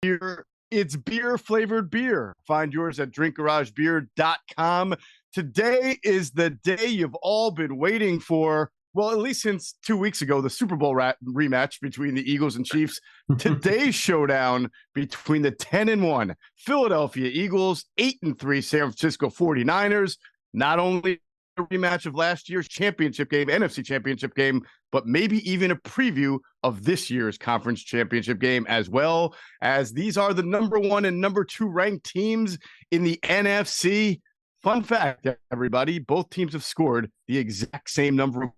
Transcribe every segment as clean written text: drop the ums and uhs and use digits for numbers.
Beer. It's beer-flavored beer. Find yours at drinkgaragebeer.com. Today is the day you've all been waiting for. Well, at least since 2 weeks ago, the Super Bowl rematch between the Eagles and Chiefs. Today's showdown between the 10-1 Philadelphia Eagles, 8-3 San Francisco 49ers. Not only a rematch of last year's championship game, NFC championship game, but maybe even a preview of this year's conference championship game, as well as these are the number 1 and number 2 ranked teams in the NFC. Fun fact, everybody, both teams have scored the exact same number of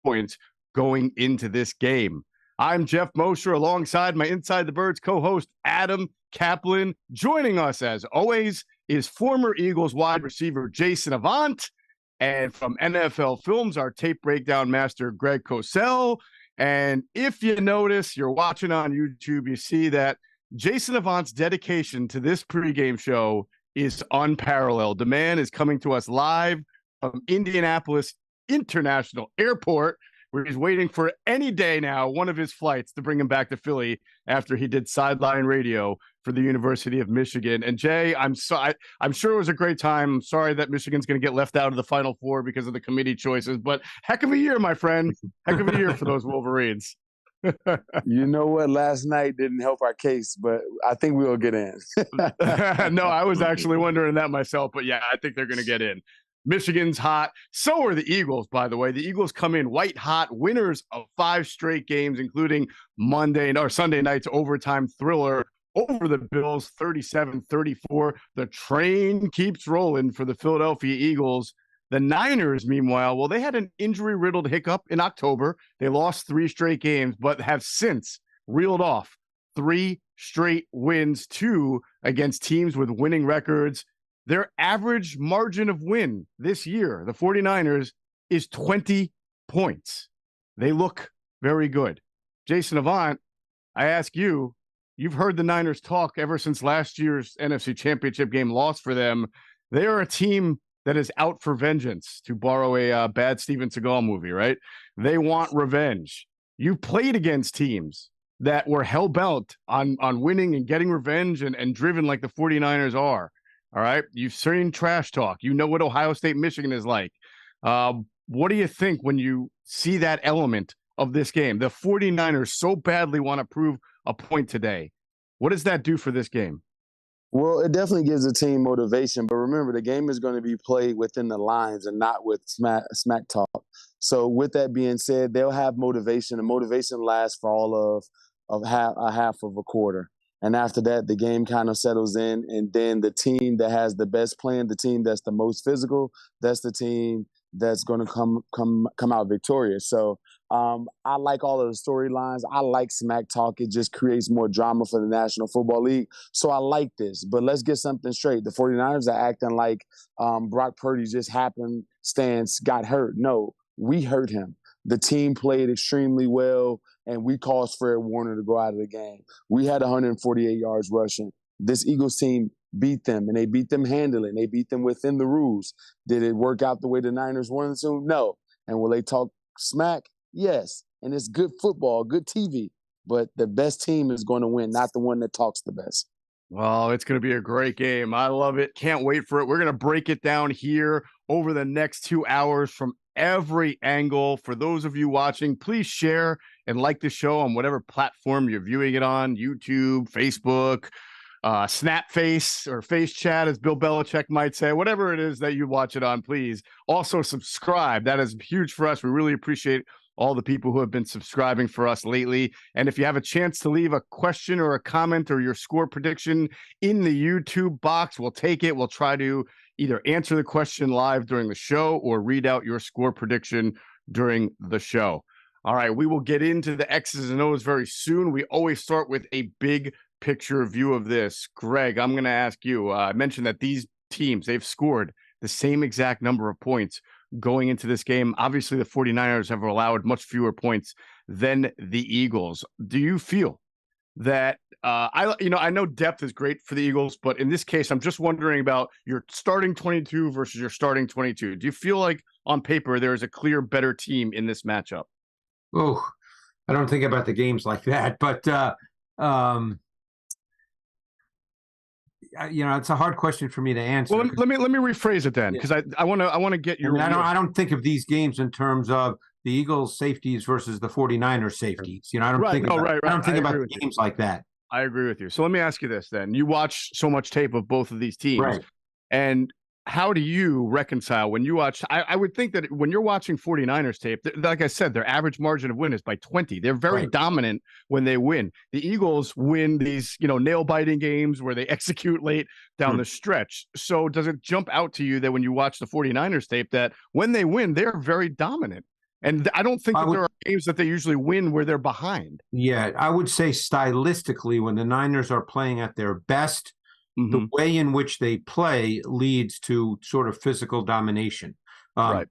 points going into this game. I'm Geoff Mosher alongside my Inside the Birds co-host, Adam Caplan. Joining us, as always, is former Eagles wide receiver Jason Avant. And from NFL Films, our tape breakdown master, Greg Cosell. And if you notice, you're watching on YouTube, you see that Jason Avant's dedication to this pregame show is unparalleled. The man is coming to us live from Indianapolis International Airport, where he's waiting for any day now, one of his flights to bring him back to Philly after he did sideline radio for the University of Michigan. And Jay, I'm sure it was a great time. I'm sorry that Michigan's going to get left out of the Final Four because of the committee choices, but heck of a year, my friend. Heck of a year for those Wolverines. You know what? Last night didn't help our case, but I think we'll get in. No, I was actually wondering that myself, but yeah, I think they're going to get in. Michigan's hot. So are the Eagles, by the way. The Eagles come in white hot, winners of 5 straight games, including Sunday night's overtime thriller over the Bills, 37-34. The train keeps rolling for the Philadelphia Eagles. The Niners, meanwhile, well, they had an injury-riddled hiccup in October. They lost 3 straight games, but have since reeled off 3 straight wins, 2 against teams with winning records. Their average margin of win this year, the 49ers, is 20 points. They look very good. Jason Avant, I ask you, you've heard the Niners talk ever since last year's NFC Championship game loss for them. They are a team that is out for vengeance, to borrow a bad Steven Seagal movie, right? They want revenge. You played against teams that were hell-bent on winning and getting revenge and driven like the 49ers are. All right. You've seen trash talk. You know what Ohio State, Michigan is like. What do you think when you see that element of this game? The 49ers so badly want to prove a point today. What does that do for this game? Well, it definitely gives the team motivation. But remember, the game is going to be played within the lines and not with smack talk. So with that being said, they'll have motivation. And motivation lasts for all of half of a quarter. And after that, the game kind of settles in. And then the team that has the best plan, the team that's the most physical, that's the team that's going to come out victorious. So I like all of the storylines. I like smack talk. It just creates more drama for the National Football League. So I like this. But let's get something straight. The 49ers are acting like Brock Purdy just got hurt. No, we hurt him. The team played extremely well, and we caused Fred Warner to go out of the game. We had 148 yards rushing. This Eagles team beat them, and they beat them handily, and they beat them within the rules. Did it work out the way the Niners wanted to? No. And will they talk smack? Yes. And it's good football, good TV. But the best team is going to win, not the one that talks the best. Well, it's going to be a great game. I love it. Can't wait for it. We're going to break it down here over the next 2 hours from every angle. For those of you watching, please share and like the show on whatever platform you're viewing it on, YouTube, Facebook, Snapface, or Face Chat, as Bill Belichick might say. Whatever it is that you watch it on, please. Also subscribe. That is huge for us. We really appreciate all the people who have been subscribing for us lately. And if you have a chance to leave a question or a comment or your score prediction in the YouTube box, we'll take it. We'll try to either answer the question live during the show or read out your score prediction during the show. All right, we will get into the X's and O's very soon. We always start with a big picture view of this. Greg, I'm going to ask you, I mentioned that these teams, they've scored the same exact number of points going into this game. Obviously, the 49ers have allowed much fewer points than the Eagles. Do you feel that I know depth is great for the Eagles, but in this case, I'm just wondering about your starting 22 versus your starting 22. Do you feel like on paper there is a clear better team in this matchup? Oh, I don't think about the games like that, but it's a hard question for me to answer. Well, let me rephrase it then, because I want to get your. I don't think of these games in terms of the Eagles' safeties versus the 49ers' safeties. I don't think about games like that. I agree with you. So let me ask you this then. You watch so much tape of both of these teams. Right. And how do you reconcile when you watch? I would think that when you're watching 49ers tape, like I said, their average margin of win is by 20. They're very dominant when they win. The Eagles win these, nail-biting games where they execute late down the stretch. So does it jump out to you that when you watch the 49ers tape that when they win, they're very dominant? And I don't think there are games that they usually win where they're behind. Yeah, I would say stylistically, when the Niners are playing at their best, the way in which they play leads to sort of physical domination. Right.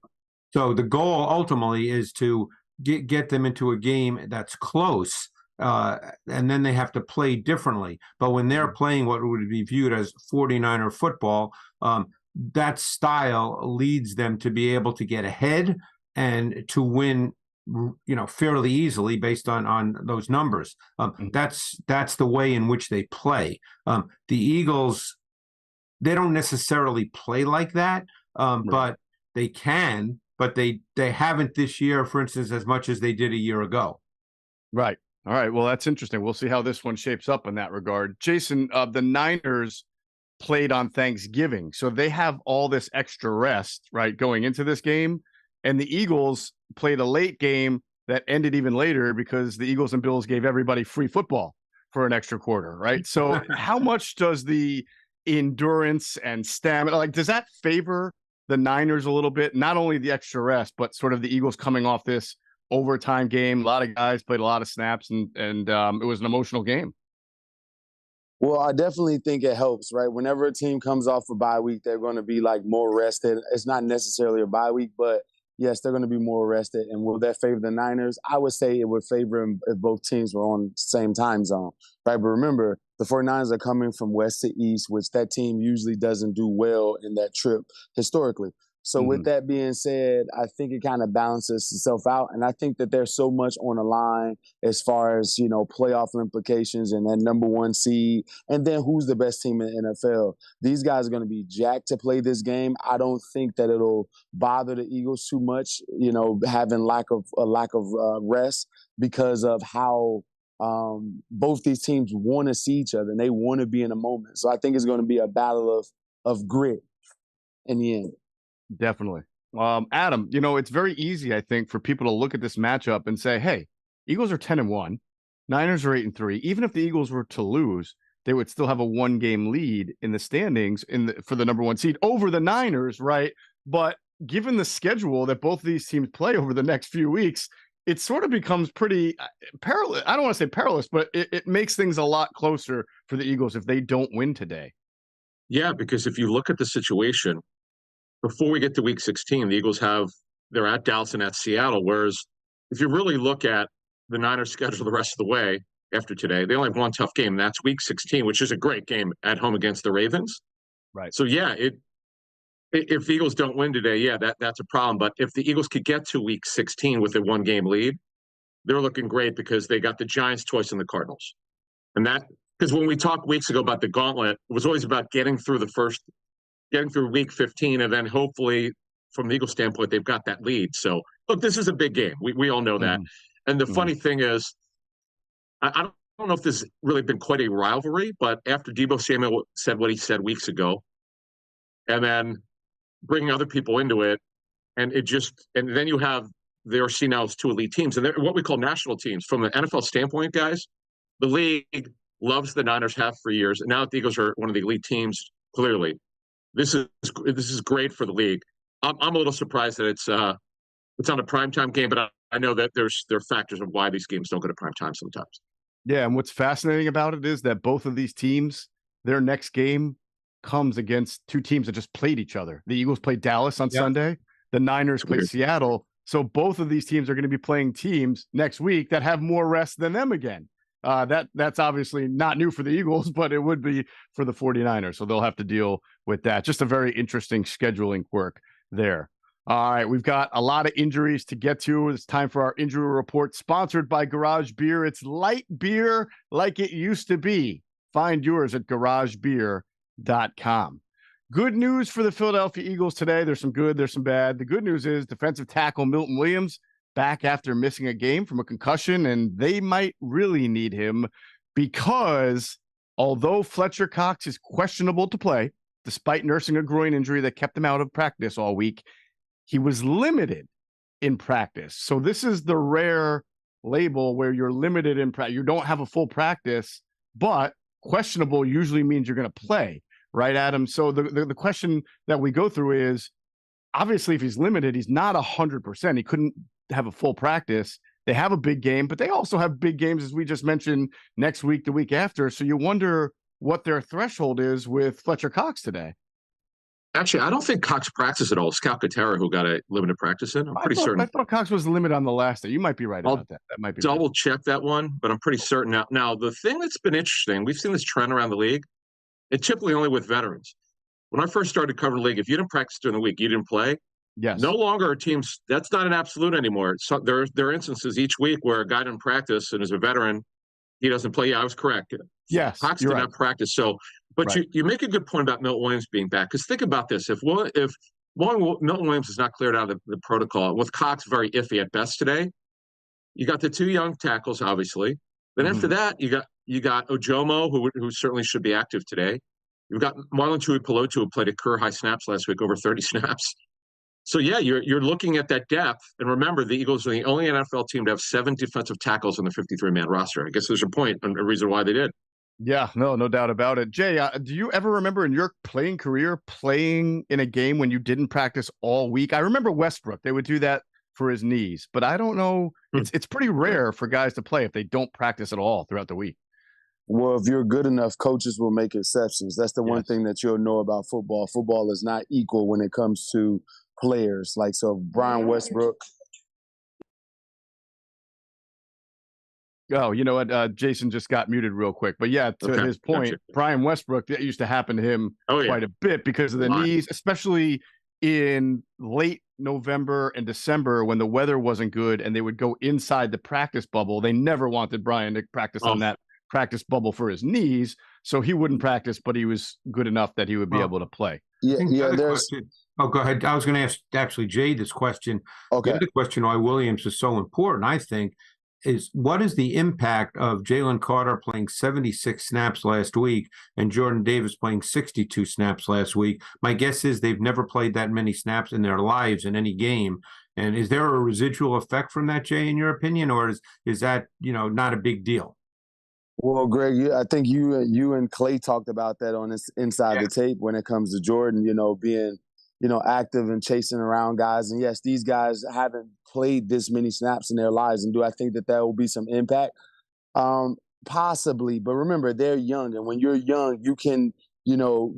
So the goal ultimately is to get them into a game that's close, and then they have to play differently. But when they're playing what would be viewed as 49er football, that style leads them to be able to get ahead and to win, fairly easily based on those numbers. That's the way in which they play. The Eagles, they don't necessarily play like that, but they can. But they haven't this year, for instance, as much as they did a year ago. Right. All right. Well, that's interesting. We'll see how this one shapes up in that regard. Jason, the Niners played on Thanksgiving, so they have all this extra rest, right, going into this game. And the Eagles played a late game that ended even later because the Eagles and Bills gave everybody free football for an extra quarter, right? So how much does the endurance and stamina, does that favor the Niners a little bit? Not only the extra rest, but sort of the Eagles coming off this overtime game. A lot of guys played a lot of snaps, and it was an emotional game. Well, I definitely think it helps, right? Whenever a team comes off a bye week, they're going to be more rested. It's not necessarily a bye week, but yes, they're going to be more rested. And will that favor the Niners? I would say it would favor them if both teams were on the same time zone, right? But remember, the 49ers are coming from west to east, which that team usually doesn't do well in that trip historically. So with that being said, I think it kind of balances itself out. And I think that there's so much on the line as far as, playoff implications and that number one seed. And then who's the best team in the NFL? These guys are going to be jacked to play this game. I don't think that it'll bother the Eagles too much, having a lack of rest because of how both these teams want to see each other and they want to be in a moment. So I think it's going to be a battle of grit in the end. Definitely. Adam, it's very easy, I think, for people to look at this matchup and say, hey, Eagles are 10-1, Niners are 8-3. Even if the Eagles were to lose, they would still have a 1-game lead in the standings for the number one seed over the Niners, right? But given the schedule that both of these teams play over the next few weeks, it sort of becomes pretty perilous. I don't want to say perilous, but it makes things a lot closer for the Eagles if they don't win today. Yeah, because if you look at the situation, before we get to week 16, the Eagles they're at Dallas and at Seattle. Whereas if you really look at the Niners' schedule the rest of the way after today, they only have one tough game. And that's week 16, which is a great game at home against the Ravens. Right. So, yeah, if the Eagles don't win today, yeah, that's a problem. But if the Eagles could get to week 16 with a 1-game lead, they're looking great because they got the Giants twice and the Cardinals. And because when we talked weeks ago about the gauntlet, it was always about getting through week 15, and then hopefully from the Eagles standpoint, they've got that lead. So look, this is a big game. We all know that. And the funny thing is, I don't know if this has really been quite a rivalry, but after Deebo Samuel said what he said weeks ago, and then bringing other people into it, and then you have there see now as two elite teams, and they're what we call national teams. From the NFL standpoint, guys, the league loves the Niners, have for years, and now that the Eagles are one of the elite teams, clearly. This is great for the league. I'm a little surprised that it's on a primetime game, but I know that there are factors of why these games don't go to primetime sometimes. Yeah, and what's fascinating about it is that both of these teams, their next game comes against two teams that just played each other. The Eagles played Dallas on Sunday. The Niners played Seattle. So both of these teams are going to be playing teams next week that have more rest than them again. That's obviously not new for the Eagles, but it would be for the 49ers. So they'll have to deal with that. Just a very interesting scheduling quirk there. All right, we've got a lot of injuries to get to. It's time for our injury report, sponsored by Garage Beer. It's light beer like it used to be. Find yours at garagebeer.com. insidethebirds.com. Good news for the Philadelphia Eagles today. There's some good, there's some bad. The good news is defensive tackle Milton Williams back after missing a game from a concussion, and they might really need him because although Fletcher Cox is questionable to play, despite nursing a groin injury that kept him out of practice all week, he was limited in practice. So this is the rare label where you're limited in practice. You don't have a full practice, but questionable usually means you're going to play, right, Adam? So the question that we go through is, obviously, if he's limited, he's not 100%. He couldn't have a full practice. They have a big game, but they also have big games, as we just mentioned, next week, the week after. So you wonder what their threshold is with Fletcher Cox today. Actually, I don't think Cox practiced at all. Scout Katera, who got a limited practice in. I'm pretty certain. I thought Cox was limited on the last day. You might be right about that. That might be double check that one, but I'm pretty certain now. Now, the thing that's been interesting, we've seen this trend around the league, and typically only with veterans. When I first started covering the league, if you didn't practice during the week, you didn't play. Yes. No longer are teams. That's not an absolute anymore. So there are instances each week where a guy didn't practice, and as a veteran, he doesn't play. Yeah, I was correct. Yes, Cox did not practice. So, but you make a good point about Milton Williams being back, because think about this: if Milton Williams is not cleared out of the protocol, with Cox very iffy at best today, you got the two young tackles, obviously. Then after that, you got Ojomo, who certainly should be active today. You've got Marlon Tuipulotu, who played at career high snaps last week, over 30 snaps. So yeah, you're looking at that depth, and remember, the Eagles are the only NFL team to have 7 defensive tackles on the 53-man roster. I guess there's your point and a reason why they did. Yeah, no doubt about it. Jay, do you ever remember in your playing career playing in a game when you didn't practice all week? I remember Westbrook; they would do that for his knees, but I don't know. It's pretty rare for guys to play if they don't practice at all throughout the week. Well, if you're good enough, coaches will make exceptions. That's the one thing that you'll know about football. Football is not equal when it comes to players. Like, so Brian Westbrook. Oh, you know what? Jason just got muted real quick. But yeah, to his point, gotcha. Brian Westbrook, that used to happen to him quite a bit because of the knees, especially in late November and December when the weather wasn't good and they would go inside the practice bubble. They never wanted Brian to practice on that practice bubble for his knees. So he wouldn't practice, but he was good enough that he would be able to play. There's... Oh, go ahead. I was going to ask actually Jay this question. Okay. The question why Williams is so important, I think, is what is the impact of Jalen Carter playing 76 snaps last week and Jordan Davis playing 62 snaps last week? My guess is they've never played that many snaps in their lives in any game. And is there a residual effect from that, Jay, in your opinion, or is that, not a big deal? Well, Greg, I think you and Clay talked about that on this Inside the Tape when it comes to Jordan, being active and chasing around guys. And yes, these guys haven't played this many snaps in their lives. And do I think that will be some impact? Possibly. But remember, they're young. And when you're young, you can,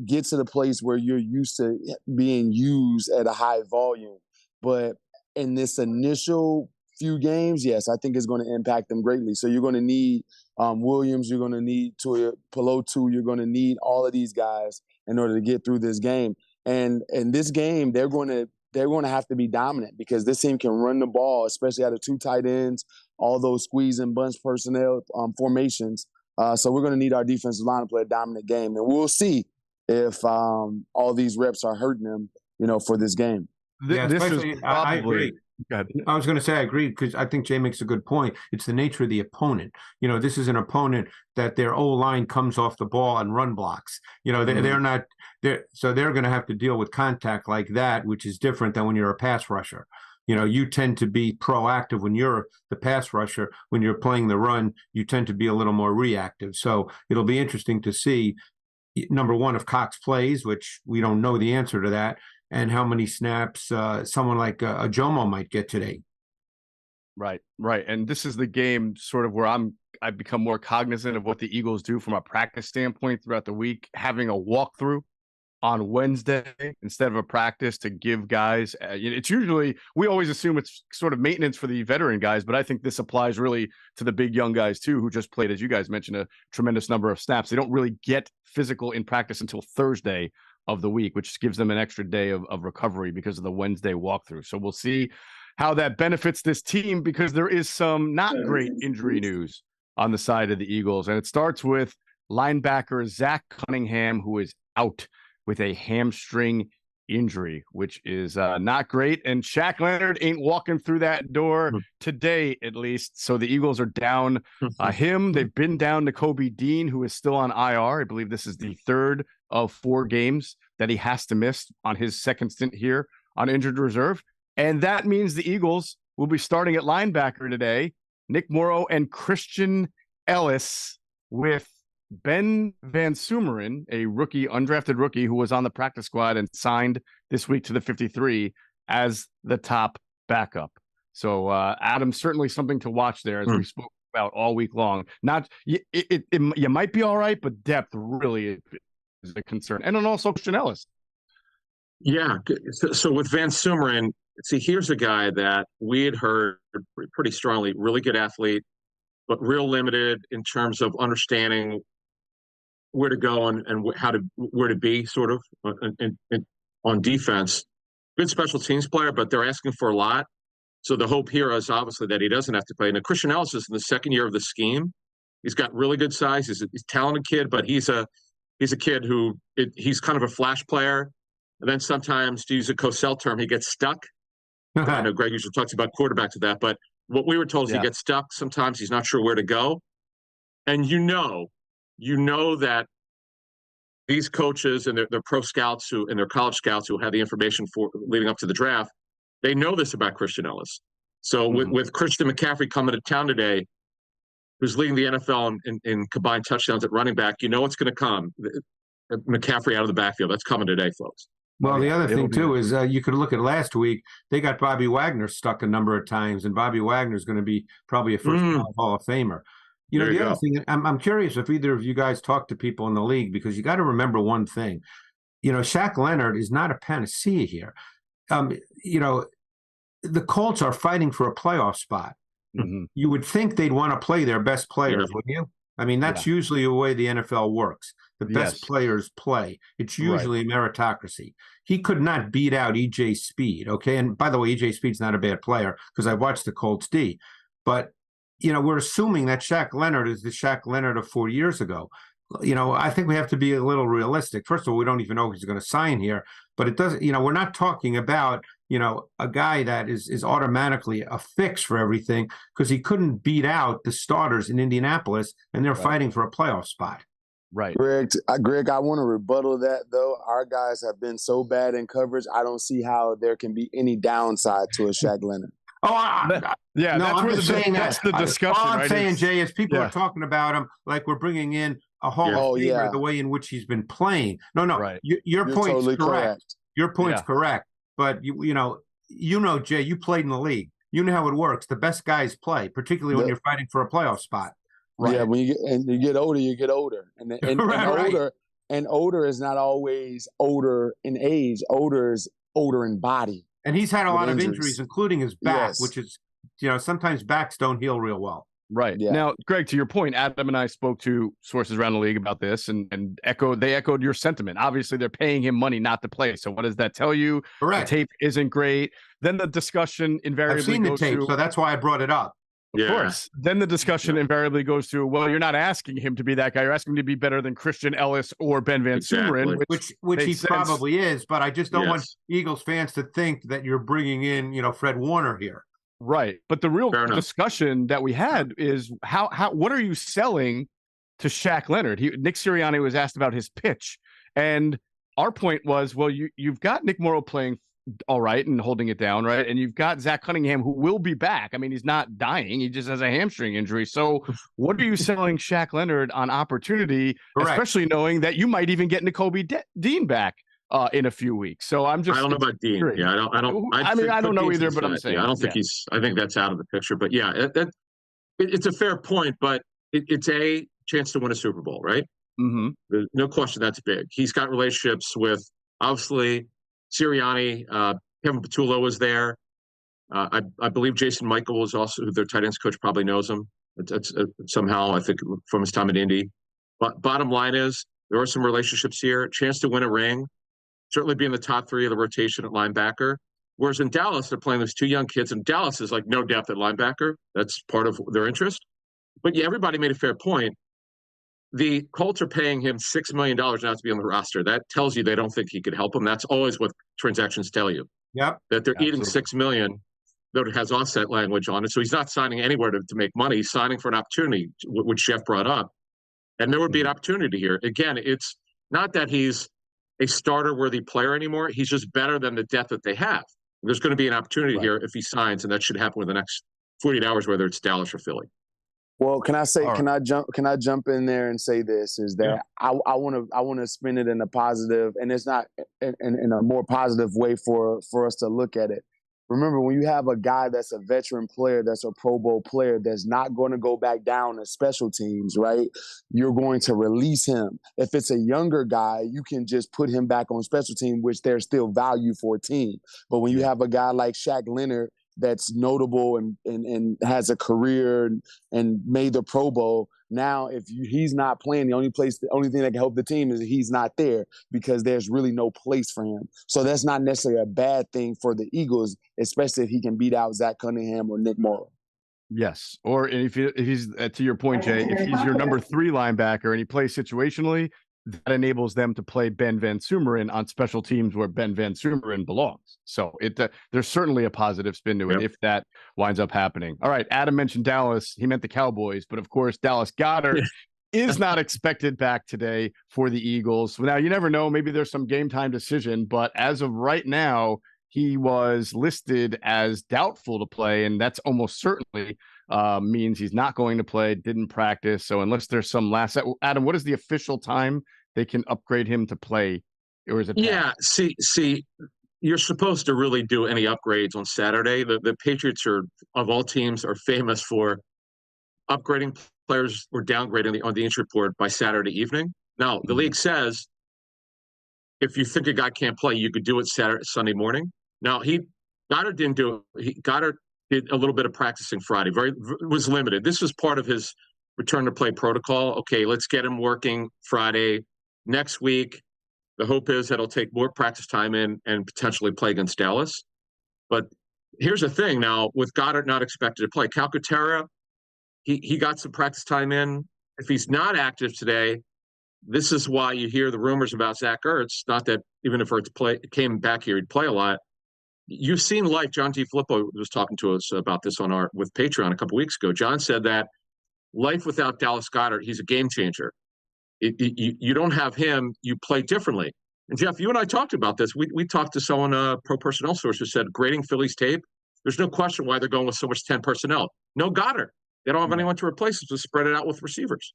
get to the place where you're used to being used at a high volume. But in this initial few games, yes, I think it's going to impact them greatly. So you're going to need Williams, you're going to need Tuipulotu, you're going to need all of these guys in order to get through this game. And in this game, they're going to have to be dominant because this team can run the ball, especially out of 2 tight ends, all those squeeze and bunch personnel formations. So we're going to need our defensive line to play a dominant game. And we'll see if all these reps are hurting them, for this game. This is probably, I agree. I was going to say I agree because I think Jay makes a good point. It's the nature of the opponent. This is an opponent that their O-line comes off the ball and run blocks. They're not there, so they're going to have to deal with contact like that, which is different than when you're a pass rusher. You tend to be proactive when you're the pass rusher. When you're playing the run, you tend to be a little more reactive. So it'll be interesting to see, number one, if Cox plays, which we don't know the answer to that, and how many snaps someone like Ojomo might get today. Right. And this is the game sort of where I've become more cognizant of what the Eagles do from a practice standpoint throughout the week, having a walkthrough on Wednesday instead of a practice to give guys, it's usually, we always assume it's sort of maintenance for the veteran guys, but I think this applies really to the big young guys too, who just played, as you guys mentioned, a tremendous number of snaps. They don't really get physical in practice until Thursday of the week, which gives them an extra day of recovery because of the Wednesday walkthrough. So we'll see how that benefits this team because there is some not great injury news on the side of the Eagles. And it starts with linebacker Zach Cunningham, who is out with a hamstring injury, which is not great. And Shaq Leonard ain't walking through that door today, at least. So the Eagles are down him. They've been down to Kobe Dean, who is still on IR. I believe this is the third of 4 games that he has to miss on his second stint here on injured reserve. And that means the Eagles will be starting at linebacker today, Nick Morrow and Christian Ellis, with Ben Van Sumeren, a rookie, undrafted rookie who was on the practice squad and signed this week to the 53 as the top backup. So, Adam, certainly something to watch there, as we spoke about all week long. Not you might be all right, but depth really is a concern. And then also Christian Ellis. Yeah. So with Van Sumeren, see, here's a guy that we had heard pretty strongly, really good athlete, but real limited in terms of understanding where to go and where to be, sort of on defense. Good special teams player, but they're asking for a lot. So the hope here is obviously that he doesn't have to play. And Christian Ellis is in the second year of the scheme. He's got really good size. He's a talented kid, but he's a kid who he's kind of a flash player. And then sometimes, to use a Cosell term, he gets stuck. I know Greg usually talks about quarterbacks with that, but what we were told is he gets stuck. Sometimes he's not sure where to go. And you know that these coaches and their pro scouts and their college scouts who have the information for leading up to the draft, they know this about Christian Ellis. So with Christian McCaffrey coming to town today, who's leading the NFL in combined touchdowns at running back, you know it's going to come. McCaffrey out of the backfield. That's coming today, folks. Well, the other thing, too, is you could look at last week. They got Bobby Wagner stuck a number of times, and Bobby Wagner is going to be probably a first-round Hall of Famer. You know, the other thing, I'm curious if either of you guys talk to people in the league, because you got to remember one thing. You know, Shaq Leonard is not a panacea here. You know, the Colts are fighting for a playoff spot. You would think they'd want to play their best players, wouldn't you? I mean, that's usually the way the NFL works. The best players play. It's usually a meritocracy. He could not beat out E.J. Speed, okay? And by the way, E.J. Speed's not a bad player because I watched the Colts D. But, you know, we're assuming that Shaq Leonard is the Shaq Leonard of 4 years ago. You know, I think we have to be a little realistic. First of all, we don't even know if he's going to sign here. But it doesn't, you know, we're not talking about, you know, a guy that is automatically a fix for everything because he couldn't beat out the starters in Indianapolis, and they're fighting for a playoff spot. Right. Greg, I want to rebuttal that, though. Our guys have been so bad in coverage, I don't see how there can be any downside to a Shaq Leonard. That's the discussion. All I'm saying, Jay, is people are talking about him like we're bringing in a Hall of Famer the way in which he's been playing. No, your point's totally correct. Your point's correct. But, you know, Jay, you played in the league. You know how it works. The best guys play, particularly when you're fighting for a playoff spot. Right. Yeah, when you get older, you get older. And older is not always older in age. Older is older in body. And he's had a lot of injuries, including his back, which is, you know, sometimes backs don't heal real well. Right. Yeah. Now, Greg, to your point, Adam and I spoke to sources around the league about this and echoed your sentiment. Obviously, they're paying him money not to play. So what does that tell you? Correct. The tape isn't great. Then the discussion invariably I've seen the tape, so that's why I brought it up. Of course. Then the discussion invariably goes to, well, you're not asking him to be that guy. You're asking him to be better than Christian Ellis or Ben Van Sumeren, which he probably is. But I just don't want Eagles fans to think that you're bringing in, you know, Fred Warner here. Right. But the real discussion that we had is what are you selling to Shaq Leonard? Nick Sirianni was asked about his pitch. And our point was, well, you've got Nick Morrow playing all right and holding it down, right? And you've got Zach Cunningham, who will be back. I mean, he's not dying. He just has a hamstring injury. So what are you selling Shaq Leonard on opportunity, especially knowing that you might even get Kobe Dean back in a few weeks? So I don't know about Dean. Great. Yeah, I don't know either, but I'm saying. I don't think I think that's out of the picture. But yeah, it's a fair point, but it's a chance to win a Super Bowl, right? Mm-hmm. There's no question that's big. He's got relationships with, obviously, Sirianni. Kevin Patullo was there. I believe Jason Michael was also, their tight ends coach, probably knows him. It's somehow, I think, from his time at Indy. But bottom line is, there are some relationships here. Chance to win a ring. Certainly be in the top 3 of the rotation at linebacker. Whereas in Dallas, they're playing those 2 young kids, and Dallas is like no depth at linebacker. That's part of their interest. But yeah, everybody made a fair point. the Colts are paying him $6 million now to be on the roster. That tells you they don't think he could help him. That's always what transactions tell you. Yep. That they're eating Absolutely. $6 million, though it has offset language on it. So he's not signing anywhere to make money. He's signing for an opportunity, which Geoff brought up. And there would be an opportunity here. Again, it's not that he's a starter-worthy player anymore. He's just better than the depth that they have. There's going to be an opportunity here if he signs, and that should happen within the next 48 hours, whether it's Dallas or Philly. Well, can I say? All Can I jump in there and say this? Is that I want to spin it in a positive, and it's not in a more positive way for us to look at it. Remember, when you have a guy that's a veteran player, that's a Pro Bowl player, that's not going to go back down to special teams, right? You're going to release him. If it's a younger guy, you can just put him back on special team, which there's still value for a team. But when you have a guy like Shaq Leonard that's notable and has a career and made the Pro Bowl, now if he's not playing, the only thing that can help the team is he's not there, because there's really no place for him. So that's not necessarily a bad thing for the Eagles, especially if he can beat out Zach Cunningham or Nick Morrow. Yes. Or if he's to your point, Jay, if he's your number 3 linebacker and he plays situationally, that enables them to play Ben Van Sumeren on special teams where Ben Van Sumeren belongs. So there's certainly a positive spin to it if that winds up happening. All right. Adam mentioned Dallas. He meant the Cowboys, but of course, Dallas Goedert is not expected back today for the Eagles. Now, you never know. Maybe there's some game time decision, but as of right now, he was listed as doubtful to play, and that's almost certainly means he's not going to play, didn't practice. So unless there's some Adam, what is the official time they can upgrade him to play? Or is it? Yeah, see, you're supposed to really do any upgrades on Saturday. The Patriots of all teams, are famous for upgrading players or downgrading on the injury report by Saturday evening. Now, the league says if you think a guy can't play, you could do it Sunday morning. Now, Goddard didn't do it. Goddard did a little bit of practicing Friday. Was limited. This was part of his return to play protocol. Okay, let's get him working Friday. Next week, the hope is that he'll take more practice time in and potentially play against Dallas. But here's the thing now, with Goddard not expected to play, Calcaterra, he got some practice time in. If he's not active today, this is why you hear the rumors about Zach Ertz. Not that even if Ertz came back here, he'd play a lot. You've seen, like John T. Filippo was talking to us about this with Patreon a couple weeks ago. John said that life without Dallas Goedert, he's a game changer. You don't have him, you play differently. And Geoff, you and I talked about this. We talked to someone, Pro Personnel Source, who said grading Philly's tape, there's no question why they're going with so much 10 personnel. No Goddard. They don't have anyone to replace it, to spread it out with receivers.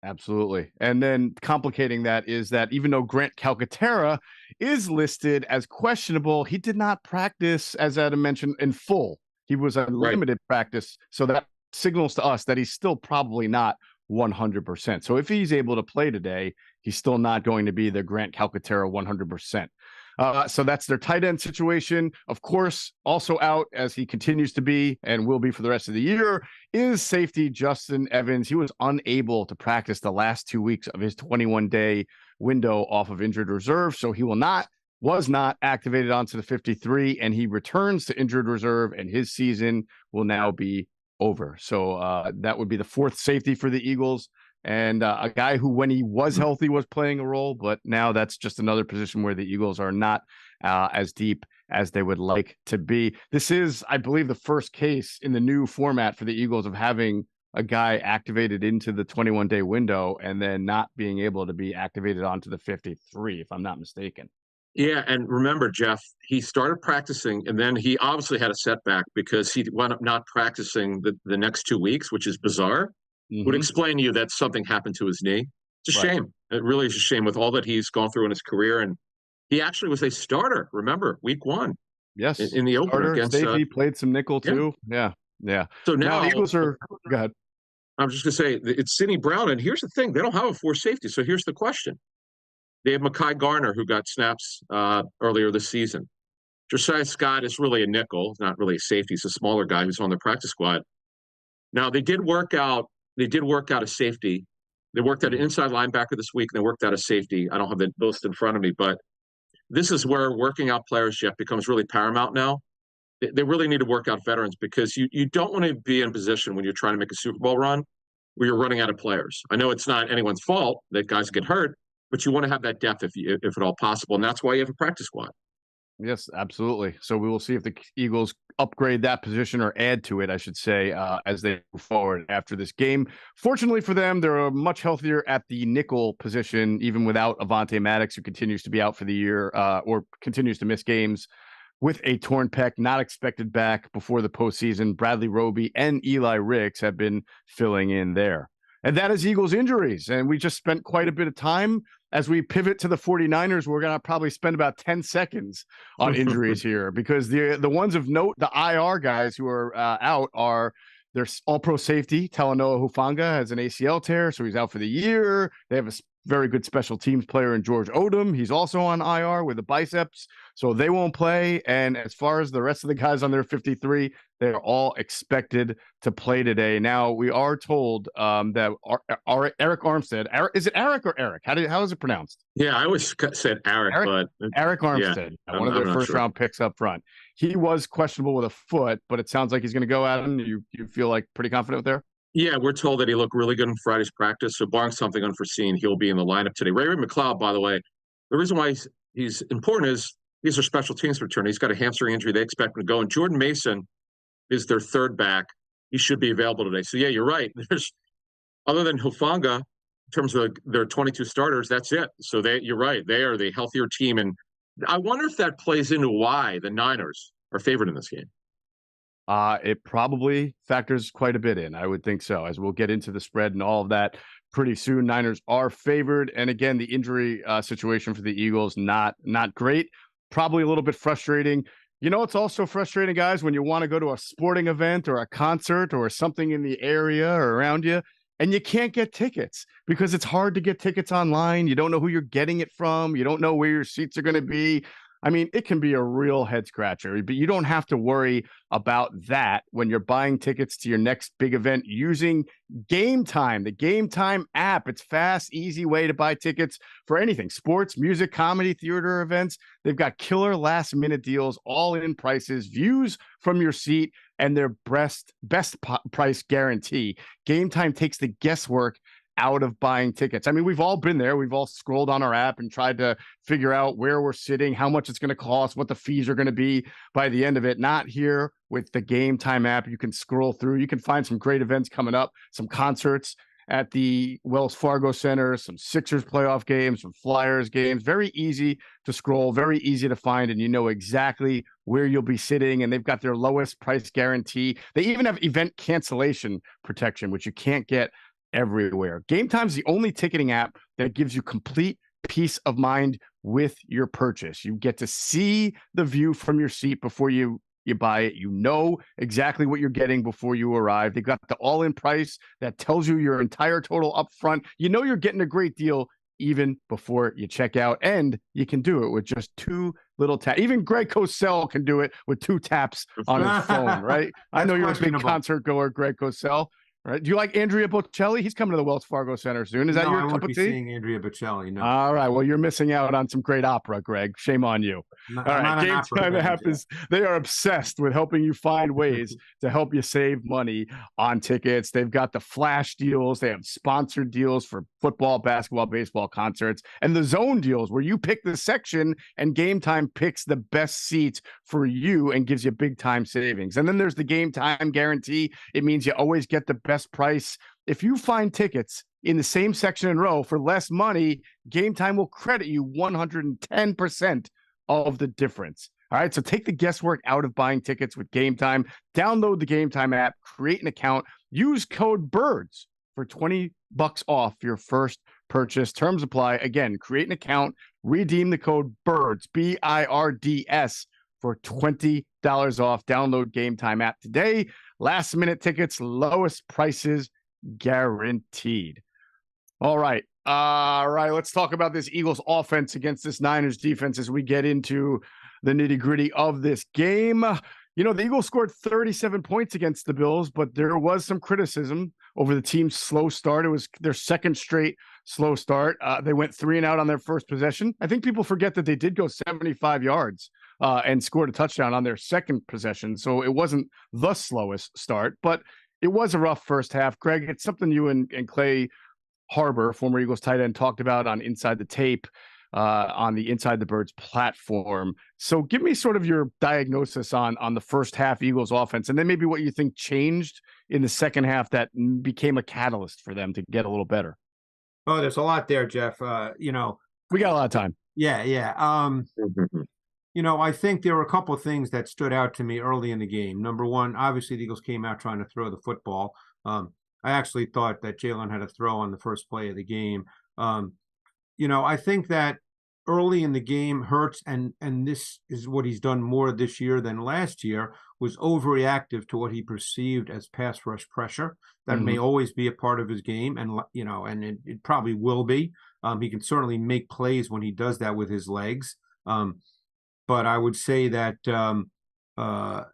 Absolutely. And then complicating that is that even though Grant Calcaterra is listed as questionable, he did not practice, as Adam mentioned, in full. He was a limited practice. So that signals to us that he's still probably not 100%. So if he's able to play today, he's still not going to be the Grant Calcaterra 100%. So that's their tight end situation. Of course, also out, as he continues to be and will be for the rest of the year, is safety Justin Evans. He was unable to practice the last 2 weeks of his 21-day window off of injured reserve, so he was not activated onto the 53, and he returns to injured reserve, and his season will now be over. So that would be the 4th safety for the Eagles. And a guy who, when he was healthy, was playing a role, but now that's just another position where the Eagles are not as deep as they would like to be. This is, I believe, the first case in the new format for the Eagles of having a guy activated into the 21-day window and then not being able to be activated onto the 53, if I'm not mistaken. Yeah, and remember, Geoff, he started practicing, and then he obviously had a setback because he wound up not practicing the next 2 weeks, which is bizarre. Would explain to you that something happened to his knee. It's a shame. It really is a shame with all that he's gone through in his career. And he actually was a starter, remember, week 1. Yes. In the opener against safety, played some nickel too. Yeah. So now the Eagles are go ahead. I'm just gonna say it's Sidney Brown, and here's the thing, they don't have a 4 safety. So here's the question. They have Mekhi Garner, who got snaps earlier this season. Josiah Scott is really a nickel, not really a safety. He's a smaller guy who's on the practice squad. Now they did work out a safety. They worked out an inside linebacker this week, and they worked out a safety. I don't have the list in front of me, but this is where working out players, Geoff, becomes really paramount now. They really need to work out veterans, because you don't want to be in position when you're trying to make a Super Bowl run where you're running out of players. I know it's not anyone's fault that guys get hurt, but you want to have that depth if at all possible, and that's why you have a practice squad. Yes, absolutely. So we will see if the Eagles upgrade that position or add to it, I should say, as they move forward after this game. Fortunately for them, they're much healthier at the nickel position, even without Avante Maddox, who continues to be out for the year or continues to miss games with a torn pec, not expected back before the postseason. Bradley Roby and Eli Ricks have been filling in there. And that is Eagles injuries. And we just spent quite a bit of time. As we pivot to the 49ers, we're going to probably spend about 10 seconds on injuries here, because the ones of note, the IR guys who are out are their all-pro safety. Talanoa Hufanga has an ACL tear, so he's out for the year. They have a very good special teams player in George Odom. He's also on IR with the biceps, so they won't play. And as far as the rest of the guys on their 53, they're all expected to play today. Now, we are told that Eric Armstead, is it Eric or Eric? How is it pronounced? Yeah, I always said Eric, but Eric Armstead, one of their first-round picks up front. He was questionable with a foot, but it sounds like he's going to go at him. You feel like pretty confident there? Yeah, we're told that he looked really good in Friday's practice. So barring something unforeseen, he'll be in the lineup today. Ray McLeod, by the way, the reason why he's important is he's a special teams returner. He's got a hamstring injury. They expect him to go. And Jordan Mason is their third back. He should be available today. So, yeah, you're right. There's, other than Hufanga, in terms of their 22 starters, that's it. So you're right. They are the healthier team. And I wonder if that plays into why the Niners are favored in this game. It probably factors quite a bit in. I would think so, as we'll get into the spread and all of that pretty soon. Niners are favored. And again, the injury situation for the Eagles, not great. Probably a little bit frustrating. You know, it's also frustrating, guys, when you want to go to a sporting event or a concert or something in the area or around you, and you can't get tickets because it's hard to get tickets online. You don't know who you're getting it from. You don't know where your seats are going to be. I mean, it can be a real head scratcher, but you don't have to worry about that when you're buying tickets to your next big event using Game Time, the Game Time app. It's fast, easy way to buy tickets for anything: sports, music, comedy, theater events. They've got killer last minute deals, all in prices, views from your seat, and their best price guarantee. Game Time takes the guesswork out of buying tickets. I mean, we've all been there. We've all scrolled on our app and tried to figure out where we're sitting, how much it's going to cost, what the fees are going to be by the end of it. Not here with the Game Time app. You can scroll through. You can find some great events coming up, some concerts at the Wells Fargo Center, some Sixers playoff games, some Flyers games. Very easy to scroll, very easy to find, and you know exactly where you'll be sitting, and they've got their lowest price guarantee. They even have event cancellation protection, which you can't get everywhere. Game Time's the only ticketing app that gives you complete peace of mind with your purchase. You get to see the view from your seat before you buy it. You know exactly what you're getting before you arrive. They've got the all-in price that tells you your entire total up front. You know you're getting a great deal even before you check out, and you can do it with just two little taps. Even Greg Cosell can do it with 2 taps on his phone, right? I know you're a big concert goer, Greg Cosell. Right. Do you like Andrea Bocelli? He's coming to the Wells Fargo Center soon. Is that your cup of tea? Seeing Andrea Bocelli, no. All right. Well, you're missing out on some great opera, Greg. Shame on you. No, all right. Game Time app is, they are obsessed with helping you find ways to help you save money on tickets. They've got the flash deals. They have sponsored deals for football, basketball, baseball concerts, and the zone deals where you pick the section and Game Time picks the best seats for you and gives you big time savings. And then there's the Game Time guarantee. It means you always get the best price. If you find tickets in the same section and row for less money, Game Time will credit you 110% of the difference. All right, so take the guesswork out of buying tickets with Game Time. Download the Game Time app, create an account, use code BIRDS for $20 off your first purchase. Terms apply. Again, create an account, redeem the code BIRDS, BIRDS, for $20 off. Download Game Time app today. Last minute tickets, lowest prices guaranteed. All right. Let's talk about this Eagles offense against this Niners defense as we get into the nitty gritty of this game. You know, the Eagles scored 37 points against the Bills, but there was some criticism over the team's slow start. It was their second straight slow start. They went 3 and out on their first possession. I think people forget that they did go 75 yards and scored a touchdown on their second possession. So it wasn't the slowest start, but It was a rough first half. Greg, it's something you and Clay Harbor, former Eagles tight end, talked about on Inside the Tape on the Inside the Birds platform. So give me sort of your diagnosis on the first half Eagles offense, and then maybe what you think changed in the second half that became a catalyst for them to get a little better. Oh, there's a lot there, Jeff. We got a lot of time. Yeah. I think there were a couple of things that stood out to me early in the game. Number one, obviously the Eagles came out trying to throw the football. I actually thought that Jalen had a throw on the first play of the game. I think that early in the game, Hurts, and this is what he's done more this year than last year, was overreactive to what he perceived as pass rush pressure. That may always be a part of his game, and it probably will be. He can certainly make plays when he does that with his legs. But I would say that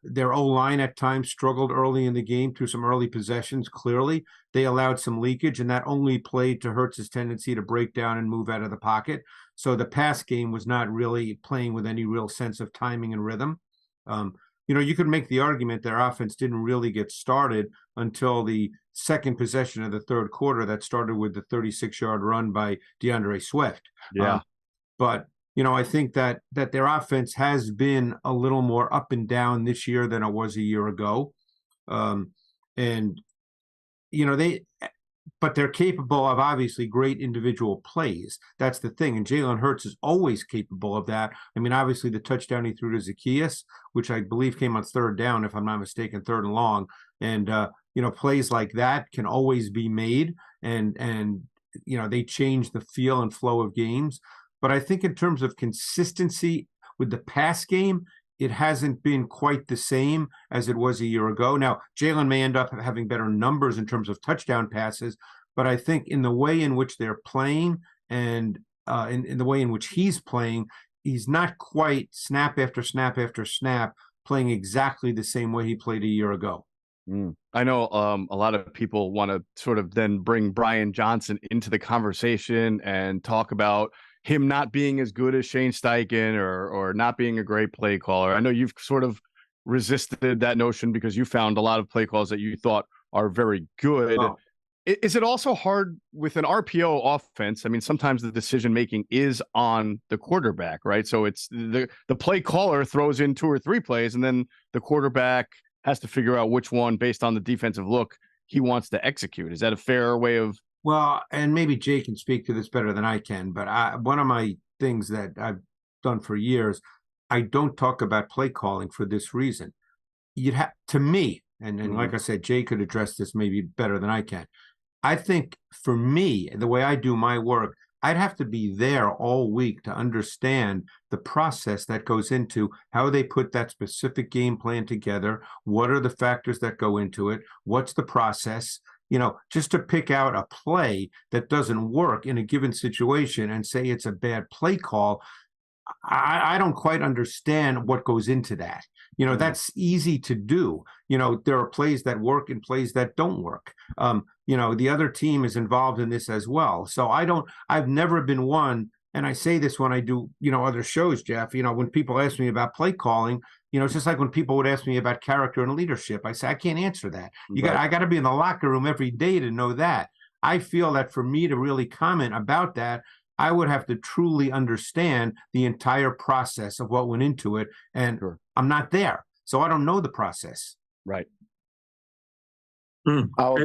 their O-line at times struggled early in the game through some early possessions. Clearly, they allowed some leakage, and that only played to Hurts' tendency to break down and move out of the pocket. So the pass game was not really playing with any real sense of timing and rhythm. You could make the argument their offense didn't really get started until the second possession of the third quarter that started with the 36-yard run by DeAndre Swift. Yeah. I think that their offense has been a little more up and down this year than it was a year ago. But they're capable of obviously great individual plays. That's the thing. And Jalen Hurts is always capable of that. I mean, obviously the touchdown he threw to Zacchaeus, which I believe came on third down, if I'm not mistaken, third and long. And, plays like that can always be made. And they change the feel and flow of games. But I think in terms of consistency with the pass game, it hasn't been quite the same as it was a year ago. Now, Jalen may end up having better numbers in terms of touchdown passes, but I think in the way in which they're playing and in the way in which he's playing, he's not quite snap after snap after snap playing exactly the same way he played a year ago. I know a lot of people want to sort of then bring Brian Johnson into the conversation and talk about him not being as good as Shane Steichen or not being a great play caller. I know you've sort of resisted that notion because you found a lot of play calls that you thought are very good. Oh. Is it also hard with an RPO offense? I mean, sometimes the decision-making is on the quarterback, right? So it's the play caller throws in 2 or 3 plays, and then the quarterback has to figure out which one based on the defensive look he wants to execute. Is that a fair way of... Well, and maybe Jay can speak to this better than I can, but one of my things that I've done for years, I don't talk about play calling for this reason. You'd have, to me, and like I said, Jay could address this maybe better than I can. I think for me, the way I do my work, I'd have to be there all week to understand the process that goes into how they put that specific game plan together. What are the factors that go into it? What's the process? Just to pick out a play that doesn't work in a given situation and say it's a bad play call, I don't quite understand what goes into that. That's easy to do. There are plays that work and plays that don't work. The other team is involved in this as well. So I've never been one, and I say this when I do, other shows, Jeff, when people ask me about play calling, it's just like when people would ask me about character and leadership. I say, I can't answer that. I got to be in the locker room every day to know that. I feel that for me to really comment about that, I would have to truly understand the entire process of what went into it. And I'm not there. So I don't know the process. Right. Okay.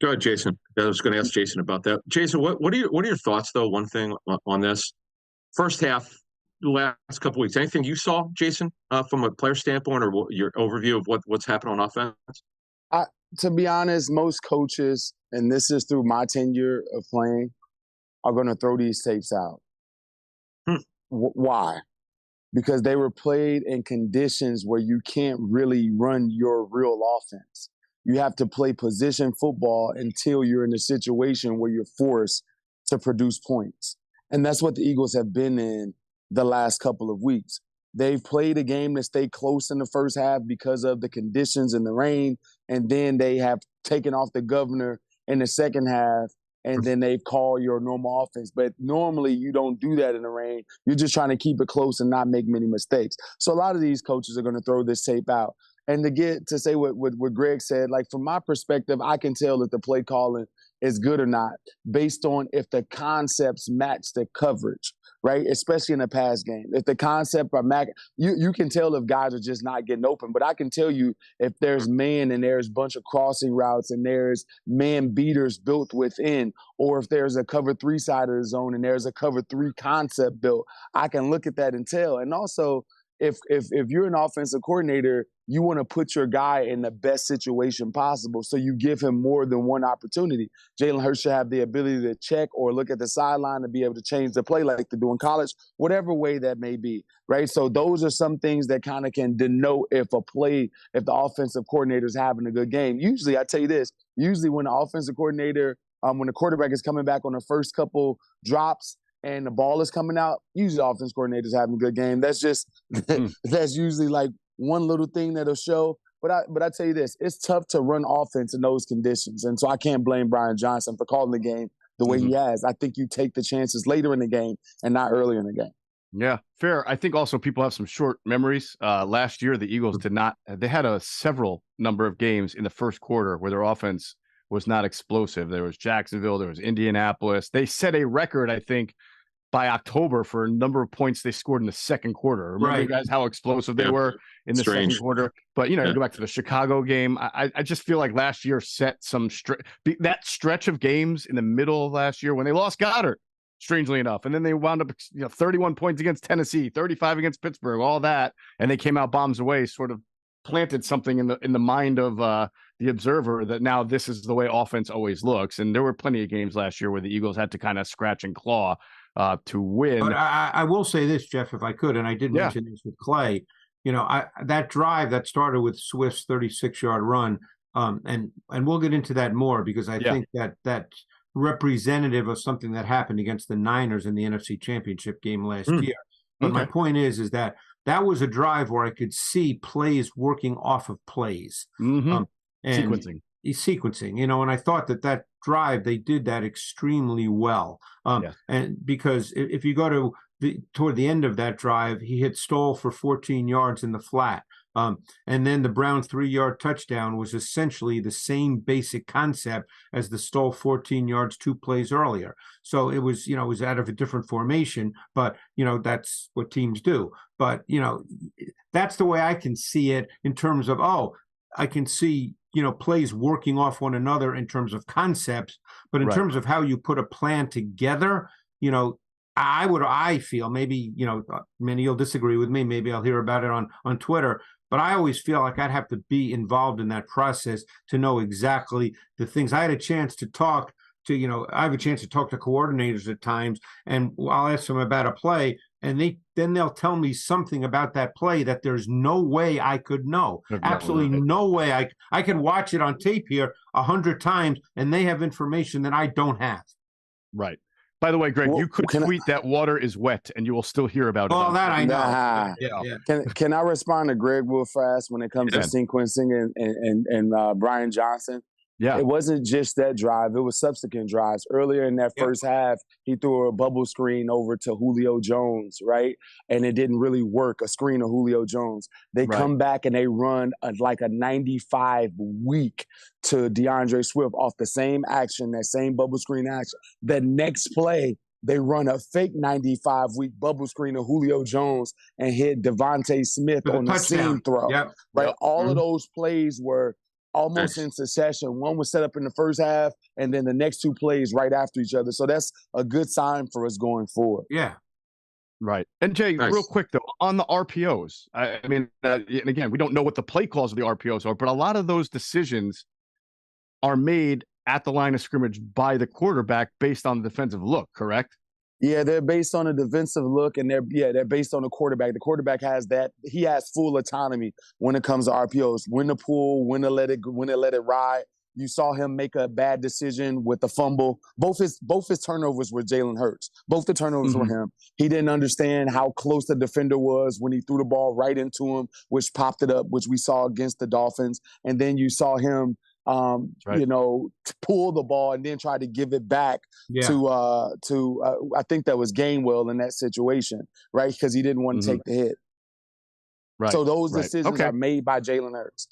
Go ahead, Jason. I was going to ask Jason about that. Jason, what are your thoughts, though, one thing on this? First half, the last couple of weeks, anything you saw, Jason, from a player standpoint, or your overview of what's happened on offense? To be honest, most coaches, and this is through my tenure of playing, are going to throw these tapes out. Why? Because they were played in conditions where you can't really run your real offense. You have to play position football until you're in a situation where you're forced to produce points. And that's what the Eagles have been in the last couple of weeks. They've played a game to stay close in the first half because of the conditions and the rain, and then they have taken off the governor in the second half, and then they've called your normal offense. But normally you don't do that in the rain. You're just trying to keep it close and not make many mistakes. So a lot of these coaches are going to throw this tape out. And to say what Greg said, like from my perspective, I can tell if the play calling is good or not based on if the concepts match the coverage, right? Especially in a pass game. If the concept are you can tell if guys are just not getting open. But I can tell you if there's man and there's a bunch of crossing routes and there's man beaters built within, or if there's a cover 3 side of the zone and there's a cover 3 concept built, I can look at that and tell. And also, if you're an offensive coordinator, you want to put your guy in the best situation possible. So you give him more than one opportunity. Jalen Hurts should have the ability to check or look at the sideline and be able to change the play like they do in college, whatever way that may be, right? So those are some things that kind of can denote if the offensive coordinator is having a good game. Usually, I tell you this, when the offensive coordinator, when the quarterback is coming back on the first couple drops, and the ball is coming out, usually the offense coordinator is having a good game. That's just that's usually like one little thing that'll show. But I tell you this, it's tough to run offense in those conditions. And so I can't blame Brian Johnson for calling the game the way he has. I think you take the chances later in the game and not earlier in the game. Yeah, fair. I think also people have some short memories. Last year, the Eagles they had a several number of games in the first quarter where their offense was not explosive. There was Jacksonville, there was Indianapolis. They set a record, I think, by October for a number of points they scored in the second quarter. Remember, you guys, how explosive they were in the second quarter? But, you go back to the Chicago game. I just feel like last year set some that stretch of games in the middle of last year when they lost Goddard, strangely enough. And then they wound up 31 points against Tennessee, 35 against Pittsburgh, all that. And they came out bombs away, sort of planted something in the mind of the observer that now this is the way offense always looks. And there were plenty of games last year where the Eagles had to kind of scratch and claw to win. But I will say this, Jeff, if I could, and I did mention this with Clay, that drive that started with Swift's 36-yard run, and we'll get into that more because I think that's representative of something that happened against the Niners in the NFC Championship game last year. But my point is that was a drive where I could see plays working off of plays. And sequencing, and I thought that drive, they did that extremely well. And because if you go to toward the end of that drive, he hit Stoll for 14 yards in the flat. And then the Browns 3-yard touchdown was essentially the same basic concept as the Stoll 14 yards 2 plays earlier. So it was, it was out of a different formation, but, that's what teams do. But, that's the way I can see it in terms of, I can see, plays working off one another in terms of concepts, but in terms of how you put a plan together, I feel maybe, many you'll disagree with me. Maybe I'll hear about it on Twitter, but I always feel like I'd have to be involved in that process to know exactly the things. I had a chance to talk to, I have a chance to talk to coordinators at times, and I'll ask them about a play, and they'll tell me something about that play that there's no way I could know. Absolutely no way. I can watch it on tape here 100 times, and they have information that I don't have. Right. By the way, Greg, you could tweet that water is wet, and you will still hear about it. Oh, that I know. Can I respond to Greg real fast when it comes to sequencing and Brian Johnson? Yeah. It wasn't just that drive. It was subsequent drives. Earlier in that first half, he threw a bubble screen over to Julio Jones, right? And it didn't really work, a screen of Julio Jones. They come back and they run like a 95 week to DeAndre Swift off the same action, that same bubble screen action. The next play, they run a fake 95-week bubble screen of Julio Jones and hit Devontae Smith on the seam throw. All of those plays were almost in succession. One was set up in the first half, and then the next 2 plays right after each other. So that's a good sign for us going forward. Yeah. Right. And Jay, real quick, though, on the RPOs, I mean, and again, we don't know what the play calls of the RPOs are, but a lot of those decisions are made at the line of scrimmage by the quarterback based on the defensive look, correct? Yeah, they're based on a defensive look, and they're based on the quarterback. The quarterback has that. He has full autonomy when it comes to RPOs. When to pull, when to let it ride. You saw him make a bad decision with the fumble. Both his turnovers were Jalen Hurts. Both the turnovers were him. He didn't understand how close the defender was when he threw the ball right into him, which popped it up, which we saw against the Dolphins. And then you saw him pull the ball and then try to give it back to I think that was Gainwell in that situation, right? Because he didn't want to take the hit. Right. So those Right. decisions Okay. are made by Jalen Hurts.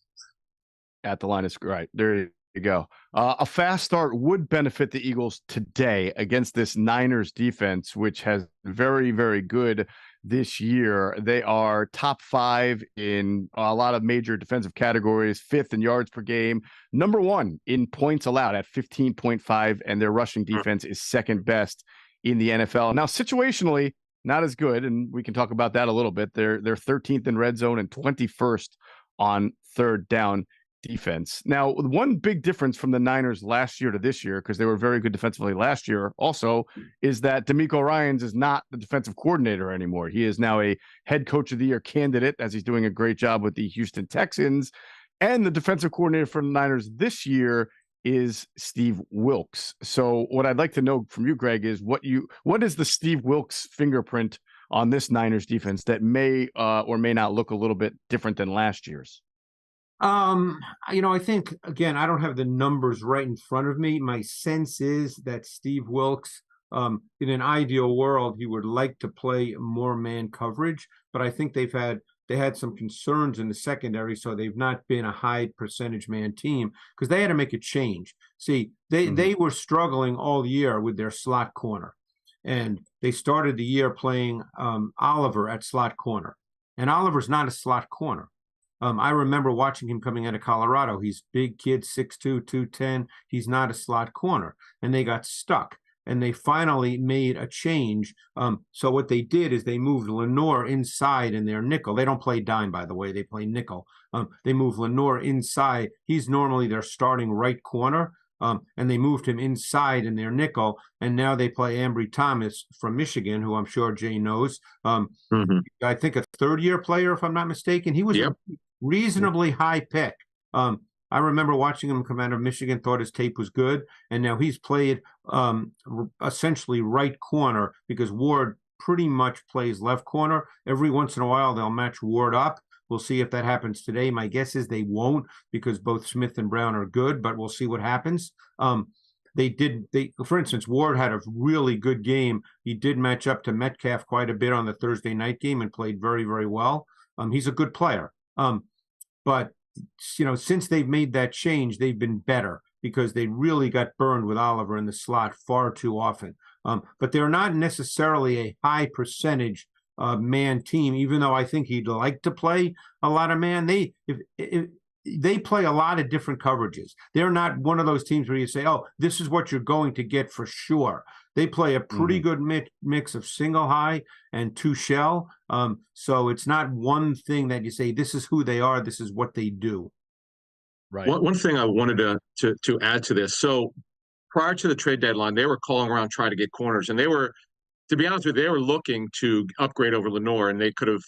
At the line is right. There you go. A fast start would benefit the Eagles today against this Niners defense, which has very, very good this year. They are top 5 in a lot of major defensive categories, 5th in yards per game, number 1 in points allowed at 15.5, and their rushing defense is second best in the NFL. Now, situationally, not as good, and we can talk about that a little bit. They're 13th in red zone and 21st on third down defense. Now, one big difference from the Niners last year to this year, because they were very good defensively last year also, is that DeMeco Ryans is not the defensive coordinator anymore. He is now a head coach of the year candidate, as he's doing a great job with the Houston Texans. And the defensive coordinator for the Niners this year is Steve Wilks. So what I'd like to know from you, Greg, is what is the Steve Wilks fingerprint on this Niners defense that may or may not look a little bit different than last year's? I think, again, I don't have the numbers right in front of me. My sense is that Steve Wilks, in an ideal world, he would like to play more man coverage, but I think they had some concerns in the secondary, so they've not been a high percentage man team because they had to make a change. See, they were struggling all year with their slot corner, and they started the year playing Oliver at slot corner, and Oliver's not a slot corner. I remember watching him coming out of Colorado. He's big kid, 6'2", 210. He's not a slot corner. And they got stuck. And they finally made a change. So what they did is they moved Lenoir inside in their nickel. They don't play dime, by the way. They play nickel. They moved Lenoir inside. He's normally their starting right corner. And they moved him inside in their nickel. And now they play Ambry Thomas from Michigan, who I'm sure Jay knows. I think a third-year player, if I'm not mistaken. He was a reasonably high pick. I remember watching him come out of Michigan, thought his tape was good, and now he's played essentially right corner because Ward pretty much plays left corner. Every once in a while, they'll match Ward up. We'll see if that happens today. My guess is they won't because both Smith and Brown are good, but we'll see what happens. For instance, Ward had a really good game. He did match up to Metcalf quite a bit on the Thursday night game and played very, very well. He's a good player. But since they've made that change, they've been better because they really got burned with Oliver in the slot far too often. But they're not necessarily a high percentage man team, even though I think he'd like to play a lot of man. They play a lot of different coverages. They're not one of those teams where you say, oh, this is what you're going to get for sure. They play a pretty good mix of single high and two shell. So it's not one thing that you say, this is who they are, this is what they do. Right. One thing I wanted to add to this. So prior to the trade deadline, they were calling around trying to get corners. And they were, to be honest with you, they were looking to upgrade over Lenoir, and they could have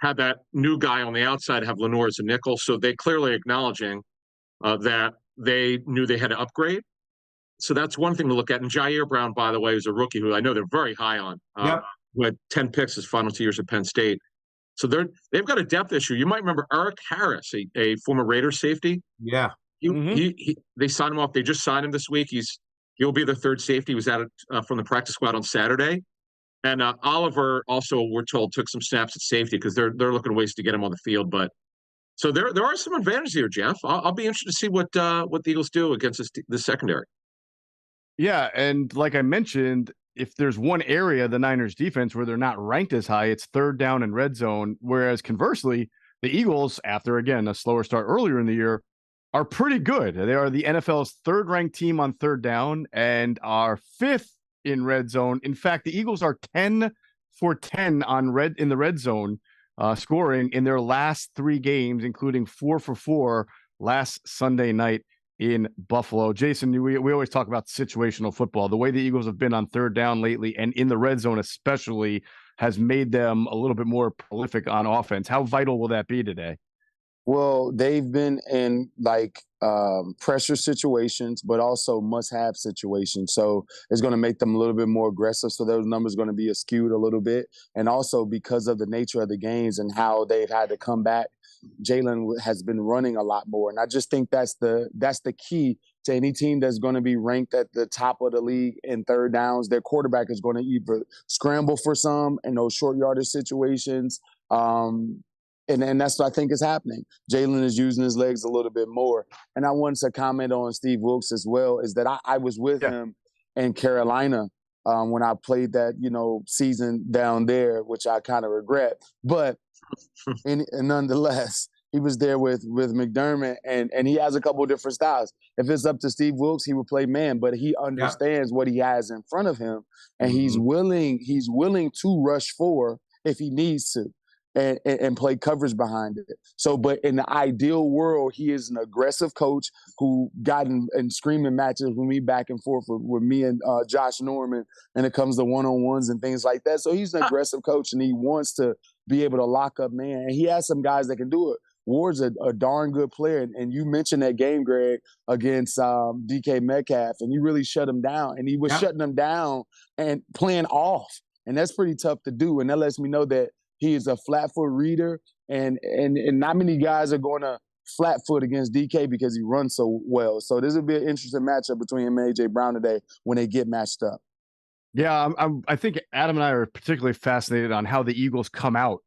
had that new guy on the outside have Lenoir as a nickel. So they clearly acknowledging that they knew they had to upgrade. So that's one thing to look at. And Jair Brown, by the way, is a rookie who I know they're very high on. Who had 10 picks his final 2 years at Penn State. So they've got a depth issue. You might remember Eric Harris, a former Raiders safety. Yeah. They signed him off. They just signed him this week. He'll be their third safety. He was out from the practice squad on Saturday. And Oliver also, we're told, took some snaps at safety because they're looking at ways to get him on the field. But so there are some advantages here, Geoff. I'll be interested to see what the Eagles do against this secondary. Yeah, and like I mentioned, if there's one area, the Niners defense, where they're not ranked as high, it's third down and red zone. Whereas conversely, the Eagles, after, again, a slower start earlier in the year, are pretty good. They are the NFL's third-ranked team on third down and are 5th in red zone. In fact, the Eagles are 10 for 10 in the red zone scoring in their last 3 games, including 4 for 4 last Sunday night in Buffalo. Jason, we always talk about situational football. The way the Eagles have been on third down lately, and in the red zone especially, has made them a little bit more prolific on offense. How vital will that be today? Well, they've been in pressure situations, but also must-have situations. So it's going to make them a little bit more aggressive. So those numbers are going to be skewed a little bit. And also because of the nature of the games and how they've had to come back, Jalen has been running a lot more. And I just think that's the key to any team that's going to be ranked at the top of the league in third downs. Their quarterback is going to either scramble for some in those short yardage situations, And that's what I think is happening. Jalen is using his legs a little bit more. And I wanted to comment on Steve Wilkes as well, is that I was with him in Carolina when I played that, season down there, which I kind of regret. But nonetheless, he was there with McDermott, and he has a couple of different styles. If it's up to Steve Wilkes, he would play man, but he understands what he has in front of him, and he's willing to rush 4 if he needs to. And play coverage behind it. So, but in the ideal world, he is an aggressive coach who got in screaming matches with me back and forth with me and Josh Norman, and it comes to one-on-ones and things like that. So he's an aggressive coach, and he wants to be able to lock up man. And he has some guys that can do it. Ward's a darn good player. And you mentioned that game, Greg, against DK Metcalf, and you really shut him down. And he was shutting him down and playing off. And that's pretty tough to do. And that lets me know that he is a flat-foot reader, and not many guys are going to flat-foot against DK because he runs so well. So this will be an interesting matchup between him and A.J. Brown today when they get matched up. Yeah, I think Adam and I are particularly fascinated on how the Eagles come out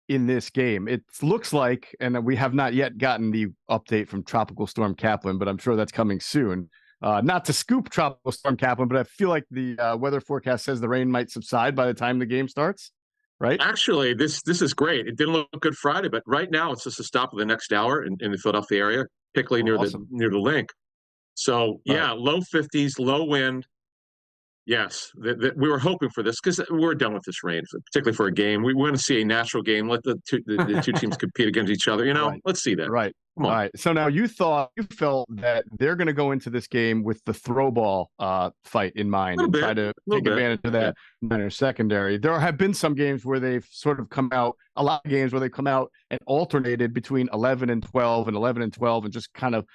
in this game. It looks like, and we have not yet gotten the update from Tropical Storm Caplan, but I'm sure that's coming soon. Not to scoop Tropical Storm Caplan, but I feel like the weather forecast says the rain might subside by the time the game starts. Right? Actually, this is great. It didn't look good Friday, but right now it's just a stop of the next hour in the Philadelphia area, particularly near the link. So low 50s, low wind. Yes, we were hoping for this because we're done with this rain, particularly for a game. We want to see a natural game. Let the two teams compete against each other. Let's see that. Right. All right. So now you felt that they're going to go into this game with the throw ball fight in mind and try to take advantage of that Niners secondary. There have been some games where they've sort of come out, a lot of games where they come out and alternated between 11 and 12 and 11 and 12 and just kind of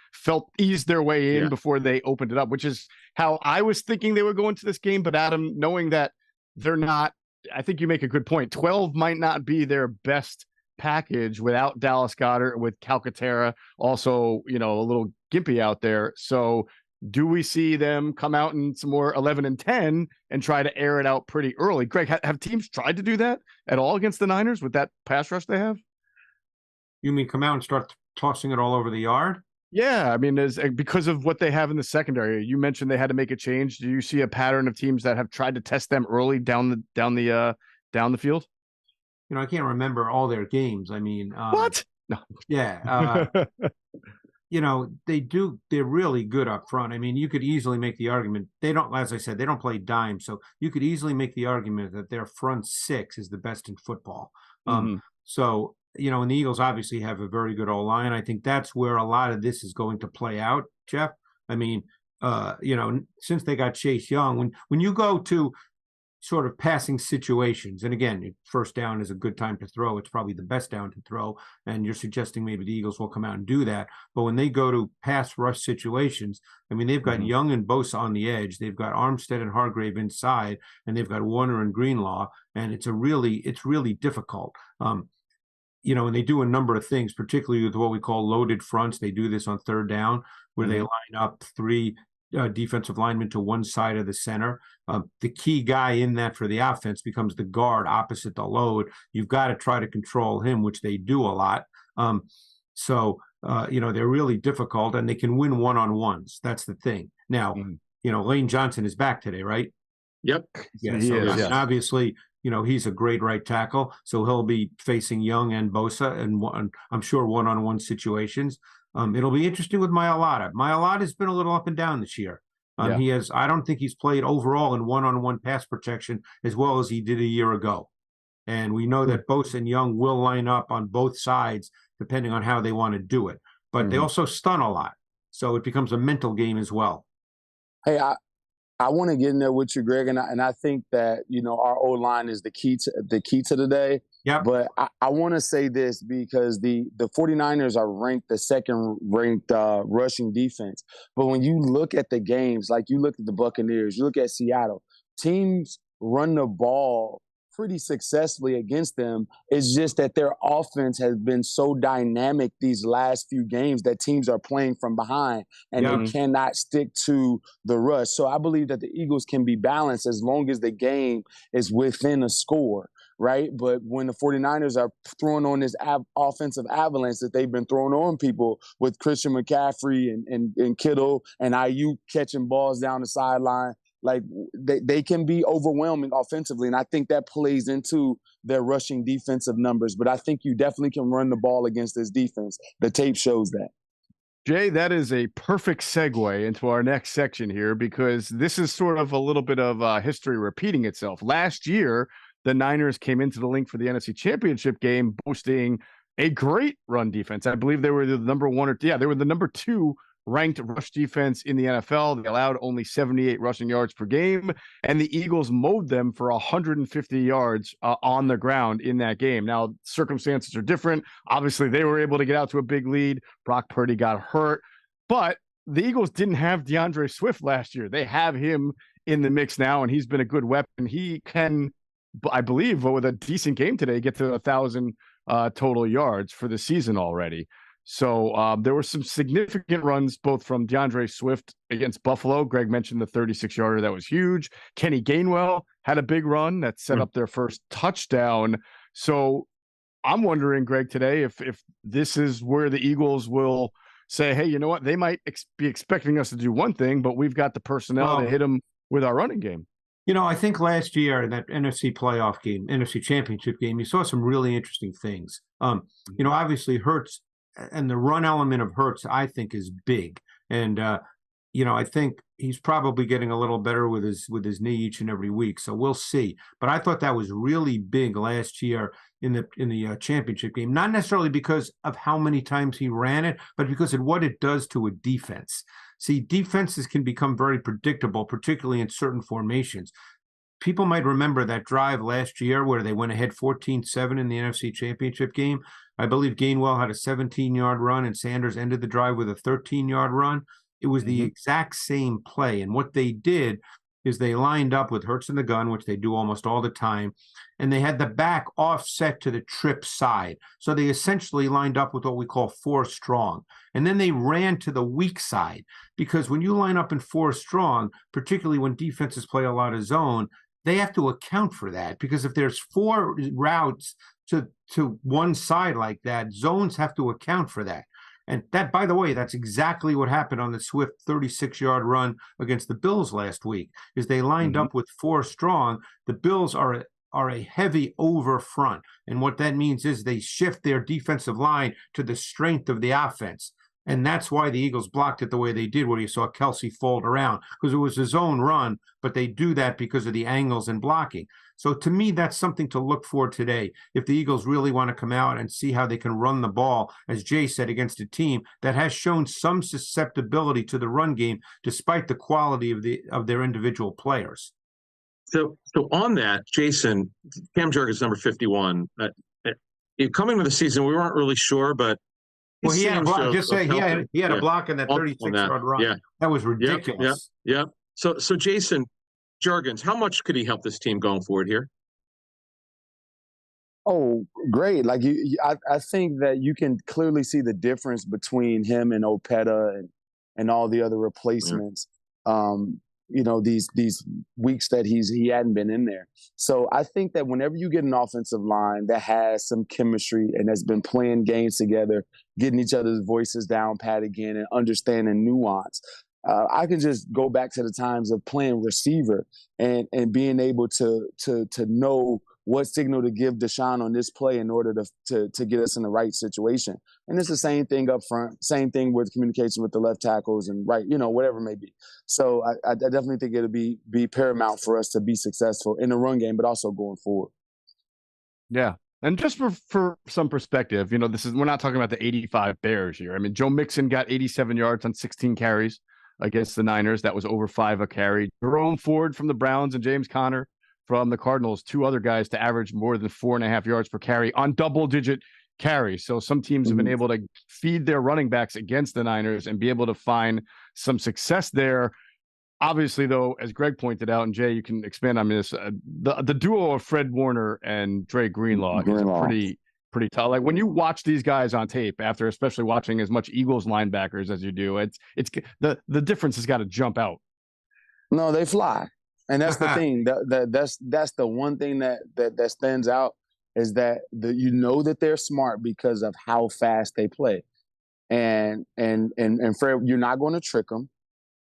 eased their way in before they opened it up, which is how I was thinking they would go into this game. But Adam, knowing that they're not, I think you make a good point. 12 might not be their best package without Dallas Goedert, with Calcaterra also, a little gimpy out there. So do we see them come out in some more 11 and 10 and try to air it out pretty early? Greg, have teams tried to do that at all against the Niners with that pass rush they have? You mean come out and start tossing it all over the yard? Yeah, I mean, because of what they have in the secondary. You mentioned they had to make a change. Do you see a pattern of teams that have tried to test them early down the field? I can't remember all their games. I mean, what? No. Yeah. They do. They're really good up front. I mean, you could easily make the argument. They don't, as I said, they don't play dime. So you could easily make the argument that their front 6 is the best in football. So, and the Eagles obviously have a very good O-line. I think that's where a lot of this is going to play out, Jeff. I mean, since they got Chase Young, when you go to sort of passing situations, and again, first down is a good time to throw. It's probably the best down to throw, and you're suggesting maybe the Eagles will come out and do that. But when they go to pass rush situations, I mean, they've got Young and Bosa on the edge, they've got Armstead and Hargrave inside, and they've got Warner and Greenlaw, and it's really difficult. And they do a number of things, particularly with what we call loaded fronts. They do this on third down, where they line up 3 defensive linemen to one side of the center. The key guy in that for the offense becomes the guard opposite the load. You've got to try to control him, which they do a lot. They're really difficult, and they can win one-on-ones. That's the thing. Now, Lane Johnson is back today, right? Yep. Yeah. So obviously, he's a great right tackle, so he'll be facing Young and Bosa, and I'm sure one-on-one situations. It'll be interesting with Mailata. Mailata has been a little up and down this year. I don't think he's played overall in one-on-one pass protection as well as he did a year ago. And we know that Bosa and Young will line up on both sides depending on how they want to do it. But they also stun a lot. So it becomes a mental game as well. Hey, I want to get in there with you, Greg, and I think that our O-line is the key to the day. Yeah. But I want to say this because the 49ers are ranked the second-ranked rushing defense. But when you look at the games, like you look at the Buccaneers, you look at Seattle, teams run the ball pretty successfully against them. It's just that their offense has been so dynamic these last few games that teams are playing from behind and they cannot stick to the rush. So I believe that the Eagles can be balanced as long as the game is within a score. right? But when the 49ers are throwing on this offensive avalanche that they've been throwing on people with Christian McCaffrey and Kittle and IU catching balls down the sideline, like they can be overwhelming offensively. And I think that plays into their rushing defensive numbers. But I think you definitely can run the ball against this defense. The tape shows that. Jay, that is a perfect segue into our next section here, because this is sort of a little bit of history repeating itself. Last year, the Niners came into the link for the NFC Championship game boasting a great run defense. I believe they were the they were the number 2 ranked rush defense in the NFL. They allowed only 78 rushing yards per game, and the Eagles mowed them for 150 yards on the ground in that game. Now, circumstances are different. Obviously, they were able to get out to a big lead. Brock Purdy got hurt, but the Eagles didn't have DeAndre Swift last year. They have him in the mix now, and he's been a good weapon. He can, I believe, with a decent game today, get to 1,000 total yards for the season already. So there were some significant runs, both from DeAndre Swift against Buffalo. Greg mentioned the 36-yarder. That was huge. Kenny Gainwell had a big run that set up their first touchdown. So I'm wondering, Greg, today, if this is where the Eagles will say, hey, you know what? They might be expecting us to do one thing, but we've got the personnel to hit them with our running game. You know, I think last year in that NFC playoff game, NFC championship game, you saw some really interesting things. You know, obviously Hurts, and the run element of Hurts, I think, is big. And, you know, I think he's probably getting a little better with his knee each and every week. So we'll see. But I thought that was really big last year in the championship game, not necessarily because of how many times he ran it, but because of what it does to a defense. See, defenses can become very predictable, particularly in certain formations. People might remember that drive last year where they went ahead 14-7 in the NFC Championship game. I believe Gainwell had a 17-yard run and Sanders ended the drive with a 13-yard run. It was the exact same play. And what they did is they lined up with Hurts in the gun, which they do almost all the time, and they had the back offset to the trip side. So they essentially lined up with what we call 4 strong. And then they ran to the weak side, because when you line up in 4 strong, particularly when defenses play a lot of zone, they have to account for that, because if there's 4 routes to one side like that, zones have to account for that. And that, by the way, that's exactly what happened on the Swift 36-yard run against the Bills last week, is they lined up with 4 strong. The Bills are a heavy over front. And what that means is they shift their defensive line to the strength of the offense. And that's why the Eagles blocked it the way they did, where you saw Kelsey fold around, because it was a zone run, but they do that because of the angles and blocking. So to me, that's something to look for today. If the Eagles really want to come out and see how they can run the ball, as Jay said, against a team that has shown some susceptibility to the run game, despite the quality of their individual players. So on that, Jason, Cam Jurgens, number 51. Coming into the season, we weren't really sure, but well, he had a block. Just say he had a block in that 36-yard run. Yeah. That was ridiculous. Yep. So Jason Jurgens, how much could he help this team going forward here? Oh, great. Like I think that you can clearly see the difference between him and Opeta and all the other replacements. You know, these weeks that he hadn't been in there. So I think that whenever you get an offensive line that has some chemistry and has been playing games together, getting each other's voices down pat again and understanding nuance, I can just go back to the times of playing receiver and being able to know what signal to give Deshaun on this play in order to get us in the right situation. And it's the same thing up front, same thing with communication with the left tackles and right, you know, whatever it may be. So I definitely think it'll be paramount for us to be successful in the run game, but also going forward. Yeah. And just for some perspective, you know, we're not talking about the 85 Bears here. I mean, Joe Mixon got 87 yards on 16 carries against the Niners. That was over 5 a carry. Jerome Ford from the Browns and James Conner from the Cardinals, 2 other guys to average more than 4.5 yards per carry on double-digit carries. So some teams have been able to feed their running backs against the Niners and be able to find some success there. Obviously, though, as Greg pointed out, and Jay, you can expand on this, the duo of Fred Warner and Dre Greenlaw is pretty tough. Like when you watch these guys on tape, after especially watching as much Eagles linebackers as you do, it's the difference has got to jump out. No, they fly. And that's the thing. That's the one thing that stands out is that you know that they're smart because of how fast they play. And Fred, you're not going to trick them.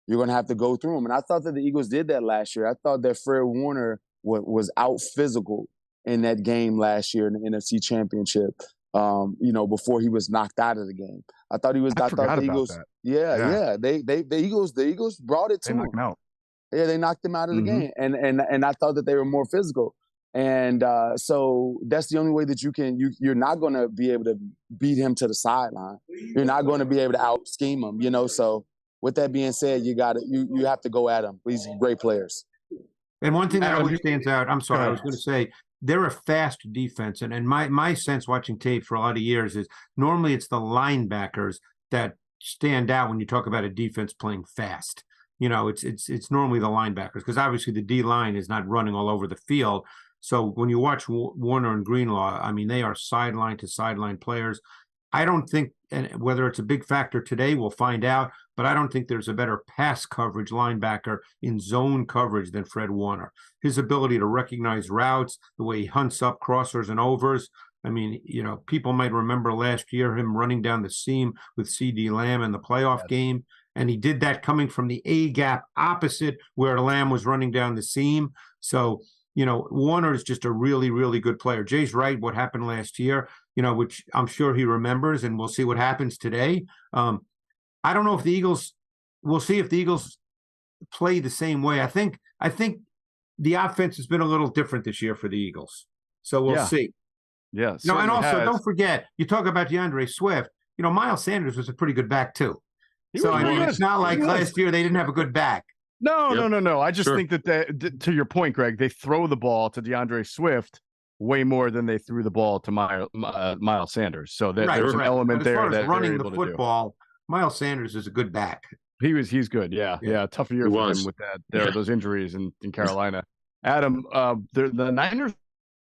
You're going to have to go through them. And I thought that the Eagles did that last year. I thought that Fred Warner was out physical in that game last year in the NFC Championship. Before he was knocked out of the game, I thought he was. I thought the Eagles. That. Yeah. The Eagles brought it to him. Knocked him out. Yeah, they knocked him out of the game, and I thought that they were more physical. And so that's the only way that you're not going to be able to beat him to the sideline. You're not going to be able to out scheme him. So with that being said, you have to go at him. These great players. And one thing that always stands out, I'm sorry, I was going to say, they're a fast defense. And my sense watching tape for a lot of years is normally it's the linebackers that stand out when you talk about a defense playing fast. It's normally the linebackers because obviously the D-line is not running all over the field. So when you watch Warner and Greenlaw, I mean, they are sideline to sideline players. I don't think, and whether it's a big factor today, we'll find out, but I don't think there's a better pass coverage linebacker in zone coverage than Fred Warner. His ability to recognize routes, the way he hunts up crossers and overs. I mean, people might remember last year him running down the seam with C.D. Lamb in the playoff game, and he did that coming from the A-gap opposite where Lamb was running down the seam. So, Warner is just a really, really good player. Jay's right, what happened last year, which I'm sure he remembers, and we'll see what happens today. I don't know if the Eagles, we'll see if the Eagles play the same way. I think the offense has been a little different this year for the Eagles. So we'll see. Yeah. And also, don't forget, you talk about DeAndre Swift, Miles Sanders was a pretty good back too. So, it's not like last year they didn't have a good back. No. I just think that to your point, Greg, they throw the ball to DeAndre Swift way more than they threw the ball to Miles Sanders. So there's an element there that running the football. Miles Sanders is a good back. He's good. Yeah. Tough year for him with that. Those injuries in Carolina. Adam, the Niners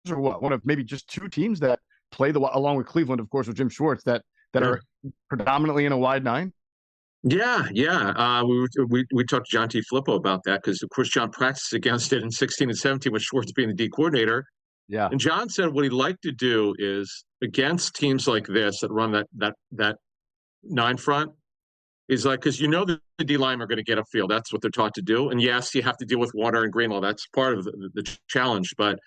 are one of maybe just two teams that play along with Cleveland, of course, with Jim Schwartz that are predominantly in a wide nine. Yeah. We talked to John T. Filippo about that because, of course, John practiced against it in 16 and 17 with Schwartz being the D coordinator. Yeah. And John said what he'd like to do is against teams like this that run that nine front is like, because the D line are going to get upfield. That's what they're taught to do. And yes, you have to deal with Warner and Greenlaw. That's part of the challenge. But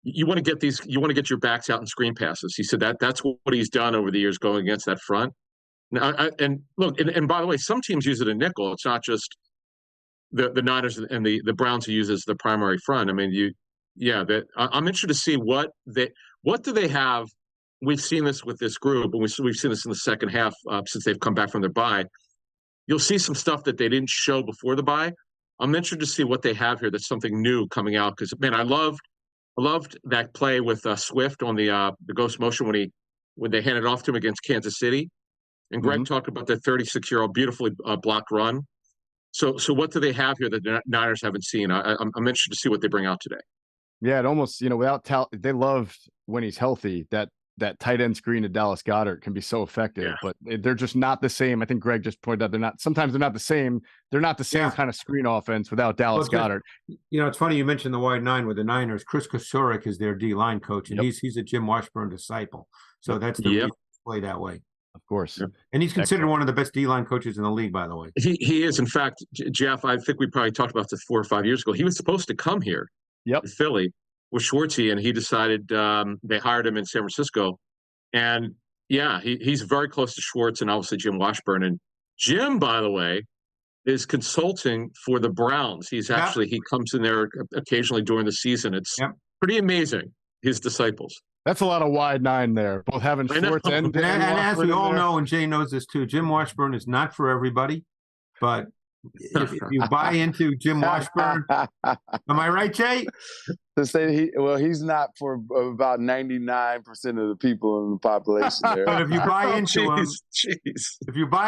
you want to get your backs out and screen passes. He said that's what he's done over the years going against that front. Now, and look, and by the way, some teams use it in nickel. It's not just the Niners and the Browns who use it as the primary front. I mean, I'm interested to see what do they have. We've seen this with this group, and we've seen this in the second half since they've come back from their bye. You'll see some stuff that they didn't show before the bye. I'm interested to see what they have here. That's something new coming out because, man, I loved that play with Swift on the ghost motion when they handed it off to him against Kansas City. And Greg talked about that 36-year-old beautifully blocked run. So what do they have here that the Niners haven't seen? I'm interested to see what they bring out today. Yeah, it almost, they love when he's healthy that tight end screen to Dallas Goedert can be so effective, but they're just not the same. I think Greg just pointed out sometimes they're not the same. They're not the same kind of screen offense without Dallas Goedert. It's funny you mentioned the wide nine with the Niners. Chris Kosurick is their D-line coach, and he's a Jim Washburn disciple. So that's the reason they play that way. Of course. Yep. And he's considered one of the best D-line coaches in the league, by the way. He is. In fact, Jeff, I think we probably talked about this 4 or 5 years ago. He was supposed to come here to Philly with Schwartzy, and he decided they hired him in San Francisco. And, he's very close to Schwartz and obviously Jim Washburn. And Jim, by the way, is consulting for the Browns. He comes in there occasionally during the season. It's pretty amazing, his disciples. That's a lot of wide nine there, both having Schwartz and as we all know, and Jay knows this too, Jim Washburn is not for everybody, but if you buy into Jim Washburn, am I right, Jay? To say he's not for about 99% of the people in the population there. But if you buy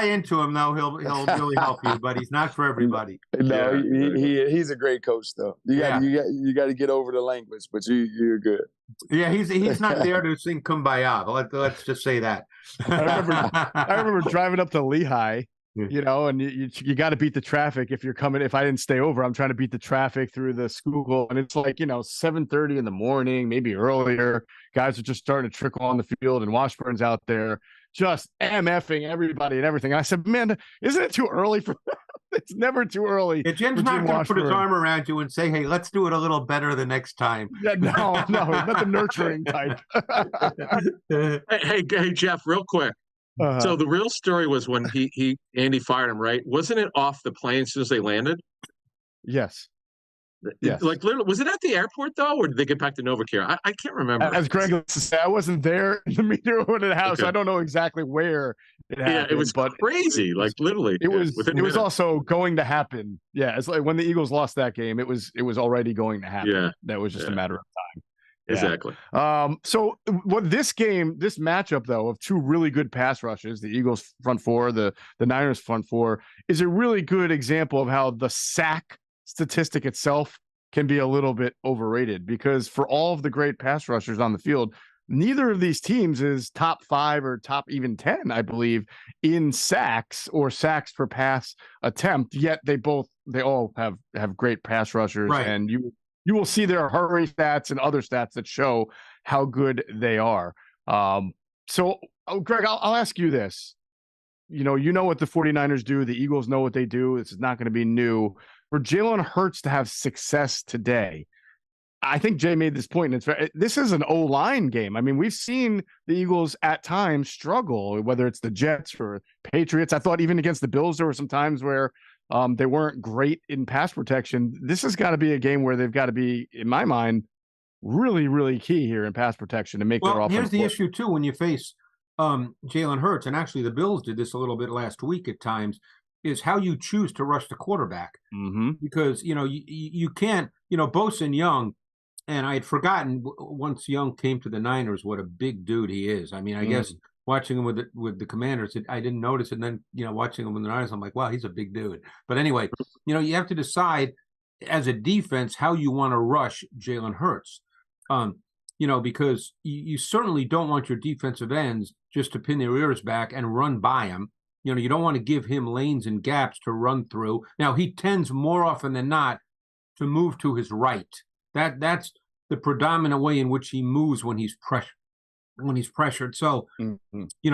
into him, though, he'll really help you. But he's not for everybody. No, he's a great coach, though. You got to get over the language, but you're good. Yeah, he's not there to sing Kumbaya. Let's just say that. I remember driving up to Lehigh you know, and you got to beat the traffic if you're coming. If I didn't stay over, I'm trying to beat the traffic through the school, and it's like, you know, 7:30 in the morning, maybe earlier. Guys are just starting to trickle on the field, and Washburn's out there just MFing everybody and everything. And I said, man, isn't it too early for? It's never too early. Yeah, Jim's not going to put his arm around you and say, hey, let's do it a little better the next time. Yeah, no, he's not the nurturing type. hey, Geoff, real quick. So the real story was when Andy fired him, right? Wasn't it off the plane as soon as they landed? Yes. Yes. Like, literally, was it at the airport though, or did they get back to Novacare? I can't remember. As Greg likes to say, I wasn't there in the media or the house. Okay. I don't know exactly where it happened. Yeah, it was crazy. Like literally, it was also going to happen. Yeah, it's like when the Eagles lost that game, it was already going to happen. Yeah, that was just a matter of time. Yeah. Exactly. So what this matchup though of two really good pass rushes, the Eagles front four, the Niners front four, is a really good example of how the sack statistic itself can be a little bit overrated, because for all of the great pass rushers on the field, neither of these teams is top 5 or top even 10, I believe, in sacks or sacks per pass attempt. Yet they all have great pass rushers, right. And you will see their hurry stats and other stats that show how good they are. So Greg, I'll ask you this. You know what the 49ers do. The Eagles know what they do. This is not going to be new. For Jalen Hurts to have success today, I think Jay made this point. This is an O-line game. I mean, we've seen the Eagles at times struggle, whether it's the Jets or Patriots. I thought even against the Bills, there were some times where they weren't great in pass protection. This has got to be a game where they've got to be, in my mind, really, really key here in pass protection to make their offense. Here's the issue, too, when you face Jalen Hurts, and actually the Bills did this a little bit last week at times, is how you choose to rush the quarterback. Mm-hmm. Because, you can't, Bosa and Young, and I had forgotten once Young came to the Niners what a big dude he is. I mean, I guess watching him with the Commanders, I didn't notice it. And then, watching him with the Niners, I'm like, wow, he's a big dude. But anyway, you have to decide as a defense how you want to rush Jalen Hurts. Because you certainly don't want your defensive ends just to pin their ears back and run by him. You don't want to give him lanes and gaps to run through. Now, he tends more often than not to move to his right. That's the predominant way in which he moves when he's pressured. So,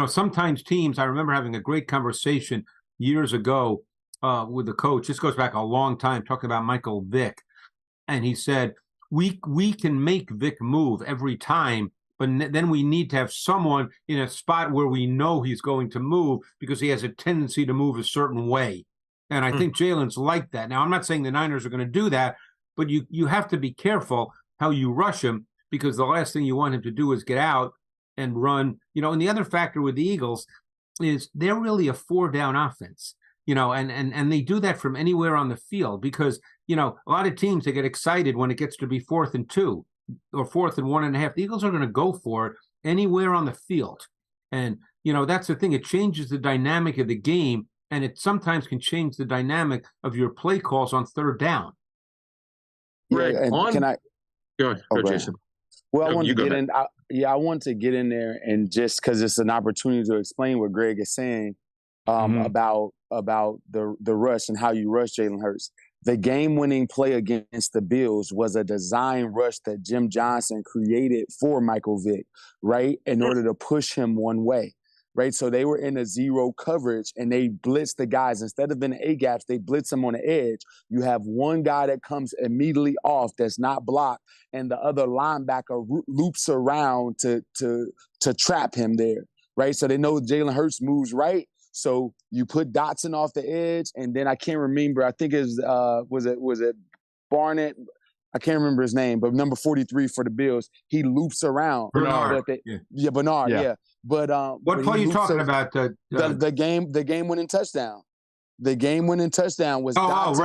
sometimes teams, I remember having a great conversation years ago with the coach. This goes back a long time, talking about Michael Vick. And he said, we can make Vick move every time, but then we need to have someone in a spot where we know he's going to move because he has a tendency to move a certain way. And I think Jalen's like that. Now, I'm not saying the Niners are going to do that, but you have to be careful how you rush him, because the last thing you want him to do is get out and run. And the other factor with the Eagles is they're really a 4-down offense, and they do that from anywhere on the field, because, a lot of teams, they get excited when it gets to be 4th and 2 or 4th and 1.5. The Eagles are going to go for it anywhere on the field. And, that's the thing. It changes the dynamic of the game, and it sometimes can change the dynamic of your play calls on 3rd down. Right. Can I go ahead, Jason? Well, I want to get in. I want to get in there, and just because it's an opportunity to explain what Greg is saying about the rush and how you rush Jalen Hurts. The game-winning play against the Bills was a design rush that Jim Johnson created for Michael Vick, right, in order to push him one way. Right, so they were in a zero coverage, and they blitzed the guys. Instead of in the A-gaps, they blitz them on the edge. You have one guy that comes immediately off that's not blocked, and the other linebacker loops around to trap him there, right? So they know Jalen Hurts moves right, so you put Dotson off the edge, and then I can't remember. I think was it Barnett? I can't remember his name, but number 43 for the Bills, he loops around. Bernard. Bernard. Yeah. But what play are you talking about? The game-winning touchdown. The game-winning touchdown was coming off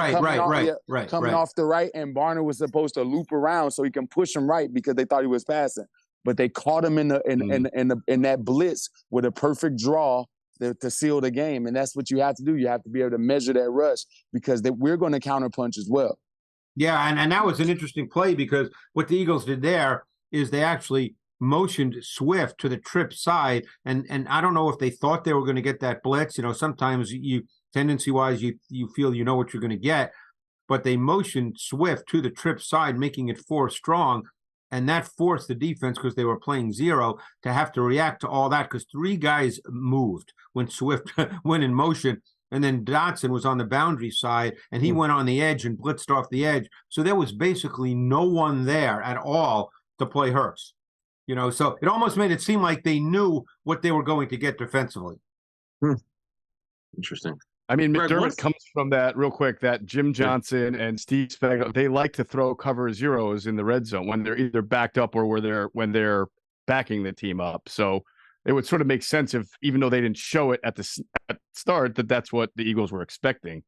the right, and Barner was supposed to loop around so he can push him right because they thought he was passing. But they caught him in that blitz with a perfect draw to seal the game, and that's what you have to do. You have to be able to measure that rush because we're going to counterpunch as well. Yeah, and that was an interesting play because what the Eagles did there is they actually motioned Swift to the trip side, and I don't know if they thought they were going to get that blitz. Sometimes you tendency-wise, you feel you know what you're going to get, but they motioned Swift to the trip side, making it 4 strong, and that forced the defense, because they were playing zero, to have to react to all that, because 3 guys moved when Swift went in motion, and then Dotson was on the boundary side, and he went on the edge and blitzed off the edge. So there was basically no one there at all to play Hurts. So it almost made it seem like they knew what they were going to get defensively. Interesting. I mean, McDermott comes from that, real quick, that Jim Johnson and Steve Spagnuolo, they like to throw cover zeros in the red zone when they're either backed up or when they're backing the team up. So it would sort of make sense if, even though they didn't show it at the start, that's what the Eagles were expecting.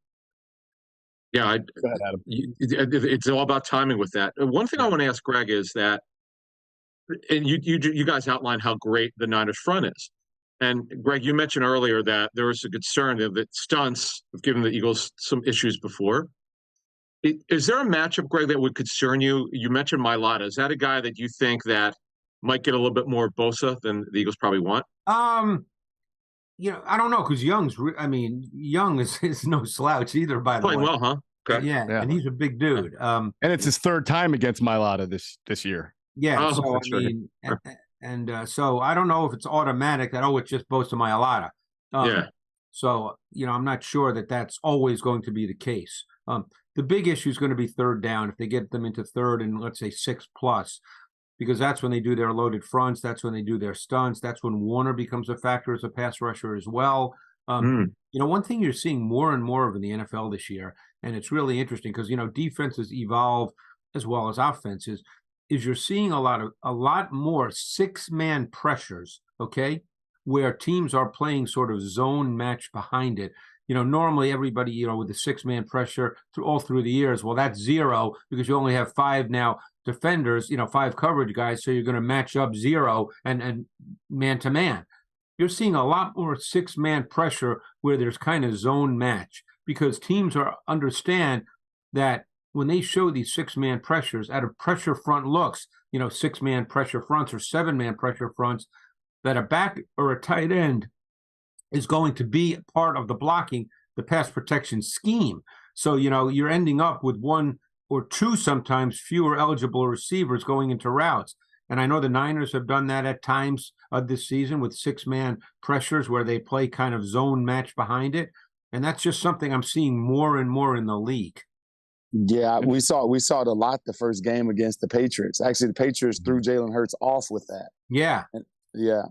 Yeah, Go ahead, Adam. It's all about timing with that. One thing I want to ask Greg is that, and you guys outlined how great the Niners front is. And Greg, you mentioned earlier that there was a concern that stunts have given the Eagles some issues before. Is there a matchup, Greg, that would concern you? You mentioned Mailata. Is that a guy that you think that might get a little bit more Bosa than the Eagles probably want? I don't know, because Young is no slouch either, by the way. Playing well, huh? Okay. Yeah, and he's a big dude. And it's his 3rd time against Mailata this year. Yeah, so so I don't know if it's automatic that, it's just Bosa Mailata. So, I'm not sure that that's always going to be the case. The big issue is going to be 3rd down. If they get them into 3rd and, let's say, 6+, because that's when they do their loaded fronts. That's when they do their stunts. That's when Warner becomes a factor as a pass rusher as well. One thing you're seeing more and more of in the NFL this year, and it's really interesting because, defenses evolve as well as offenses, is you're seeing a lot more 6-man pressures, okay, where teams are playing sort of zone match behind it. Normally everybody, with the 6-man pressure all through the years, well, that's 0 because you only have 5 now defenders, 5 coverage guys, so you're going to match up 0 and man-to-man. You're seeing a lot more 6-man pressure where there's kind of zone match, because teams understand that when they show these 6-man pressures out of pressure front looks, 6-man pressure fronts or 7-man pressure fronts, that a back or a tight end is going to be part of the blocking, the pass protection scheme. So, you're ending up with 1 or 2 sometimes fewer eligible receivers going into routes. And I know the Niners have done that at times this season with 6-man pressures where they play kind of zone match behind it. And that's just something I'm seeing more and more in the league. Yeah, we saw it a lot the first game against the Patriots. Actually, the Patriots threw Jalen Hurts off with that. Yeah. Yeah.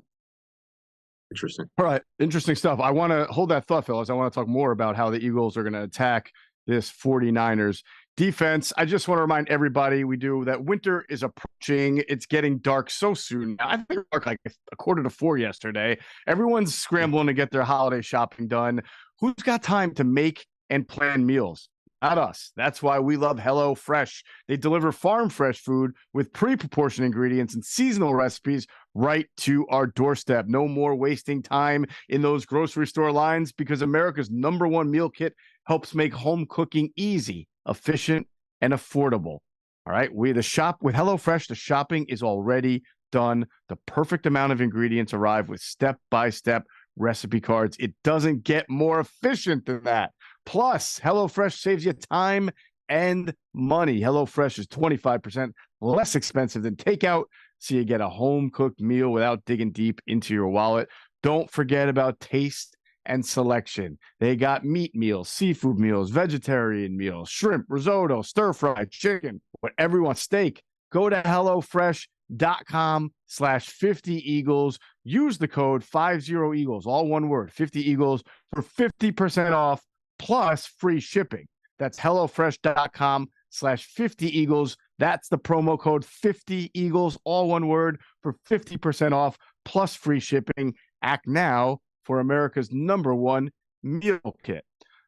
Interesting. All right. Interesting stuff. I want to hold that thought, fellas. I want to talk more about how the Eagles are going to attack this 49ers defense. I just want to remind everybody that winter is approaching. It's getting dark so soon. I think it was dark like 3:45 yesterday. Everyone's scrambling to get their holiday shopping done. Who's got time to make and plan meals? Not us. That's why we love HelloFresh. They deliver farm fresh food with pre-proportioned ingredients and seasonal recipes right to our doorstep. No more wasting time in those grocery store lines, because America's #1 meal kit helps make home cooking easy, efficient, and affordable. All right. The shop with HelloFresh, the shopping is already done. The perfect amount of ingredients arrive with step-by-step recipe cards. It doesn't get more efficient than that. Plus, HelloFresh saves you time and money. HelloFresh is 25% less expensive than takeout, so you get a home-cooked meal without digging deep into your wallet. Don't forget about taste and selection. They got meat meals, seafood meals, vegetarian meals, shrimp, risotto, stir-fried chicken, whatever you want, steak. Go to HelloFresh.com/50Eagles. Use the code 50Eagles, all one word, 50Eagles, for 50% off plus free shipping. That's HelloFresh.com/50Eagles. That's the promo code 50Eagles, all one word, for 50% off plus free shipping. Act now for America's #1 meal kit.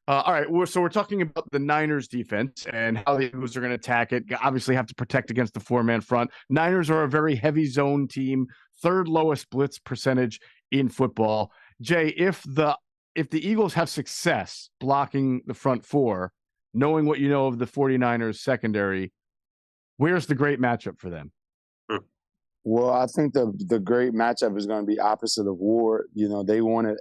All right, so we're talking about the Niners defense and how the Eagles are going to attack it. Obviously have to protect against the 4-man front. Niners are a very heavy zone team, 3rd lowest blitz percentage in football. Jay, if the Eagles have success blocking the front 4, knowing what you know of the 49ers secondary, where's the great matchup for them? Well, I think the great matchup is going to be opposite of Ward. They wanted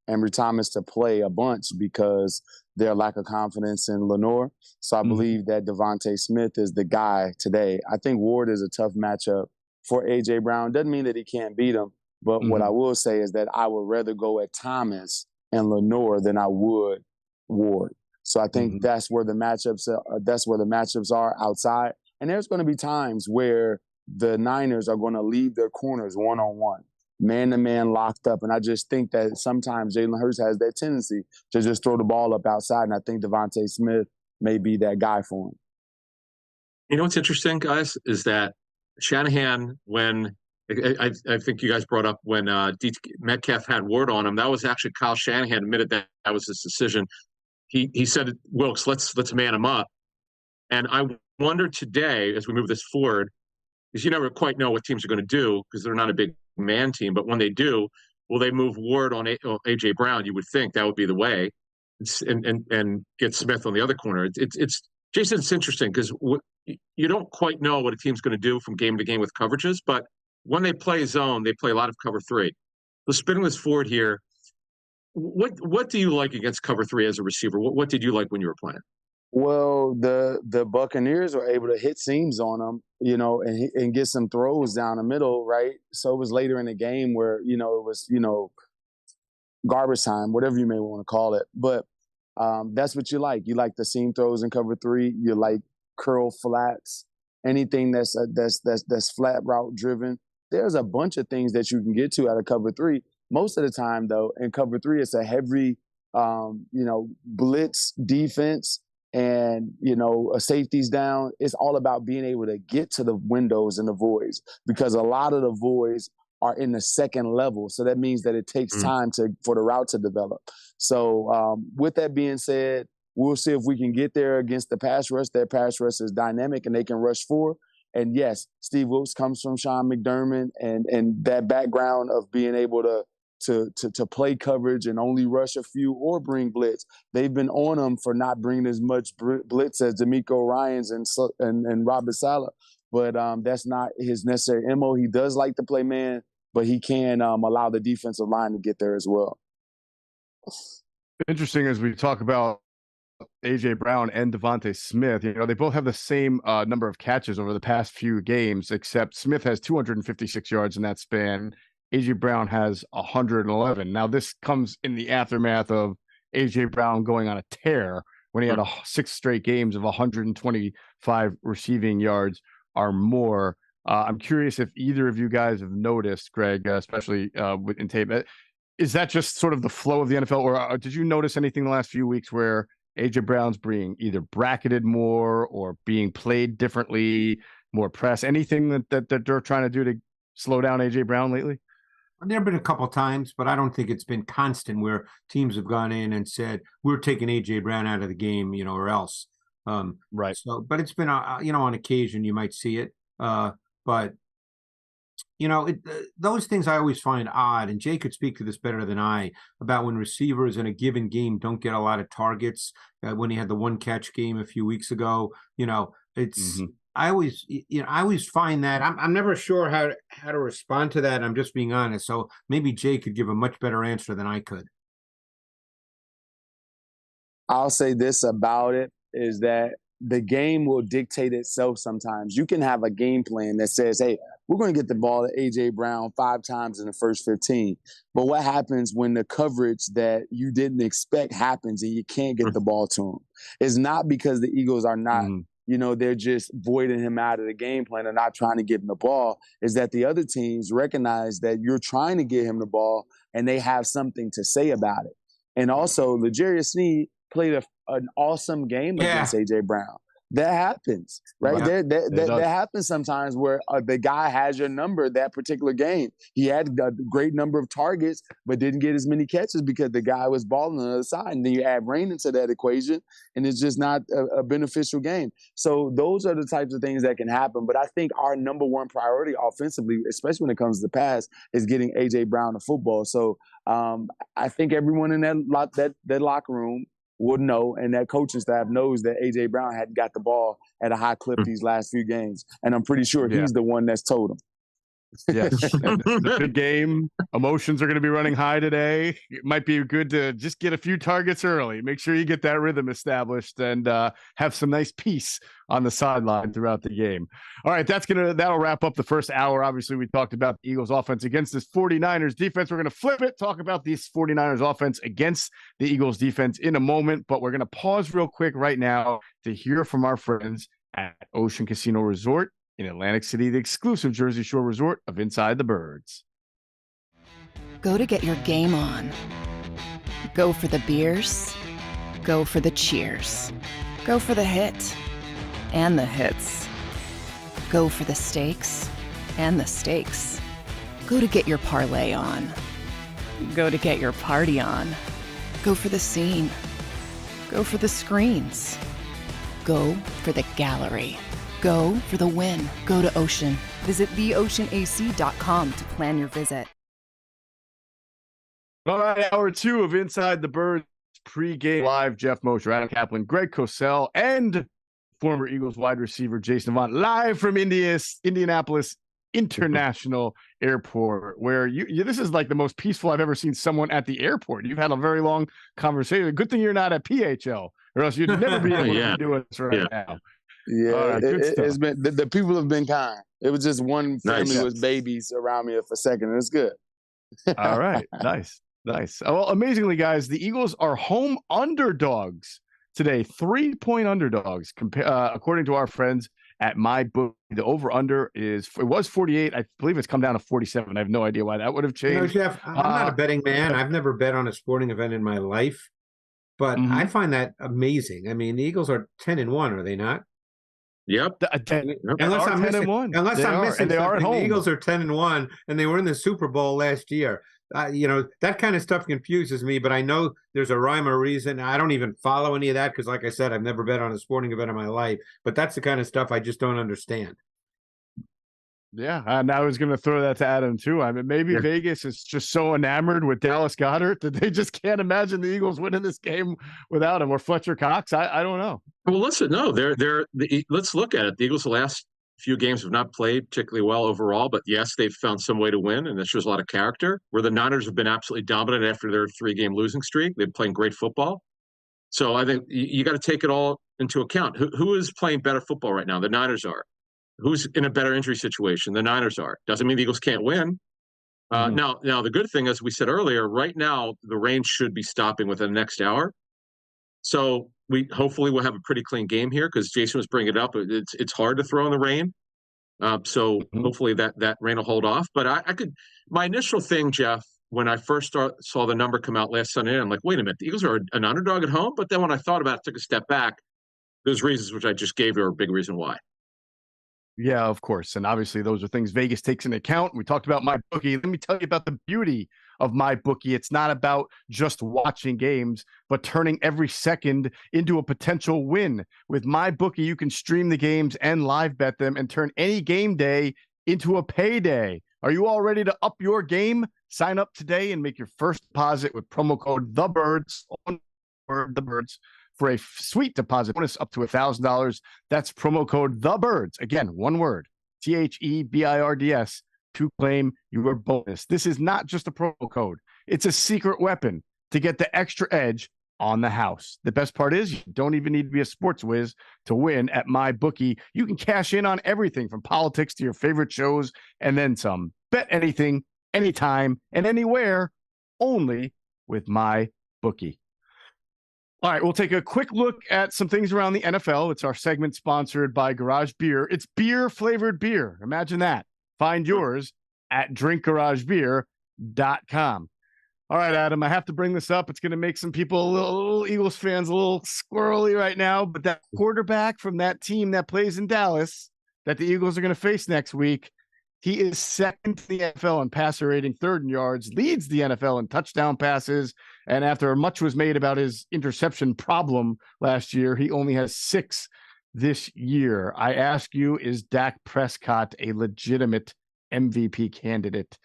Ambry Thomas to play a bunch because their lack of confidence in Lenore. So I believe that Devontae Smith is the guy today. I think Ward is a tough matchup for A.J. Brown. Doesn't mean that he can't beat him, but what I will say is that I would rather go at Thomas and Lenore than I would Ward. So I think that's where the matchups are outside. And there's going to be times where the Niners are going to leave their corners one-on-one, man-to-man locked up. And I just think that sometimes Jalen Hurts has that tendency to just throw the ball up outside. And I think Devontae Smith may be that guy for him. You know what's interesting, guys, is that Shanahan, when I think you guys brought up when Metcalf had word on him, that was actually Kyle Shanahan admitted that was his decision. He said, Wilkes, let's man him up. And I wonder today, as we move this forward, because you never quite know what teams are going to do because they're not a big man team. But when they do, will they move Ward on A.J. Brown? You would think that would be the way, and get Smith on the other corner. It's Jason, it's interesting because you don't quite know what a team's going to do from game to game with coverages. But when they play zone, they play a lot of cover three. So spinning this forward here, what do you like against cover three as a receiver? What did you like when you were playing? Well, the Buccaneers were able to hit seams on them, and get some throws down the middle, right? So it was later in the game where, it was, garbage time, whatever you may want to call it. But that's what you like. You like the seam throws in cover three. You like curl flats, anything that's flat route driven. There's a bunch of things that you can get to out of cover three. Most of the time, though, in cover three, it's a heavy, blitz defense. And, a safety's down. It's all about being able to get to the windows and the voids because a lot of the voids are in the second level. So that means that it takes time for the route to develop. So with that being said, we'll see if we can get there against the pass rush. Their pass rush is dynamic and they can rush four. And yes, Steve Wilkes comes from Sean McDermott and that background of being able to play coverage and only rush a few or bring blitz. They've been on him for not bringing as much blitz as D'Amico Ryans and Robert Saleh, but that's not his necessary MO. He does like to play man, but he can allow the defensive line to get there as well. Interesting as we talk about A.J. Brown and Devontae Smith, they both have the same number of catches over the past few games, except Smith has 256 yards in that span. A.J. Brown has 111. Now, this comes in the aftermath of A.J. Brown going on a tear when he had 6 straight games of 125 receiving yards or more. I'm curious if either of you guys have noticed, Greg, especially in tape, is that just sort of the flow of the NFL, or did you notice anything the last few weeks where A.J. Brown's being either bracketed more or being played differently, more press, anything that they're trying to do to slow down A.J. Brown lately? There have been a couple of times, but I don't think it's been constant where teams have gone in and said, we're taking A.J. Brown out of the game, or else. Right. So, but it's been, on occasion you might see it. But, those things I always find odd, and Jay could speak to this better than I, about when receivers in a given game don't get a lot of targets. When he had the one catch game a few weeks ago, it's I always find that I'm never sure how to respond to that. I'm just being honest. So maybe Jay could give a much better answer than I could. I'll say this about it is that the game will dictate itself sometimes. You can have a game plan that says, hey, we're going to get the ball to A.J. Brown 5 times in the first 15. But what happens when the coverage that you didn't expect happens and you can't get the ball to him? It's not because the Eagles are not, they're just voiding him out of the game plan and not trying to get him the ball. Is that the other teams recognize that you're trying to get him the ball and they have something to say about it. And also, L'Jarius Sneed played an awesome game against A.J. Brown. That happens, right? That happens sometimes where the guy has your number that particular game. He had a great number of targets, but didn't get as many catches because the guy was balling on the other side. And then you add rain into that equation, and it's just not a beneficial game. So those are the types of things that can happen. But I think our number one priority offensively, especially when it comes to the pass, is getting A.J. Brown the football. So I think everyone in that locker room would know, and that coaching staff knows that A.J. Brown hadn't got the ball at a high clip these last few games. And I'm pretty sure he's the one that's told him. Yes, and this is a big game. Emotions are going to be running high today. It might be good to just get a few targets early. Make sure you get that rhythm established and have some nice peace on the sideline throughout the game. All right, that'll wrap up the first hour. Obviously, we talked about the Eagles offense against this 49ers defense. We're going to flip it, talk about this 49ers offense against the Eagles defense in a moment, but we're going to pause real quick right now to hear from our friends at Ocean Casino Resort in Atlantic City, the exclusive Jersey Shore resort of Inside the Birds. Go to get your game on. Go for the beers. Go for the cheers. Go for the hit and the hits. Go for the stakes and the stakes. Go to get your parlay on. Go to get your party on. Go for the scene. Go for the screens. Go for the gallery. Go for the win. Go to Ocean. Visit theoceanac.com to plan your visit. All right, hour two of Inside the Birds pregame live. Geoff Mosher, Adam Caplan, Greg Cosell, and former Eagles wide receiver Jason Avant, live from Indianapolis International Airport, where this is like the most peaceful I've ever seen someone at the airport. You've had a very long conversation. Good thing you're not at PHL, or else you'd never be able to be doing this right now. Yeah, right, it's been the people have been kind. It was just one family Nice. with babies around me for a second. It's good. All right, nice. Well, amazingly, guys, the Eagles are home underdogs today, 3-point underdogs. According to our friends at MyBookie, the over/under was 48. I believe it's come down to 47. I have no idea why that would have changed. Jeff, I'm not a betting man. I've never bet on a sporting event in my life, but I find that amazing. I mean, the Eagles are 10-1, are they not? Yep. Unless I'm missing, and they are at home. The Eagles are 10-1, and they were in the Super Bowl last year. That kind of stuff confuses me, but I know there's a rhyme or reason. I don't even follow any of that because, like I said, I've never bet on a sporting event in my life. But that's the kind of stuff I just don't understand. Yeah, and I was going to throw that to Adam too. I mean, maybe Vegas is just so enamored with Dallas Goedert that they just can't imagine the Eagles winning this game without him, or Fletcher Cox. I don't know. Well, listen, no, let's look at it. The Eagles, the last few games have not played particularly well overall, but yes, they've found some way to win, and that shows a lot of character. Where the Niners have been absolutely dominant after their 3-game losing streak. They're playing great football. So I think you got to take it all into account. Who is playing better football right now? The Niners are. Who's in a better injury situation? The Niners are. Doesn't mean the Eagles can't win. Now, the good thing, as we said earlier, right now the rain should be stopping within the next hour. So hopefully we'll have a pretty clean game here, because Jason was bringing it up. It's hard to throw in the rain. So hopefully that rain will hold off. But my initial thing, Jeff, when I first saw the number come out last Sunday, I'm like, wait a minute, the Eagles are an underdog at home. But then when I thought about it, took a step back, those reasons which I just gave you are a big reason why. Yeah, of course. And obviously those are things Vegas takes into account. We talked about MyBookie. Let me tell you about the beauty of MyBookie. It's not about just watching games, but turning every second into a potential win. With MyBookie, you can stream the games and live bet them and turn any game day into a payday. Are you all ready to up your game? Sign up today and make your first deposit with promo code THEBIRDS, the Birds, for a sweet deposit bonus up to $1,000. That's promo code THEBIRDS. Again, one word, THEBIRDS, to claim your bonus. This is not just a promo code. It's a secret weapon to get the extra edge on the house. The best part is you don't even need to be a sports whiz to win at MyBookie. You can cash in on everything from politics to your favorite shows and then some. Bet anything, anytime, and anywhere, only with MyBookie. All right, we'll take a quick look at some things around the NFL. It's our segment sponsored by Garage Beer. It's beer-flavored beer. Imagine that. Find yours at drinkgaragebeer.com. All right, Adam, I have to bring this up. It's going to make some people, a little Eagles fans, a little squirrely right now, but that quarterback from that team that plays in Dallas that the Eagles are going to face next week, he is second to the NFL in passer rating, third in yards, leads the NFL in touchdown passes. And after much was made about his interception problem last year, he only has 6 this year. I ask you, is Dak Prescott a legitimate MVP candidate?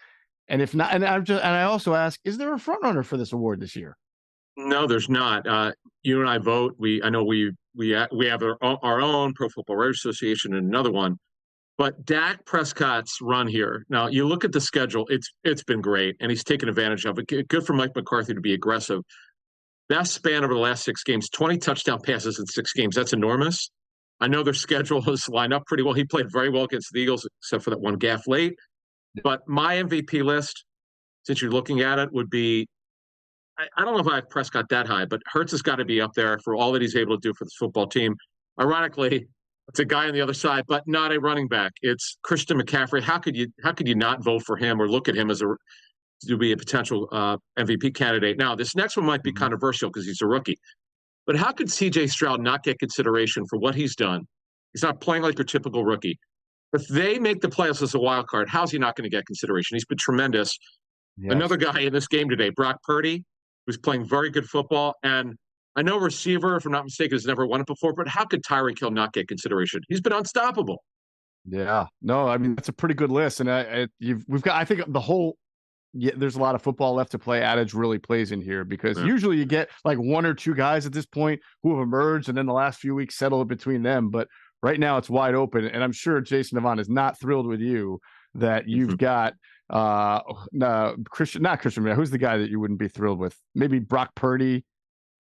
And if not, and I also ask, is there a front runner for this award this year? No, there's not. You and I vote. I know we have our own Pro Football Writers Association and another one. But Dak Prescott's run here. Now you look at the schedule; it's been great, and he's taken advantage of it. Good for Mike McCarthy to be aggressive. Best span over the last 6 games: 20 touchdown passes in 6 games. That's enormous. I know their schedule is lined up pretty well. He played very well against the Eagles, except for that one gaff late. But my MVP list, since you're looking at it, would be I don't know if I have Prescott that high, but Hurts has got to be up there for all that he's able to do for this football team. Ironically, it's a guy on the other side, but not a running back. It's Christian McCaffrey. How could you not vote for him or look at him as to be a potential MVP candidate? Now, this next one might be controversial because he's a rookie, but how could C.J. Stroud not get consideration for what he's done? He's not playing like your typical rookie. If they make the playoffs as a wild card, how's he not going to get consideration? He's been tremendous. Yes. Another guy in this game today, Brock Purdy, who's playing very good football. And I know receiver, if I'm not mistaken, has never won it before, but how could Tyreek Hill not get consideration? He's been unstoppable. Yeah, no, I mean, that's a pretty good list. And we've got, I think the whole, there's a lot of football left to play adage really plays in here because usually you get like 1 or 2 guys at this point who have emerged and then the last few weeks settle it between them. But right now it's wide open. And I'm sure Jason Avant is not thrilled with you that you've got Christian, who's the guy that you wouldn't be thrilled with? Maybe Brock Purdy,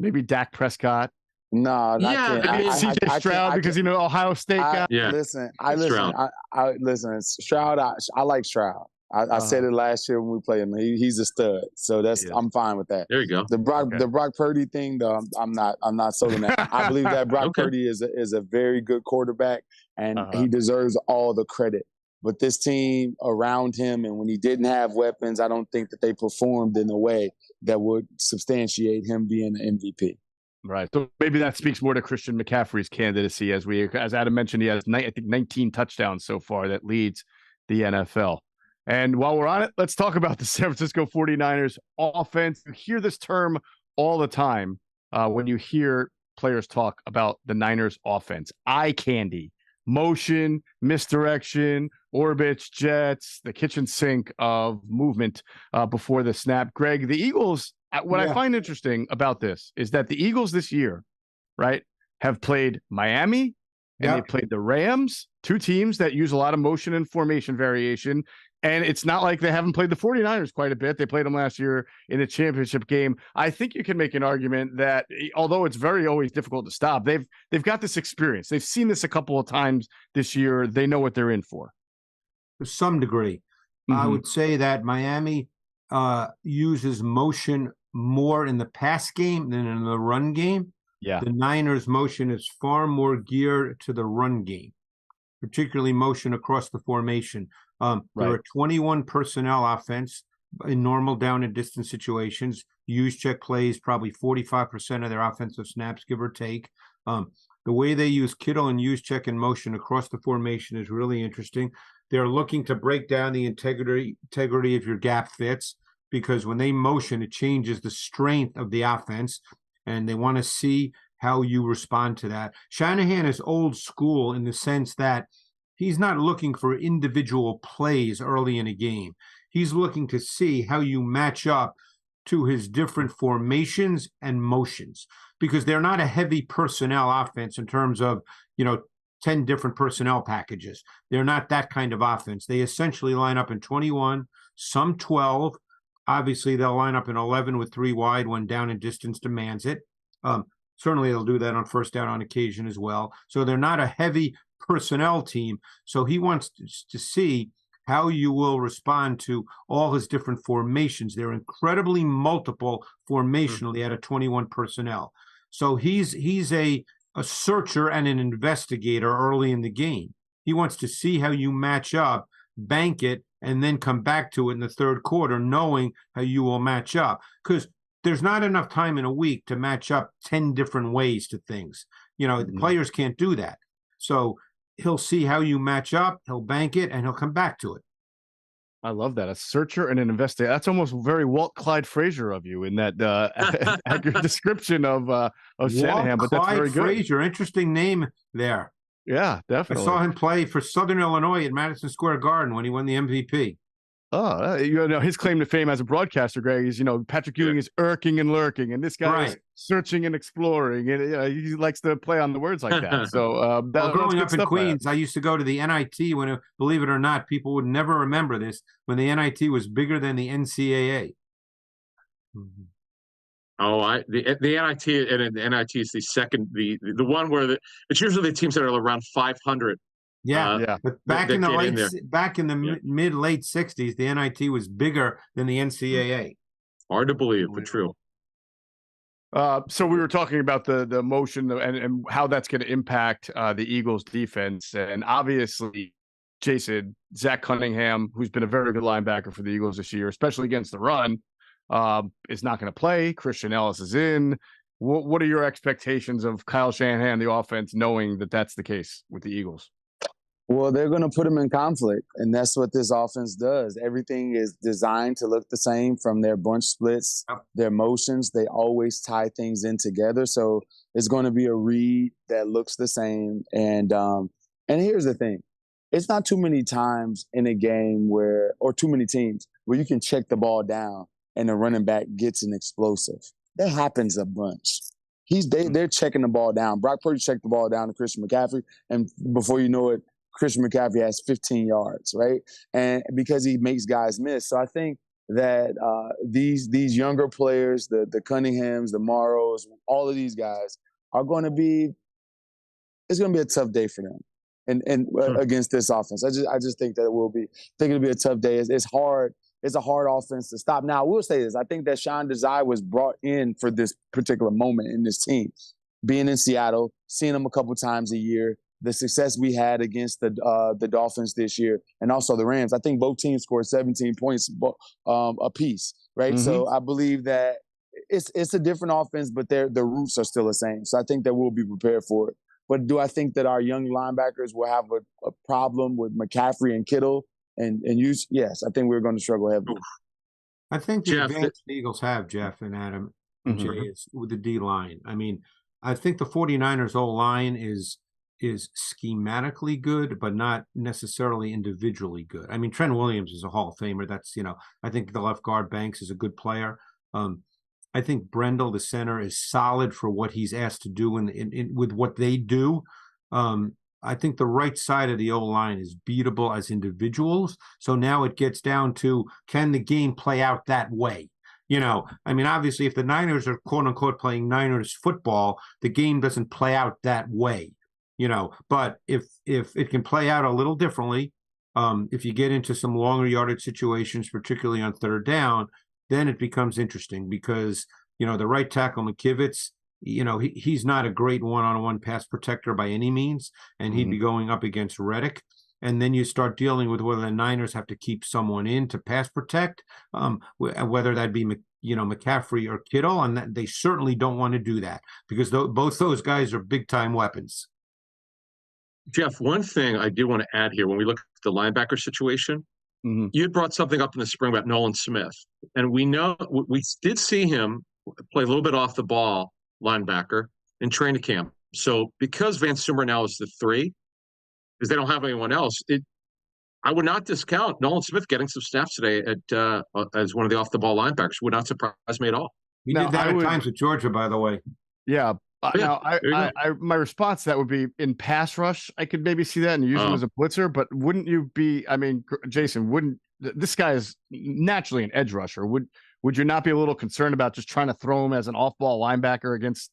maybe Dak Prescott. No, maybe CJ Stroud because Ohio State guy. Listen, Stroud. I like Stroud. I said it last year when we played him. He's a stud, so I'm fine with that. There you go. The Brock Purdy thing, though, I'm not sold on that. I believe that Brock Purdy is a very good quarterback, and he deserves all the credit. But this team around him, and when he didn't have weapons, I don't think that they performed in a way that would substantiate him being an MVP. Right. So maybe that speaks more to Christian McCaffrey's candidacy as Adam mentioned, he has 19 touchdowns so far that leads the NFL. And while we're on it, let's talk about the San Francisco 49ers offense. You hear this term all the time when you hear players talk about the Niners offense. Eye candy, motion, misdirection, orbits, jets, the kitchen sink of movement before the snap. Greg, the Eagles, what I find interesting about this is that the Eagles this year, right, have played Miami and they played the Rams, 2 teams that use a lot of motion and formation variation. And it's not like they haven't played the 49ers quite a bit. They played them last year in a championship game. I think you can make an argument that although it's always difficult to stop, they've got this experience. They've seen this a couple of times this year. They know what they're in for. To some degree. I would say that Miami uses motion more in the pass game than in the run game. Yeah. The Niners' motion is far more geared to the run game, particularly motion across the formation. There are 21 personnel offense in normal down and distance situations. Use check plays probably 45% of their offensive snaps, give or take. The way they use Kittle and use check and motion across the formation is really interesting. They're looking to break down the integrity of your gap fits because when they motion, it changes the strength of the offense, and they want to see how you respond to that. Shanahan is old school in the sense that he's not looking for individual plays early in a game. He's looking to see how you match up to his different formations and motions because they're not a heavy personnel offense in terms of, 10 different personnel packages. They're not that kind of offense. They essentially line up in 21, some 12. Obviously, they'll line up in 11 with 3 wide when down and distance demands it. Certainly, they'll do that on first down on occasion as well. So they're not a heavy personnel team. So he wants to see how you will respond to all his different formations. They're incredibly multiple formationally out of 21 personnel. So he's a searcher and an investigator early in the game. He wants to see how you match up, bank it, and then come back to it in the third quarter, knowing how you will match up. Because there's not enough time in a week to match up 10 different ways to things. The players can't do that. So he'll see how you match up, he'll bank it, and he'll come back to it. I love that. A searcher and an investigator. That's almost very Walt Clyde Frazier of you in that accurate description of Shanahan. But that's very good. Frazier, interesting name there. Yeah, definitely. I saw him play for Southern Illinois at Madison Square Garden when he won the MVP. Oh, his claim to fame as a broadcaster, Greg, is Patrick Ewing is irking and lurking, and this guy is searching and exploring, and he likes to play on the words like that. So, well, growing up in Queens, I used to go to the NIT when, believe it or not, people would never remember this, when the NIT was bigger than the NCAA. Mm-hmm. Oh, the NIT, and the NIT is the second, the one where it's usually the teams that are around 500. Yeah. But back in the mid late 60s, the NIT was bigger than the NCAA. Hard to believe, but true. So we were talking about the motion and how that's going to impact the Eagles defense. And obviously, Jason, Zach Cunningham, who's been a very good linebacker for the Eagles this year, especially against the run, is not going to play. Christian Ellis is in. What are your expectations of Kyle Shanahan, the offense, knowing that that's the case with the Eagles? Well, they're going to put them in conflict, and that's what this offense does. Everything is designed to look the same, from their bunch splits, their motions. They always tie things in together. So it's going to be a read that looks the same. And here's the thing. It's not too many times in a game or too many teams where you can check the ball down and the running back gets an explosive. That happens a bunch. They're checking the ball down. Brock Purdy checked the ball down to Christian McCaffrey, and before you know it, Christian McCaffrey has 15 yards, right? And because he makes guys miss. So I think that these younger players, the Cunninghams, the Morrows, all of these guys are going to be – it's going to be a tough day for them and against this offense. I just think that it will be. I think it'll be a tough day. It's hard. It's a hard offense to stop. Now, I will say this. I think that Sean Desai was brought in for this particular moment in this team. Being in Seattle, seeing him a couple times a year, the success we had against the Dolphins this year, and also the Rams. I think both teams scored 17 points apiece, right? Mm-hmm. So I believe that it's a different offense, but the roots are still the same. So I think that we'll be prepared for it. But do I think that our young linebackers will have a problem with McCaffrey and Kittle and use? Yes, I think we're going to struggle heavily. I think the advantage the Eagles have, Jeff and Adam and Jay, is with the D-line. I mean, I think the 49ers O-line is schematically good, but not necessarily individually good. I mean, Trent Williams is a Hall of Famer. That's, I think the left guard Banks is a good player. I think Brendel, the center, is solid for what he's asked to do with what they do. I think the right side of the O-line is beatable as individuals. So now it gets down to, can the game play out that way? I mean, obviously, if the Niners are quote unquote playing Niners football, the game doesn't play out that way. But if it can play out a little differently, if you get into some longer yardage situations, particularly on third down, then it becomes interesting because, the right tackle McKivitz, he's not a great one-on-one pass protector by any means, and he'd be going up against Reddick. And then you start dealing with whether the Niners have to keep someone in to pass protect, whether that be McCaffrey or Kittle, and they certainly don't want to do that because both those guys are big-time weapons. Jeff, one thing I do want to add here, when we look at the linebacker situation, you had brought something up in the spring about Nolan Smith. And we know we did see him play a little bit off the ball linebacker in training camp. So because Van Summer now is the 3, because they don't have anyone else, I would not discount Nolan Smith getting some snaps today as one of the off the ball linebackers. Would not surprise me at all. He did that at times with Georgia, by the way. Yeah. Now, my response to that would be in pass rush. I could maybe see that and use him as a blitzer, but wouldn't you be? I mean, Jason, this guy is naturally an edge rusher? Would you not be a little concerned about just trying to throw him as an off-ball linebacker against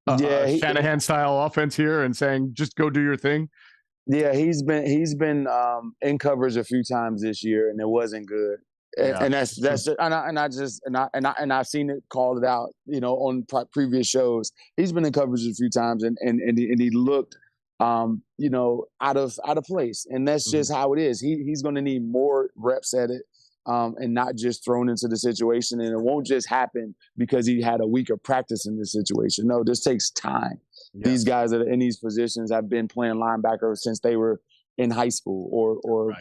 Shanahan style offense here and saying just go do your thing? Yeah, he's been in coverage a few times this year, and it wasn't good. Yeah. And I've seen it called it out, on previous shows. He's been in coverage a few times, and he looked, out of place. And that's just how it is. He's going to need more reps at it, and not just thrown into the situation. And it won't just happen because he had a week of practice in this situation. No, this takes time. Yeah. These guys that are in these positions have been playing linebacker since they were in high school or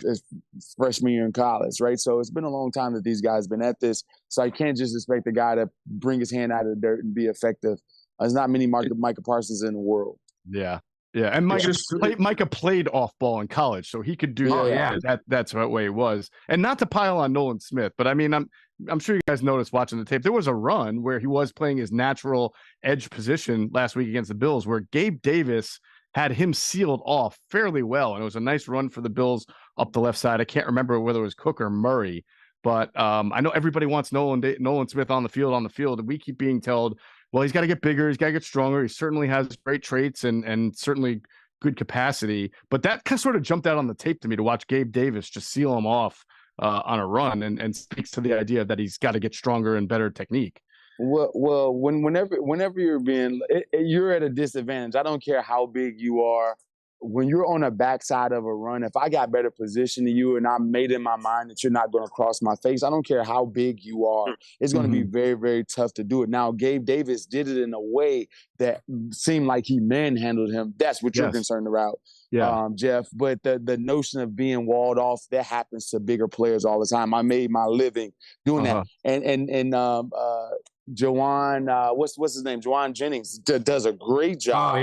freshman year in college, right? So it's been a long time that these guys been at this. So I can't just expect the guy to bring his hand out of the dirt and be effective. There's not many Micah Parsons in the world. Yeah. Yeah, and It's Micah played off ball in college, so he could do that. That's what way it was. And not to pile on Nolan Smith, but I mean, I'm sure you guys noticed watching the tape. There was a run where he was playing his natural edge position last week against the Bills, where Gabe Davis had him sealed off fairly well, and it was a nice run for the Bills up the left side. I can't remember whether it was Cook or Murray, but I know everybody wants Nolan Smith on the field, and we keep being told, well, he's got to get bigger. He's got to get stronger. He certainly has great traits and certainly good capacity. But that kind of sort of jumped out on the tape to me to watch Gabe Davis just seal him off on a run and speaks to the idea that he's got to get stronger and better technique. Well, whenever you're at a disadvantage. I don't care how big you are. When you're on the backside of a run, if I got better position than you and I made in my mind that you're not going to cross my face, I don't care how big you are. It's going to be very, very tough to do it. Now, Gabe Davis did it in a way that seemed like he manhandled him. That's what you're concerned about, Jeff. But the notion of being walled off, that happens to bigger players all the time. I made my living doing that. And Jawan, what's his name? Jawan Jennings does a great job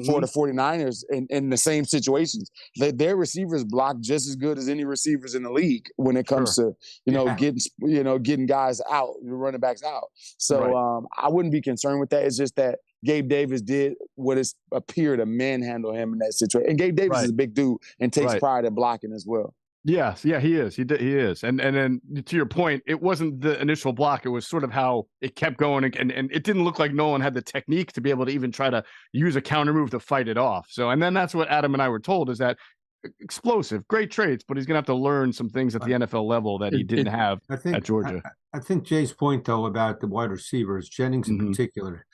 for the 49ers in the same situations. Their receivers block just as good as any receivers in the league when it comes to, getting guys out, running backs out. So I wouldn't be concerned with that. It's just that Gabe Davis did what is appear to manhandle him in that situation. And Gabe Davis is a big dude and takes pride in blocking as well. Yes, he is. He is. And then to your point, it wasn't the initial block. It was sort of how it kept going. And it didn't look like Nolan had the technique to be able to even try to use a counter move to fight it off. So, and then that's what Adam and I were told, is that explosive, great traits, but he's going to have to learn some things at the NFL level that he didn't have at Georgia. I think Jay's point, though, about the wide receivers, Jennings in particular,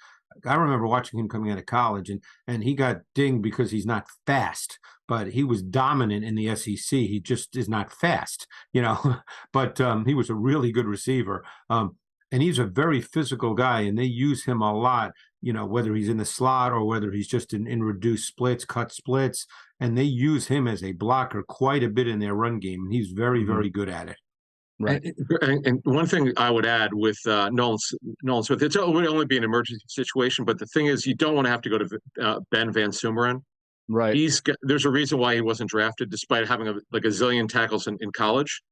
I remember watching him coming out of college, and he got dinged because he's not fast, but he was dominant in the SEC. He just is not fast, but he was a really good receiver. And he's a very physical guy, and they use him a lot, whether he's in the slot or whether he's just in reduced splits, cut splits, and they use him as a blocker quite a bit in their run game, and he's very, very good at it. Right. And one thing I would add with Nolan Smith, it would only be an emergency situation, but the thing is, you don't want to have to go to Ben Van Sumeren. Right. There's a reason why he wasn't drafted, despite having a zillion tackles in college.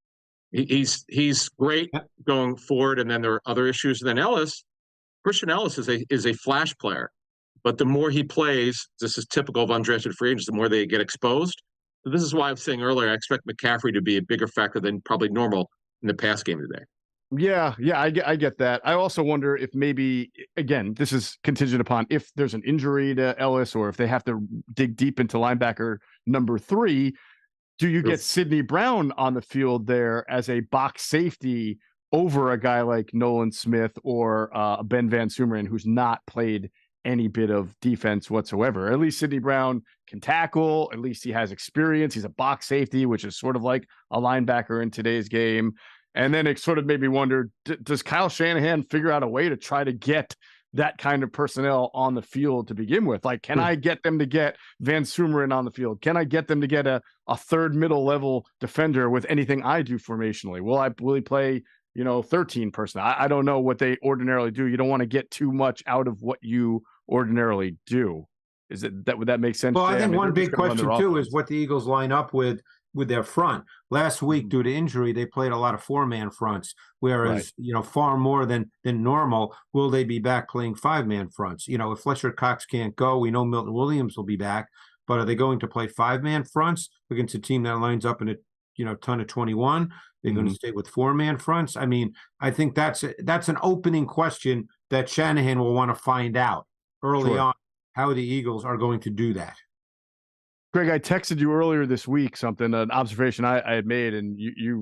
He's great going forward, and then there are other issues. And then Christian Ellis is a flash player, but the more he plays, this is typical of undrafted free agents, the more they get exposed. So this is why I was saying earlier, I expect McCaffrey to be a bigger factor than probably normal in the pass game today. Yeah, I get that. I also wonder if maybe, again, this is contingent upon if there's an injury to Ellis or if they have to dig deep into linebacker number 3, do you get Sidney Brown on the field there as a box safety over a guy like Nolan Smith or Ben Van Sumeren, who's not played any bit of defense whatsoever? At least Sidney Brown can tackle. At least he has experience. He's a box safety, which is sort of like a linebacker in today's game. And then it sort of made me wonder, does Kyle Shanahan figure out a way to try to get that kind of personnel on the field to begin with? Like, can I get them to get Van Sumeren on the field? Can I get them to get a third middle level defender with anything I do formationally? Will he play, 13 personnel? I don't know what they ordinarily do. You don't want to get too much out of what you ordinarily do. Would that make sense? Well, I think mean, one big question too is what the Eagles line up with their front. Last week, due to injury, they played a lot of 4-man fronts, whereas far more than normal. Will they be back playing 5-man fronts? If Fletcher Cox can't go, we know Milton Williams will be back, but are they going to play 5-man fronts against a team that lines up in a ton of 21? They're going to stay with 4-man fronts. I mean, I think that's an opening question that Shanahan will want to find out early on, how the Eagles are going to do that. Greg, I texted you earlier this week an observation I had made, and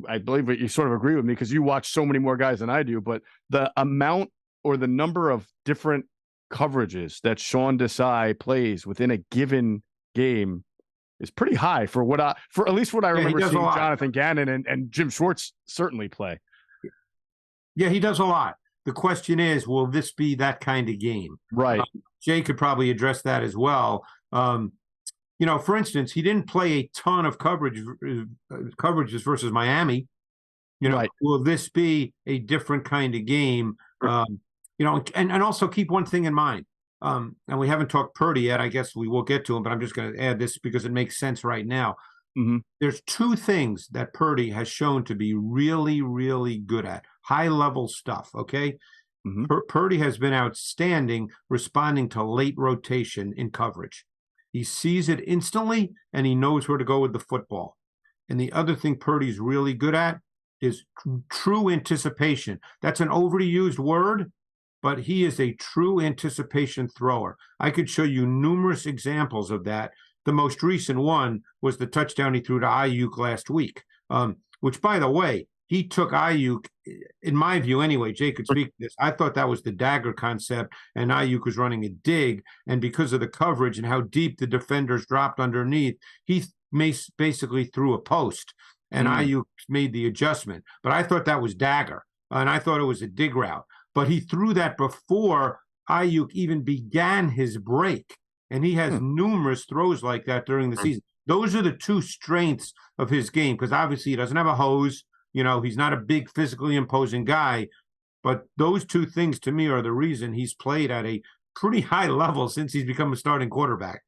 I believe you sort of agree with me because you watch so many more guys than I do, but the amount or the number of different coverages that Sean Desai plays within a given game is pretty high for at least what I remember seeing Jonathan Gannon and Jim Schwartz certainly play. Yeah, he does a lot. The question is, will this be that kind of game? Right. Jay could probably address that as well. For instance, he didn't play a ton of coverages versus Miami. Will this be a different kind of game? And also keep one thing in mind. and we haven't talked Purdy yet. I guess we will get to him, but I'm just going to add this because it makes sense right now. Mm-hmm. There's two things that Purdy has shown to be really, really good at. High-level stuff, okay? Mm-hmm. Purdy has been outstanding responding to late rotation in coverage. He sees it instantly, and he knows where to go with the football. And the other thing Purdy's really good at is true anticipation. That's an overused word, but he is a true anticipation thrower. I could show you numerous examples of that. The most recent one was the touchdown he threw to Ayuk last week, which, by the way, he took Ayuk, in my view anyway, Jay could speak to this. I thought that was the dagger concept, and Ayuk was running a dig, and because of the coverage and how deep the defenders dropped underneath, he basically threw a post, and Ayuk made the adjustment. But I thought that was dagger, and I thought it was a dig route. But he threw that before Ayuk even began his break. And he has numerous throws like that during the season. Those are the two strengths of his game, because obviously he doesn't have a hose. You know, he's not a big physically imposing guy. But those two things, to me, are the reason he's played at a pretty high level since he's become a starting quarterback.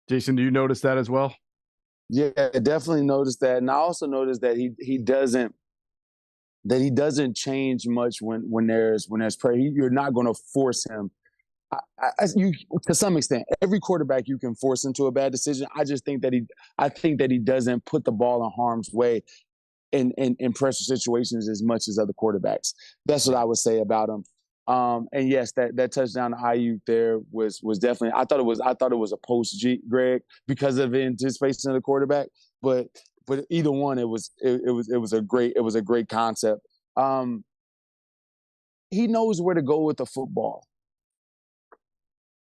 Jason, do you notice that as well? Yeah, I definitely noticed that. And I also noticed that he doesn't change much when there's prayer. You're not going to force him. You, to some extent, every quarterback you can force into a bad decision. I think that he doesn't put the ball in harm's way in pressure situations as much as other quarterbacks. That's what I would say about him. And yes, that touchdown to Ayuk there was definitely. I thought it was a post, Greg, because of the anticipation of the quarterback. But either one, it was a great concept. He knows where to go with the football.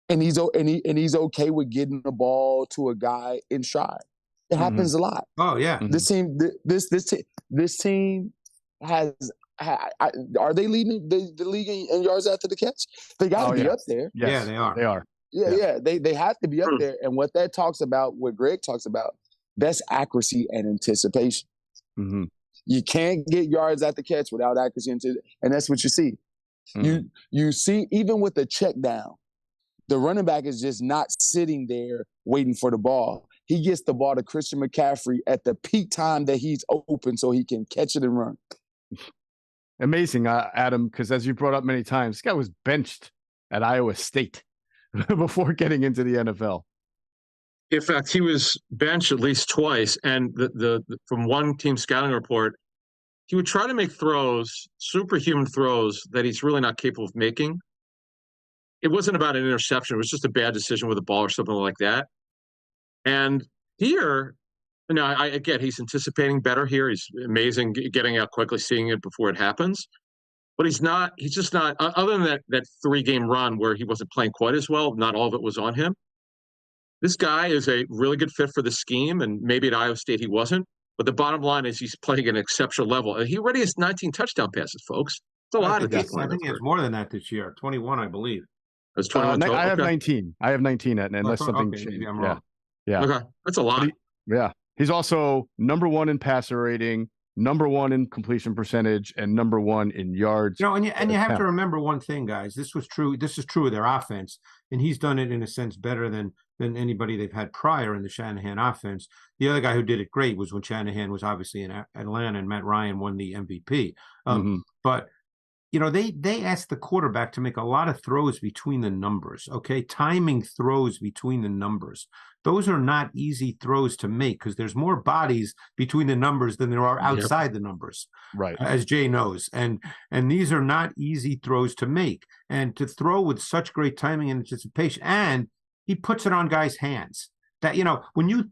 And he's okay with getting the ball to a guy in stride. It happens a lot. Oh yeah. This team has. Are they leading the league in yards after the catch? They got to be up there. Yes, yeah, they are. They are. Yeah. They have to be up there. And what that talks about, what Greg talks about, that's accuracy and anticipation. Mm-hmm. You can't get yards after catch without accuracy, and that's what you see. Mm-hmm. You see, even with the check down, the running back is just not sitting there waiting for the ball. He gets the ball to Christian McCaffrey at the peak time that he's open so he can catch it and run. Amazing, Adam, because as you brought up many times, this guy was benched at Iowa State before getting into the NFL. In fact, he was benched at least twice, and the from one team scouting report, he would try to make throws, superhuman throws that he's really not capable of making. It wasn't about an interception. It was just a bad decision with a ball or something like that. And here, I get he's anticipating better here. He's amazing, getting out quickly, seeing it before it happens. But he's just not, other than that 3-game run where he wasn't playing quite as well, not all of it was on him. This guy is a really good fit for the scheme, and maybe at Iowa State he wasn't. But the bottom line is he's playing at an exceptional level. And he already has 19 touchdown passes, folks. It's a lot at this point. I think he has more than that this year, 21, I believe. That's 21 I have 19. I have 19 unless something changed. Maybe I'm wrong. Yeah. Okay. That's a lot. He's also number 1 in passer rating, number 1 in completion percentage, and number 1 in yards. And you have to remember one thing, guys. This is true of their offense, and he's done it in a sense better than anybody they've had prior in the Shanahan offense. The other guy who did it great was when Shanahan was obviously in Atlanta and Matt Ryan won the MVP. But they asked the quarterback to make a lot of throws between the numbers, okay? Timing throws between the numbers. Those are not easy throws to make because there's more bodies between the numbers than there are outside the numbers, right? As Jay knows. And these are not easy throws to make. And to throw with such great timing and anticipation, and he puts it on guys' hands. That, when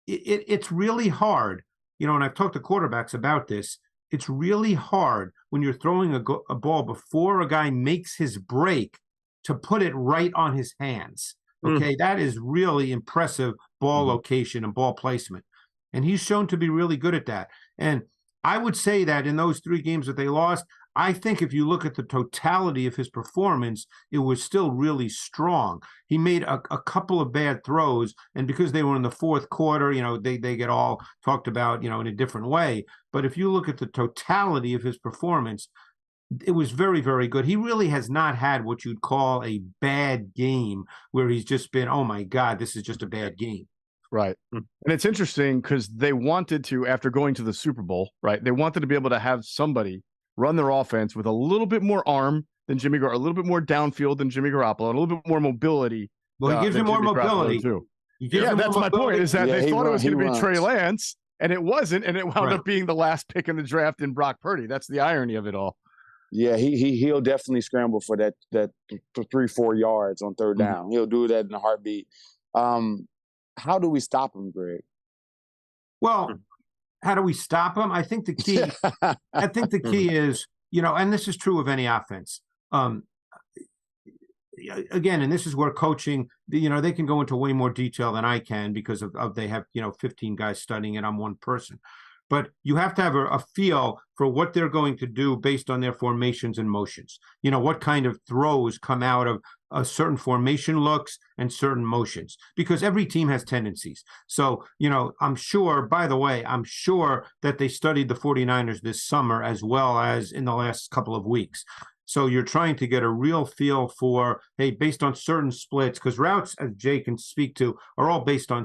it's really hard, and I've talked to quarterbacks about this, it's really hard when you're throwing a ball before a guy makes his break to put it right on his hands. Okay, that is really impressive ball location and ball placement. And he's shown to be really good at that. And I would say that in those 3 games that they lost, I think if you look at the totality of his performance, it was still really strong. He made a couple of bad throws, and because they were in the fourth quarter, they get all talked about, in a different way. But if you look at the totality of his performance, it was very, very good. He really has not had what you'd call a bad game where he's just been, oh my God, this is just a bad game. Right. And it's interesting because they wanted to, after going to the Super Bowl, right, they wanted to be able to have somebody run their offense with a little bit more arm than Jimmy Garoppolo, a little bit more downfield than Jimmy Garoppolo, and a little bit more mobility. Well, he gives him more mobility. Too. Yeah, that's my point, is that they thought it was going to be Trey Lance, and it wasn't, and it wound up being the last pick in the draft in Brock Purdy. That's the irony of it all. Yeah, he'll definitely scramble for that 3-4 yards on third down. He'll do that in a heartbeat. How do we stop him, Greg? Well, how do we stop him? I think the key is, and this is true of any offense. Again, and this is where coaching, they can go into way more detail than I can because of they have, 15 guys studying it. I'm one person. But you have to have a feel for what they're going to do based on their formations and motions. What kind of throws come out of a certain formation looks and certain motions, because every team has tendencies. So, I'm sure that they studied the 49ers this summer as well as in the last couple of weeks. So you're trying to get a real feel for, hey, based on certain splits, because routes, as Jay can speak to, are all based on,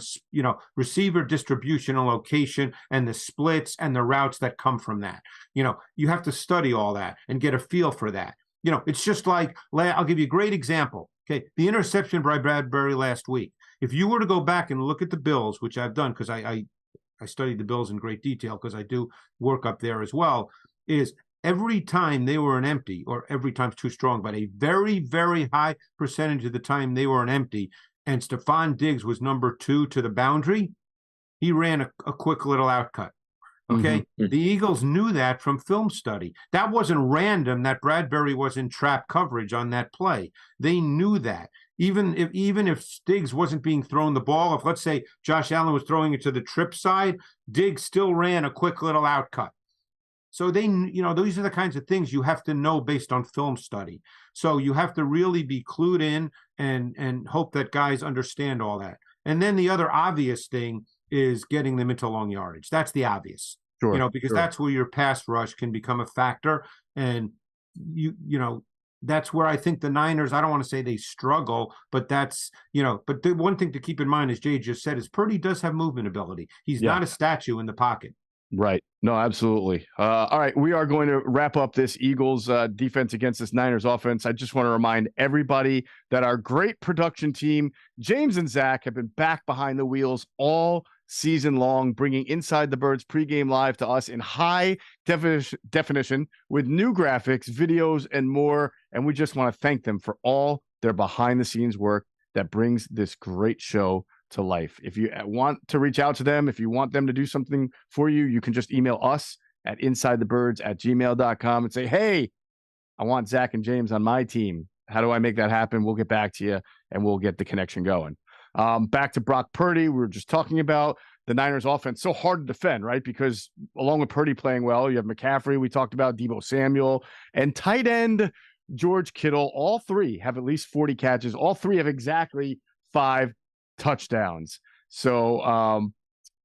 receiver distribution and location and the splits and the routes that come from that. You have to study all that and get a feel for that. It's just like, I'll give you a great example. Okay, the interception by Bradbury last week. If you were to go back and look at the Bills, which I've done because I studied the Bills in great detail because I do work up there as well, is every time they were an empty, or every time's too strong, but a very, very high percentage of the time they were an empty, and Stephon Diggs was number 2 to the boundary, he ran a quick little outcut. Okay? The Eagles knew that from film study. That wasn't random that Bradbury was in trap coverage on that play. They knew that. Even if Diggs wasn't being thrown the ball, if let's say Josh Allen was throwing it to the trip side, Diggs still ran a quick little outcut. So those are the kinds of things you have to know based on film study. So you have to really be clued in and hope that guys understand all that. And then the other obvious thing is getting them into long yardage. That's the obvious, because that's where your pass rush can become a factor. And that's where I think the Niners, I don't want to say they struggle, but that's, but the one thing to keep in mind, as Jay just said, is Purdy does have movement ability. He's not a statue in the pocket. Right. No, absolutely. All right. We are going to wrap up this Eagles defense against this Niners offense. I just want to remind everybody that our great production team, James and Zach, have been back behind the wheels all season long, bringing Inside the Birds pregame live to us in high definition with new graphics, videos, and more. And we just want to thank them for all their behind the scenes work that brings this great show to life. If you want to reach out to them, if you want them to do something for you, you can just email us at insidethebirds@gmail.com and say, hey, I want Zach and James on my team. How do I make that happen? We'll get back to you and we'll get the connection going. Back to Brock Purdy. We were just talking about the Niners offense. So hard to defend, right? Because along with Purdy playing well, you have McCaffrey. We talked about Deebo Samuel and tight end George Kittle. All three have at least 40 catches. All three have exactly 5 touchdowns. So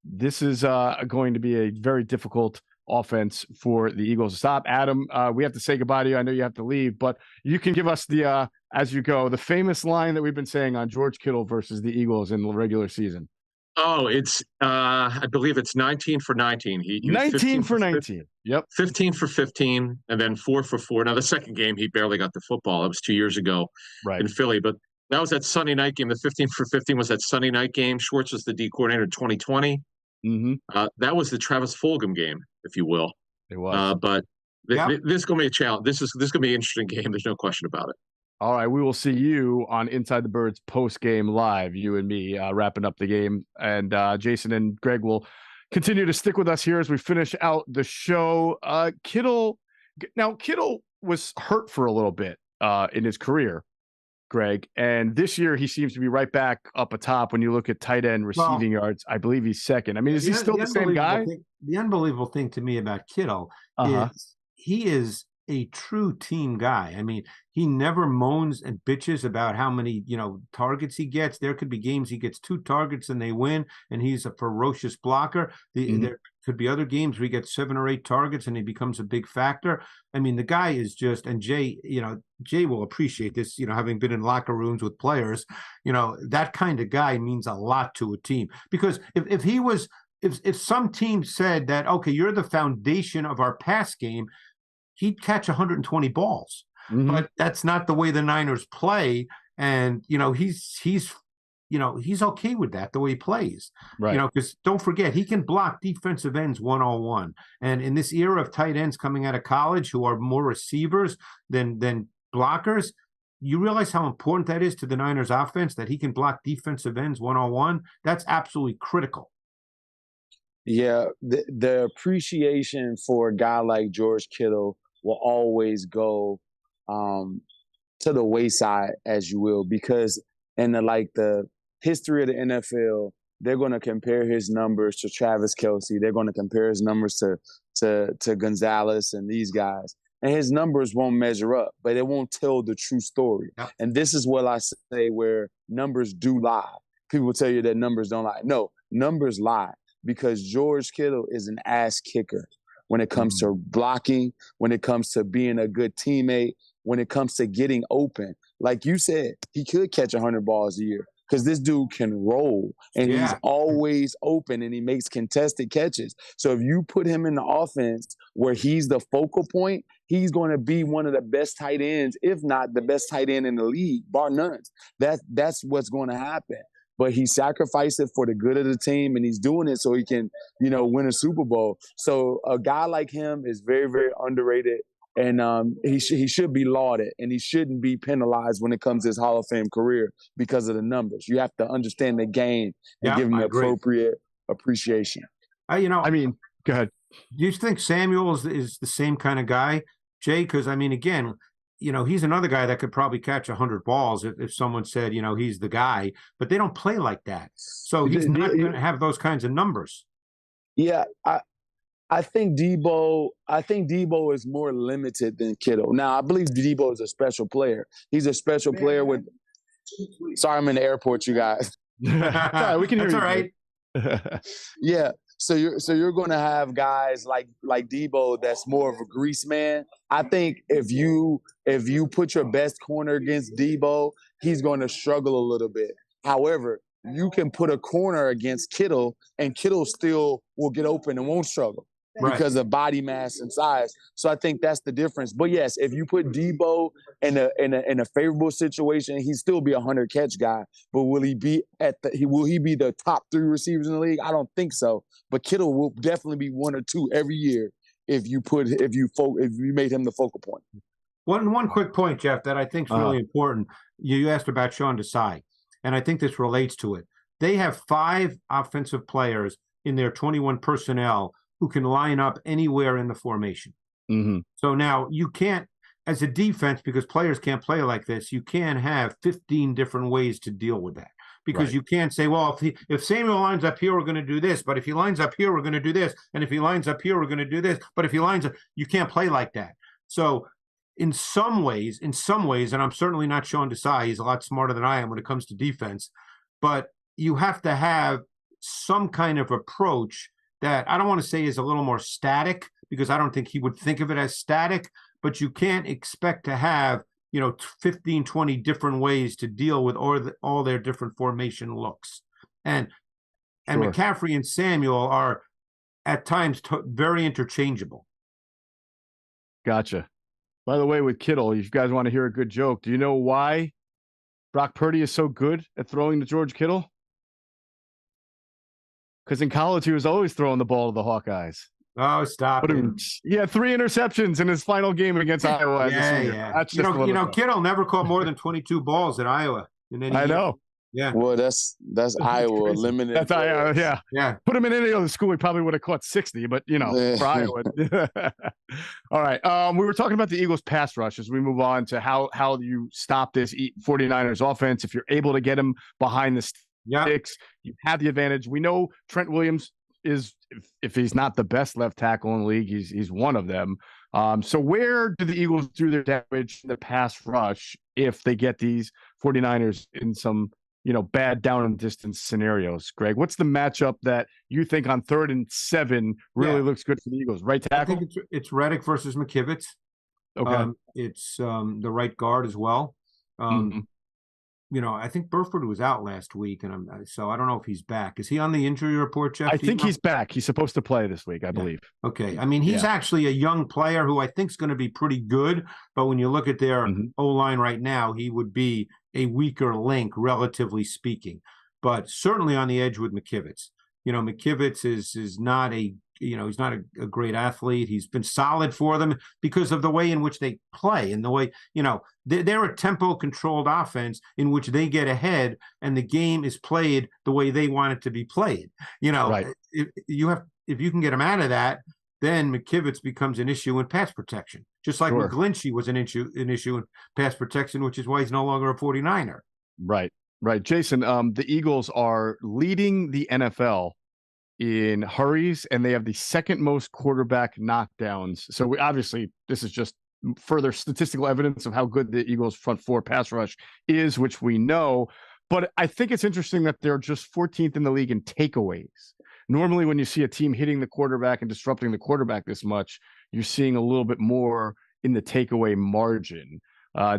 this is going to be a very difficult offense for the Eagles to stop. Adam, we have to say goodbye to you. I know you have to leave, but you can give us the as you go, the famous line that we've been saying on George Kittle versus the Eagles in the regular season. Oh, it's I believe it's 19 for 19. He 19 for 19. Yep. 15 for 15, and then 4 for 4. Now the second game he barely got the football. It was 2 years ago in Philly, but that was that Sunday night game. The 15 for 15 was that Sunday night game. Schwartz was the D coordinator in 2020. That was the Travis Fulgham game, if you will. It was. But this is going to be a challenge. This is going to be an interesting game. There's no question about it. All right. We will see you on Inside the Birds post-game live, you and me, wrapping up the game. And Jason and Greg will continue to stick with us here as we finish out the show. Kittle was hurt for a little bit in his career, Greg, and this year he seems to be right back up atop when you look at tight end receiving yards. I believe he's second. I mean, is he still the same guy? The unbelievable thing to me about Kittle is he is a true team guy. I mean, he never moans and bitches about how many, targets he gets. There could be games he gets 2 targets and they win, and he's a ferocious blocker. There could be other games where he gets 7 or 8 targets and he becomes a big factor. I mean, the guy is just, and Jay will appreciate this, having been in locker rooms with players, that kind of guy means a lot to a team. Because if some team said that, okay, you're the foundation of our pass game, he'd catch 120 balls. But that's not the way the Niners play. And, he's okay with that, the way he plays. Right. Because don't forget, he can block defensive ends 1-on-1. And in this era of tight ends coming out of college who are more receivers than blockers, you realize how important that is to the Niners offense, that he can block defensive ends 1-on-1? That's absolutely critical. Yeah, the appreciation for a guy like George Kittle will always go to the wayside, as you will, because in the history of the NFL, they're going to compare his numbers to Travis Kelce. They're going to compare his numbers to Gonzalez and these guys. And his numbers won't measure up, but it won't tell the true story. Yep. And this is what I say, where numbers do lie. People tell you that numbers don't lie. No, numbers lie, because George Kittle is an ass kicker when it comes to blocking, when it comes to being a good teammate, when it comes to getting open. Like you said, he could catch 100 balls a year because this dude can roll, and he's always open, and he makes contested catches. So if you put him in the offense where he's the focal point, he's going to be one of the best tight ends, if not the best tight end in the league, bar none. That's what's going to happen. But he sacrificed it for the good of the team, and he's doing it so he can, win a Super Bowl. So a guy like him is very, very underrated, and he should be lauded, and he shouldn't be penalized when it comes to his Hall of Fame career because of the numbers. You have to understand the game and give him the appropriate appreciation. Go ahead. Do you think Samuel is the same kind of guy, Jay? Because, again, he's another guy that could probably catch 100 balls if someone said, he's the guy, but they don't play like that. So he's not going to have those kinds of numbers. Yeah, I think Debo is more limited than Kittle. Now, I believe Debo is a special player. He's a special player with – sorry, I'm in the airport, you guys. Sorry, we can hear you. That's all right. Yeah. So you're going to have guys like Debo that's more of a grease man. I think if you put your best corner against Debo, he's going to struggle a little bit. However, you can put a corner against Kittle, and Kittle still will get open and won't struggle because of body mass and size. So I think that's the difference. But yes, if you put Debo in a favorable situation, he'd still be a 100-catch guy. But will he be the top 3 receivers in the league? I don't think so. But Kittle will definitely be 1 or 2 every year if you made him the focal point. One quick point, Geoff, that I think is really important. You asked about Sean Desai, and I think this relates to it. They have 5 offensive players in their 21 personnel who can line up anywhere in the formation. Mm-hmm. So now you can't, as a defense, because players can't play like this, you can't have 15 different ways to deal with that. Because you can't say, well, if Samuel lines up here, we're going to do this. But if he lines up here, we're going to do this. And if he lines up here, we're going to do this. But if he lines up, you can't play like that. So in some ways, and I'm certainly not Sean Desai, he's a lot smarter than I am when it comes to defense, but you have to have some kind of approach that I don't want to say is a little more static, because I don't think he would think of it as static, but you can't expect to have 15, 20 different ways to deal with all their different formation looks. And McCaffrey and Samuel are at times very interchangeable. Gotcha. By the way, with Kittle, if you guys want to hear a good joke, do you know why Brock Purdy is so good at throwing to George Kittle? Because in college, he was always throwing the ball to the Hawkeyes. Oh, stop it. He had 3 interceptions in his final game against Iowa. Yeah. Kittle never caught more than 22 balls at Iowa. I know. Yeah. Well, that's Iowa eliminated. That's Iowa, yeah. Put him in any other school, he probably would have caught 60, but, for Iowa. All right. We were talking about the Eagles' pass rush as we move on to how you stop this 49ers offense. If you're able to get him behind the sticks, you have the advantage. We know Trent Williams is, if he's not the best left tackle in the league, he's one of them. So where do the Eagles do their damage in the pass rush if they get these 49ers in some, bad down and distance scenarios? Greg, what's the matchup that you think on 3rd and 7 really looks good for the Eagles? Right tackle? I think it's Reddick versus McKivitz. Okay. It's the right guard as well. I think Burford was out last week, and so I don't know if he's back. Is he on the injury report, Jeff? I think he's back. He's supposed to play this week, I believe. Okay. I mean, he's actually a young player who I think is going to be pretty good, but when you look at their O-line right now, he would be a weaker link, relatively speaking, but certainly on the edge with McKivitz. McKivitz is not he's not a great athlete. He's been solid for them because of the way in which they play and the way, they're a tempo-controlled offense in which they get ahead and the game is played the way they want it to be played. Right. If you can get them out of that, then McKivitz becomes an issue in pass protection, just like McGlinchey was an issue in pass protection, which is why he's no longer a 49er. Right. Jason, the Eagles are leading the NFL in hurries, and they have the second most quarterback knockdowns. So obviously this is just further statistical evidence of how good the Eagles front four pass rush is, which we know. But I think it's interesting that they're just 14th in the league in takeaways. Normally when you see a team hitting the quarterback and disrupting the quarterback this much, you're seeing a little bit more in the takeaway margin.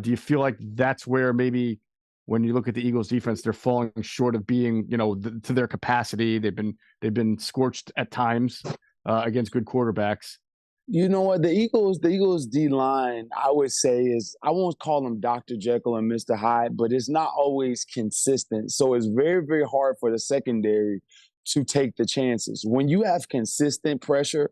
Do you feel like that's where maybe when you look at the Eagles defense, they're falling short of being, to their capacity? They've been scorched at times against good quarterbacks. You know what? The Eagles D line, I would say, is, I won't call them Dr. Jekyll and Mr. Hyde, but it's not always consistent. So it's very, very hard for the secondary to take the chances. When you have consistent pressure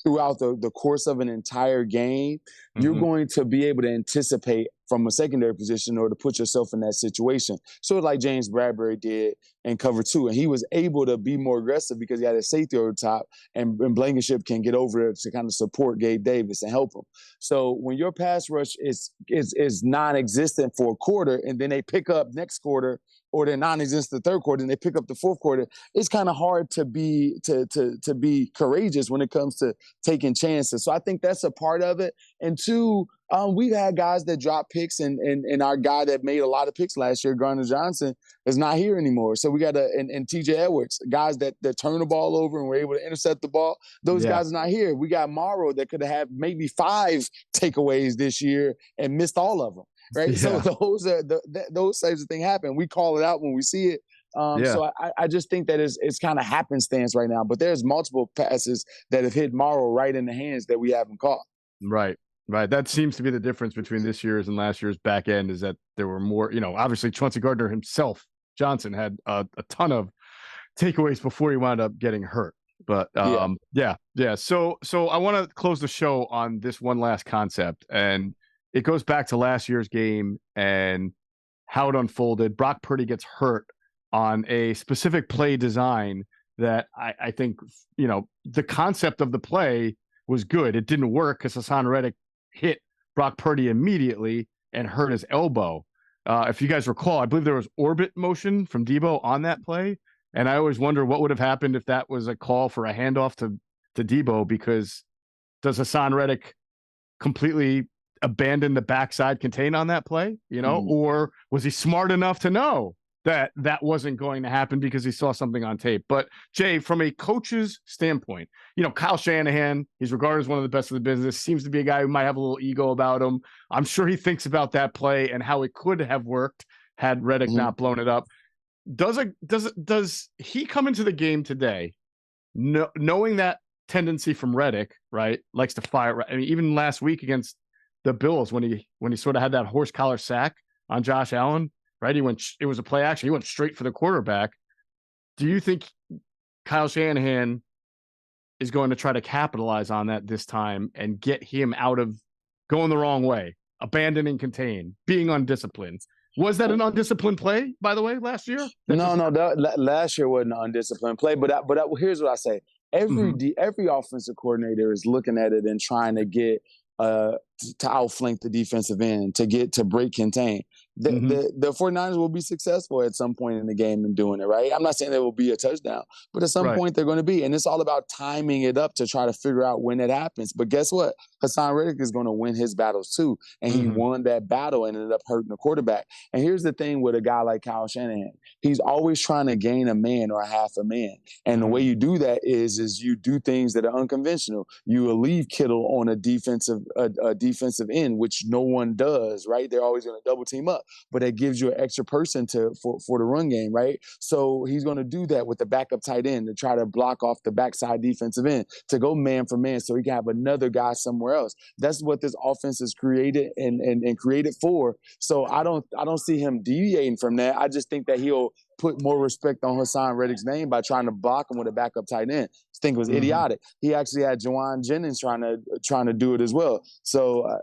throughout the course of an entire game, you're going to be able to anticipate from a secondary position or to put yourself in that situation. Sort of like James Bradbury did in cover 2. And he was able to be more aggressive because he had a safety over the top, and Blankenship can get over it to kind of support Gabe Davis and help him. So when your pass rush is non-existent for a quarter, and then they pick up next quarter, or they're non-existent the third quarter and they pick up the fourth quarter, it's kind of hard to be courageous when it comes to taking chances. So I think that's a part of it. And 2, we've had guys that drop picks, and our guy that made a lot of picks last year, Garner Johnson, is not here anymore. So we got and TJ Edwards, guys that turn the ball over and were able to intercept the ball. Those guys are not here. We got Morrow that could have had maybe 5 takeaways this year and missed all of them. Right. Yeah. So those types of things happen. We call it out when we see it. So I just think that it's kind of happenstance right now, but there's multiple passes that have hit Morrow right in the hands that we haven't caught. Right. That seems to be the difference between this year's and last year's back end, is that there were more, obviously Chauncey Gardner himself, Johnson, had a ton of takeaways before he wound up getting hurt. But So I want to close the show on this one last concept, and it goes back to last year's game and how it unfolded. Brock Purdy gets hurt on a specific play design that I think, the concept of the play was good. It didn't work because Hassan Reddick hit Brock Purdy immediately and hurt his elbow. If you guys recall, I believe there was orbit motion from Debo on that play. And I always wonder what would have happened if that was a call for a handoff to Debo, because does Hassan Reddick completely abandon the backside contain on that play, or was he smart enough to know that wasn't going to happen because he saw something on tape? But Jay, from a coach's standpoint, Kyle Shanahan, he's regarded as one of the best of the business, seems to be a guy who might have a little ego about him. I'm sure he thinks about that play and how it could have worked had Reddick not blown it up. Does he come into the game today knowing that tendency from Reddick, right? Likes to fire. I mean, even last week against the Bills, when he sort of had that horse collar sack on Josh Allen, right? It was a play action. He went straight for the quarterback. Do you think Kyle Shanahan is going to try to capitalize on that this time and get him out of going the wrong way, abandoning contain, being undisciplined? Was that an undisciplined play, by the way, last year? Last year wasn't an undisciplined play. But here's what I say: every offensive coordinator is looking at it and trying to get to outflank the defensive end, to break contain. the 49ers will be successful at some point in the game in doing it, right? I'm not saying there will be a touchdown, but at some point they're going to be. And it's all about timing it up to try to figure out when it happens. But guess what? Hassan Reddick is going to win his battles too. And he won that battle and ended up hurting the quarterback. And here's the thing with a guy like Kyle Shanahan. He's always trying to gain a man or a half a man. And the way you do that is you do things that are unconventional. You will leave Kittle on a defensive end, which no one does, right? They're always going to double team up, but it gives you an extra person for the run game, right? So he's going to do that with the backup tight end to try to block off the backside defensive end, to go man for man so he can have another guy somewhere else. That's what this offense is created and created for. So I don't see him deviating from that. I just think that he'll put more respect on Hassan Reddick's name by trying to block him with a backup tight end. I think it was idiotic. He actually had Juwan Jennings trying to do it as well. So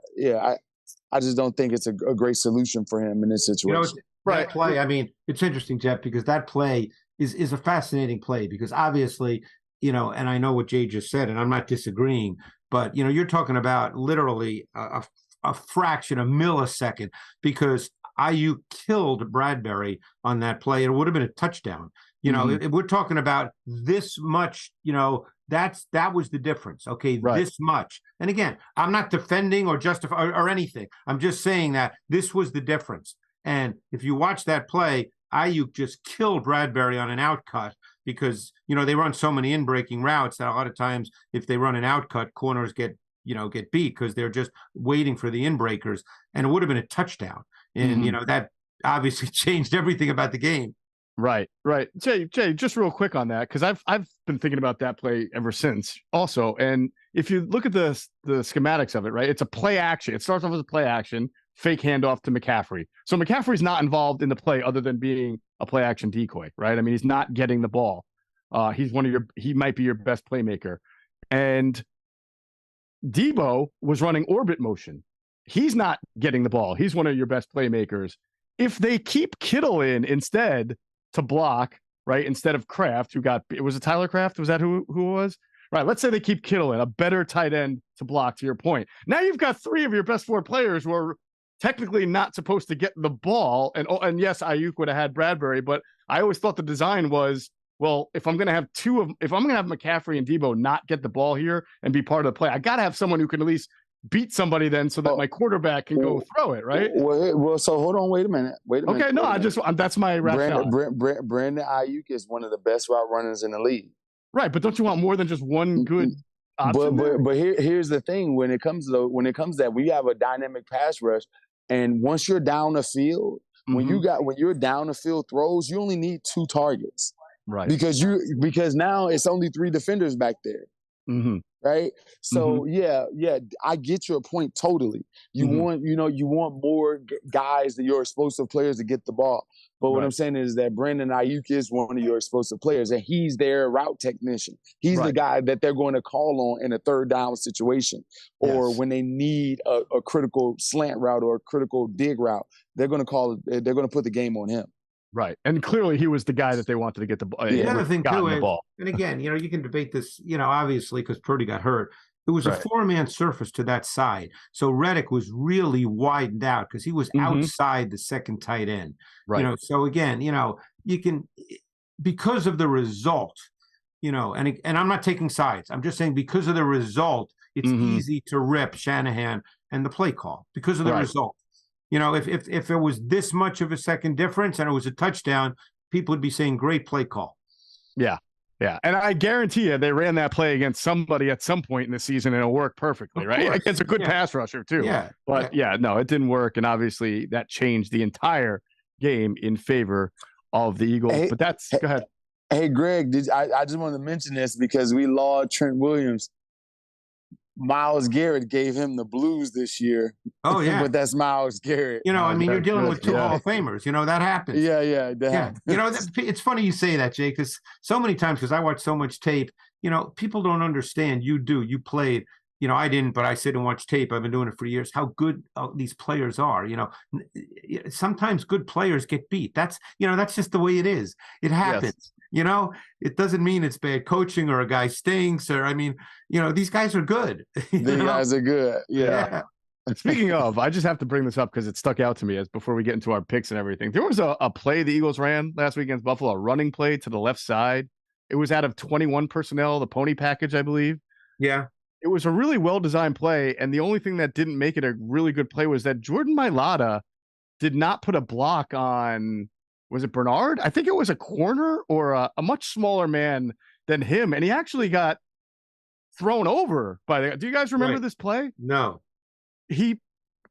I just don't think it's a great solution for him in this situation. That play, I mean, it's interesting, Geoff, because that play is a fascinating play because obviously, and I know what Jay just said, and I'm not disagreeing, but, you're talking about literally a fraction, a millisecond, because IU killed Bradbury on that play. It would have been a touchdown. We're talking about this much, that was the difference. Okay, this much. And again, I'm not defending or justify or anything. I'm just saying that this was the difference. And if you watch that play, Ayuk just killed Bradbury on an outcut because, they run so many in-breaking routes that a lot of times if they run an outcut, corners get beat because they're just waiting for the in-breakers. And it would have been a touchdown. And, that obviously changed everything about the game. Right. Jay, just real quick on that, because I've been thinking about that play ever since also. And if you look at the schematics of it, right, it's a play action. It starts off as a play action, fake handoff to McCaffrey. So McCaffrey's not involved in the play other than being a play action decoy, right? I mean, he's not getting the ball. He might be your best playmaker. And Debo was running orbit motion. He's not getting the ball. He's one of your best playmakers. If they keep Kittle in instead to block, right, instead of Kraft, was it Tyler Kraft? Was that who it was? Right. Let's say they keep Kittle in, a better tight end to block, to your point. Now you've got three of your best four players who are technically not supposed to get the ball. And yes, Ayuk would have had Bradbury, but I always thought the design was, well, if I'm going to have McCaffrey and Debo not get the ball here and be part of the play, I got to have someone who can at least beat somebody then so that my quarterback can go throw it, right? Well, so hold on, wait a minute. Okay, no, that's my rationale. Brandon Ayuk is one of the best route runners in the league. Right, but don't you want more than just one good option? But here's the thing: when it comes to that, we have a dynamic pass rush, and once you're down the field, when you're down the field throws, you only need 2 targets, right? Because now it's only 3 defenders back there. Right. So yeah, I get your point totally. You want more guys, your explosive players to get the ball. But what I'm saying is that Brandon Ayuk is one of your explosive players, and he's their route technician. He's the guy that they're going to call on in a third down situation, or when they need a critical slant route or a critical dig route. They're going to put the game on him. Right. And clearly he was the guy that they wanted to get the ball. The other thing too is, and again, you can debate this, obviously because Purdy got hurt. It was a 4-man surface to that side. So Reddick was really widened out because he was outside the second tight end. Right. So again, you can, because of the result, and I'm not taking sides. I'm just saying because of the result, it's easy to rip Shanahan and the play call because of the result. If it was this much of a second difference and it was a touchdown, people would be saying great play call. Yeah. Yeah. And I guarantee you they ran that play against somebody at some point in the season and it'll work perfectly, right? Against a good pass rusher too. Yeah. But no, it didn't work. And obviously that changed the entire game in favor of the Eagles. But go ahead. Hey, Greg, I just wanted to mention this because we lost Trent Williams. Myles Garrett gave him the blues this year. Oh, yeah. But that's Myles Garrett. You're dealing with 2 Hall of Famers. That happens. Yeah. Happens. It's funny you say that, Jake, because so many times, because I watch so much tape, people don't understand. You do. You played. I didn't, but I sit and watch tape. I've been doing it for years. How good these players are. Sometimes good players get beat. That's just the way it is. It happens. Yes. It doesn't mean it's bad coaching or a guy stinks or, these guys are good. These guys are good. Yeah. Speaking of, I just have to bring this up because it stuck out to me as before we get into our picks and everything. There was a play the Eagles ran last week against Buffalo, a running play to the left side. It was out of 21 personnel, the pony package, I believe. Yeah. It was a really well-designed play, and the only thing that didn't make it a really good play was that Jordan Mailata did not put a block on, was it Bernard? I think it was a corner or a much smaller man than him, and he actually got thrown over by the. Do you guys remember this play? No. He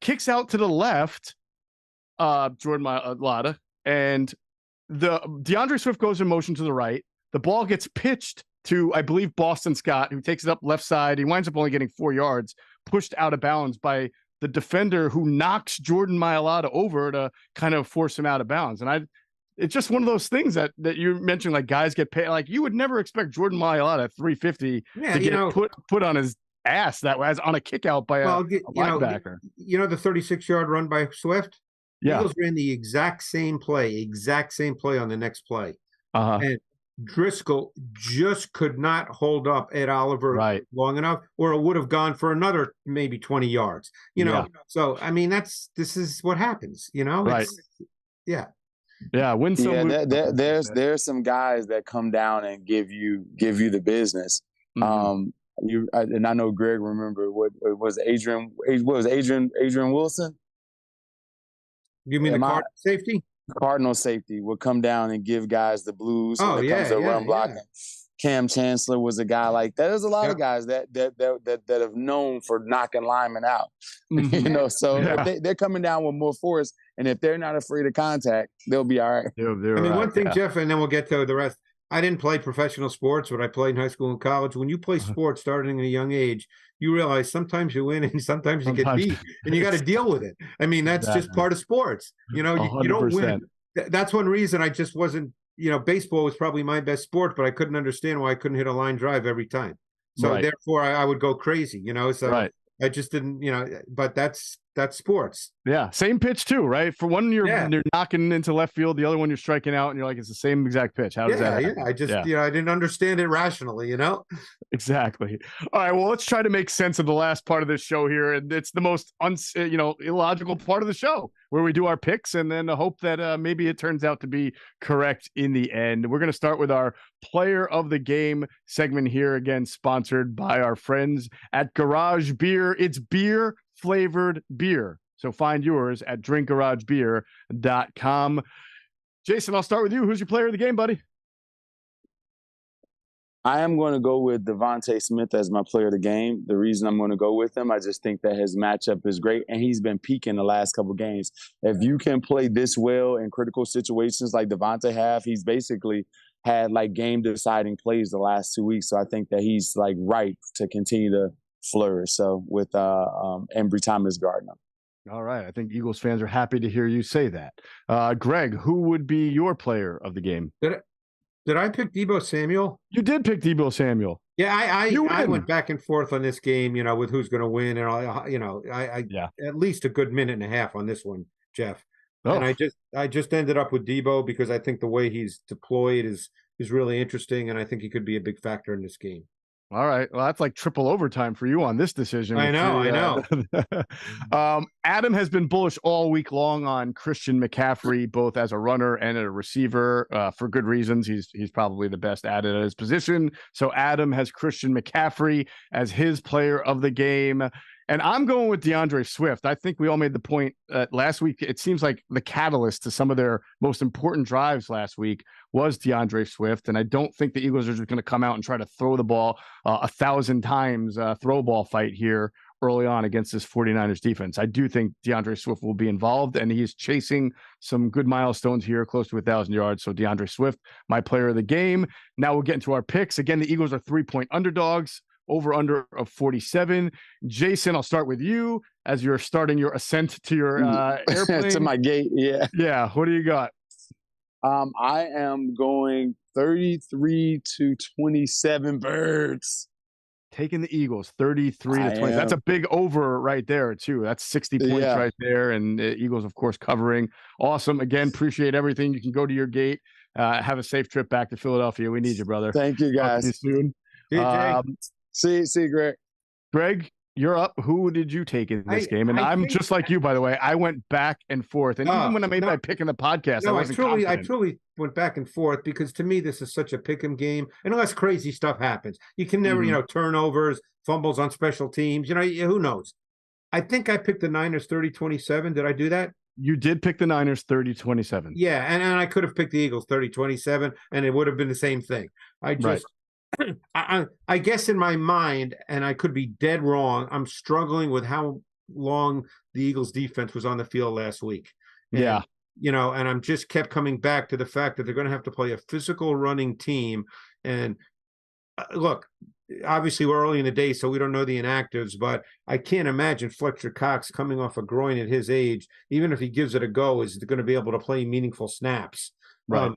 kicks out to the left, Jordan Mailata, and the DeAndre Swift goes in motion to the right. The ball gets pitched to, I believe, Boston Scott, who takes it up left side. He winds up only getting 4 yards, pushed out of bounds by the defender who knocks Jordan Mailata over to kind of force him out of bounds. And it's just one of those things that you mentioned, like guys get paid. Like you would never expect Jordan Mailata at 350 to get put on his ass that was on a kick out by a linebacker. The 36-yard run by Swift? Yeah. Eagles ran the exact same play on the next play. And Driscoll just could not hold up Ed Oliver long enough, or it would have gone for another maybe 20 yards. So I mean, this is what happens. Right? Win some. There's some guys that come down and give you the business. And I know Greg remember what was Adrian Wilson. You mean the Cardinal safety? Cardinal safety would come down and give guys the blues when it comes to run blocking. Cam Chancellor was a guy like that. There's a lot of guys that have known for knocking linemen out. So if they're coming down with more force, and if they're not afraid of contact, they'll be all right. One thing, Jeff, and then we'll get to the rest. I didn't play professional sports, but I played in high school and college. When you play sports starting at a young age, you realize sometimes you win and sometimes you get beat, and you got to deal with it. I mean, that's just part of sports. You don't win. That's one reason I just wasn't, baseball was probably my best sport, but I couldn't understand why I couldn't hit a line drive every time. So therefore I would go crazy, so I just didn't, but that's sports. Yeah. Same pitch too, right? For one, you're knocking into left field. The other one, you're striking out, and you're like, it's the same exact pitch. How does that happen? I just, I didn't understand it rationally, Exactly. All right. Well, let's try to make sense of the last part of this show here. And it's the most, illogical part of the show where we do our picks and then hope that maybe it turns out to be correct in the end. We're going to start with our player of the game segment here, again, sponsored by our friends at Garage Beer. It's beer flavored beer. So find yours at drinkgaragebeer.com. Jason, I'll start with you. Who's your player of the game, buddy? I am going to go with Devontae Smith as my player of the game. The reason I'm going to go with him, I just think that his matchup is great, and he's been peaking the last couple of games. If you can play this well in critical situations like Devontae have, he's basically had like game-deciding plays the last 2 weeks. So I think that he's like ripe to continue to flourish. So with Embry Thomas Gardner. All right. I think Eagles fans are happy to hear you say that. Greg, who would be your player of the game? Did I pick Deebo Samuel? You did pick Deebo Samuel. Yeah, I went back and forth on this game, with who's going to win, and I at least a good minute and a half on this one, Jeff. And I just ended up with Deebo because I think the way he's deployed is really interesting, and I think he could be a big factor in this game. All right. Well, that's like triple overtime for you on this decision. I know. Adam has been bullish all week long on Christian McCaffrey, both as a runner and a receiver, for good reasons. He's probably the best at it at his position. So Adam has Christian McCaffrey as his player of the game. And I'm going with DeAndre Swift. I think we all made the point last week. It seems like the catalyst to some of their most important drives last week was DeAndre Swift. And I don't think the Eagles are just going to come out and try to throw the ball 1,000 times, throw ball fight here early on against this 49ers defense. I do think DeAndre Swift will be involved, and he's chasing some good milestones here, close to 1,000 yards. So DeAndre Swift, my player of the game. Now we'll get into our picks. Again, the Eagles are 3-point underdogs. Over/under of 47. Jason, I'll start with you as you're starting your ascent to your airplane. To my gate, yeah. Yeah, what do you got? I am going 33-27 Birds. Taking the Eagles, 33-20. That's a big over right there, too. That's 60 points right there, and Eagles, of course, covering. Awesome. Again, appreciate everything. You can go to your gate. Have a safe trip back to Philadelphia. We need you, brother. Thank you, guys. Talk to you soon. See you, Jay. See you, Greg. Greg, You're up. Who did you take in this game? And I'm just like you, by the way. I went back and forth. And even when I made my pick in the podcast, I wasn't confident. I truly went back and forth because to me, this is such a pick'em game. And unless crazy stuff happens, you can never, turnovers, fumbles on special teams, who knows? I think I picked the Niners 30-27. Did I do that? You did pick the Niners 30-27. Yeah, and I could have picked the Eagles 30-27, and it would have been the same thing. I guess in my mind, and I could be dead wrong, I'm struggling with how long the Eagles defense was on the field last week. And, and I'm just kept coming back to the fact that they're going to have to play a physical running team. And look, obviously we're early in the day, so we don't know the inactives, but I can't imagine Fletcher Cox coming off a groin at his age, even if he gives it a go, is going to be able to play meaningful snaps. Right.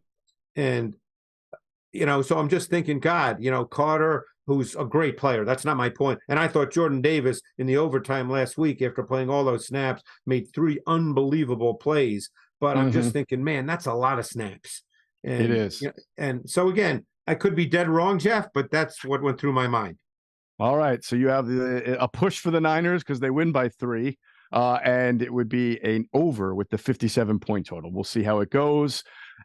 So I'm just thinking, God, Carter, who's a great player. That's not my point. And I thought Jordan Davis in the overtime last week, after playing all those snaps, made 3 unbelievable plays. But I'm just thinking, man, that's a lot of snaps. And, it is. And so, again, I could be dead wrong, Jeff, but that's what went through my mind. All right. So you have a push for the Niners because they win by 3. And it would be an over with the 57-point total. We'll see how it goes.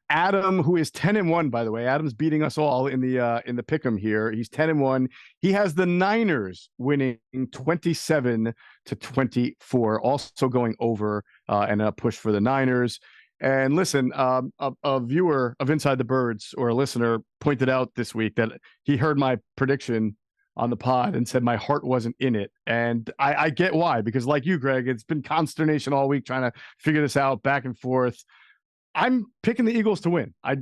Adam, who is 10-1, by the way, Adam's beating us all in the pick'em here. He's 10-1. He has the Niners winning 27-24, also going over and a push for the Niners. And listen, a viewer of Inside the Birds or a listener pointed out this week that he heard my prediction on the pod and said my heart wasn't in it. And I get why, because like you, Greg, it's been consternation all week trying to figure this out back and forth. I'm picking the Eagles to win. I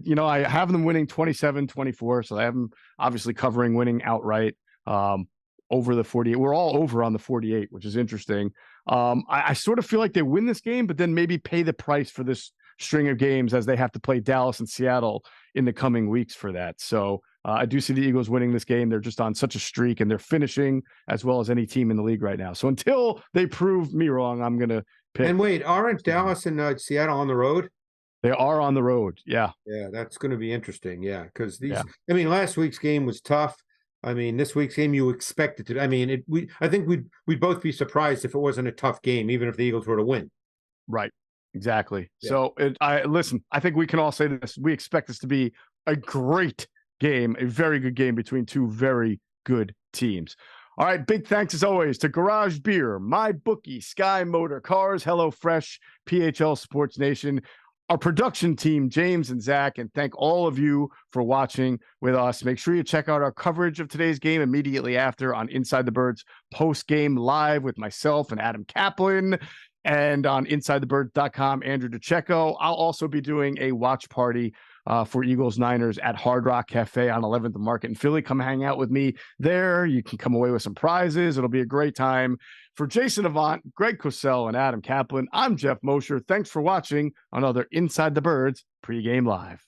have them winning 27-24. So I have them obviously covering winning outright over the 48. We're all over on the 48, which is interesting. I sort of feel like they win this game, but then maybe pay the price for this string of games as they have to play Dallas and Seattle in the coming weeks for that. So I do see the Eagles winning this game. They're just on such a streak and they're finishing as well as any team in the league right now. So until they prove me wrong, I'm going to pick. And wait, aren't Dallas and Seattle on the road? They are on the road. Yeah. Yeah, that's going to be interesting. Yeah, because last week's game was tough. This week's game you expected to. I think we'd both be surprised if it wasn't a tough game, even if the Eagles were to win. Right. Exactly. Yeah. So I think we can all say this. We expect this to be a great game, a very good game between two very good teams. All right. Big thanks as always to Garage Beer, My Bookie, Sky Motor Cars, HelloFresh, PHL Sports Nation, our production team, James and Zach, and thank all of you for watching with us. Make sure you check out our coverage of today's game immediately after on Inside the Birds post-game live with myself and Adam Caplan, and on insidethebirds.com, Andrew DeCecco. I'll also be doing a watch party for Eagles Niners at Hard Rock Cafe on 11th and Market in Philly. Come hang out with me there. You can come away with some prizes. It'll be a great time. For Jason Avant, Greg Cosell, and Adam Caplan, I'm Geoff Mosher. Thanks for watching another Inside the Birds pregame live.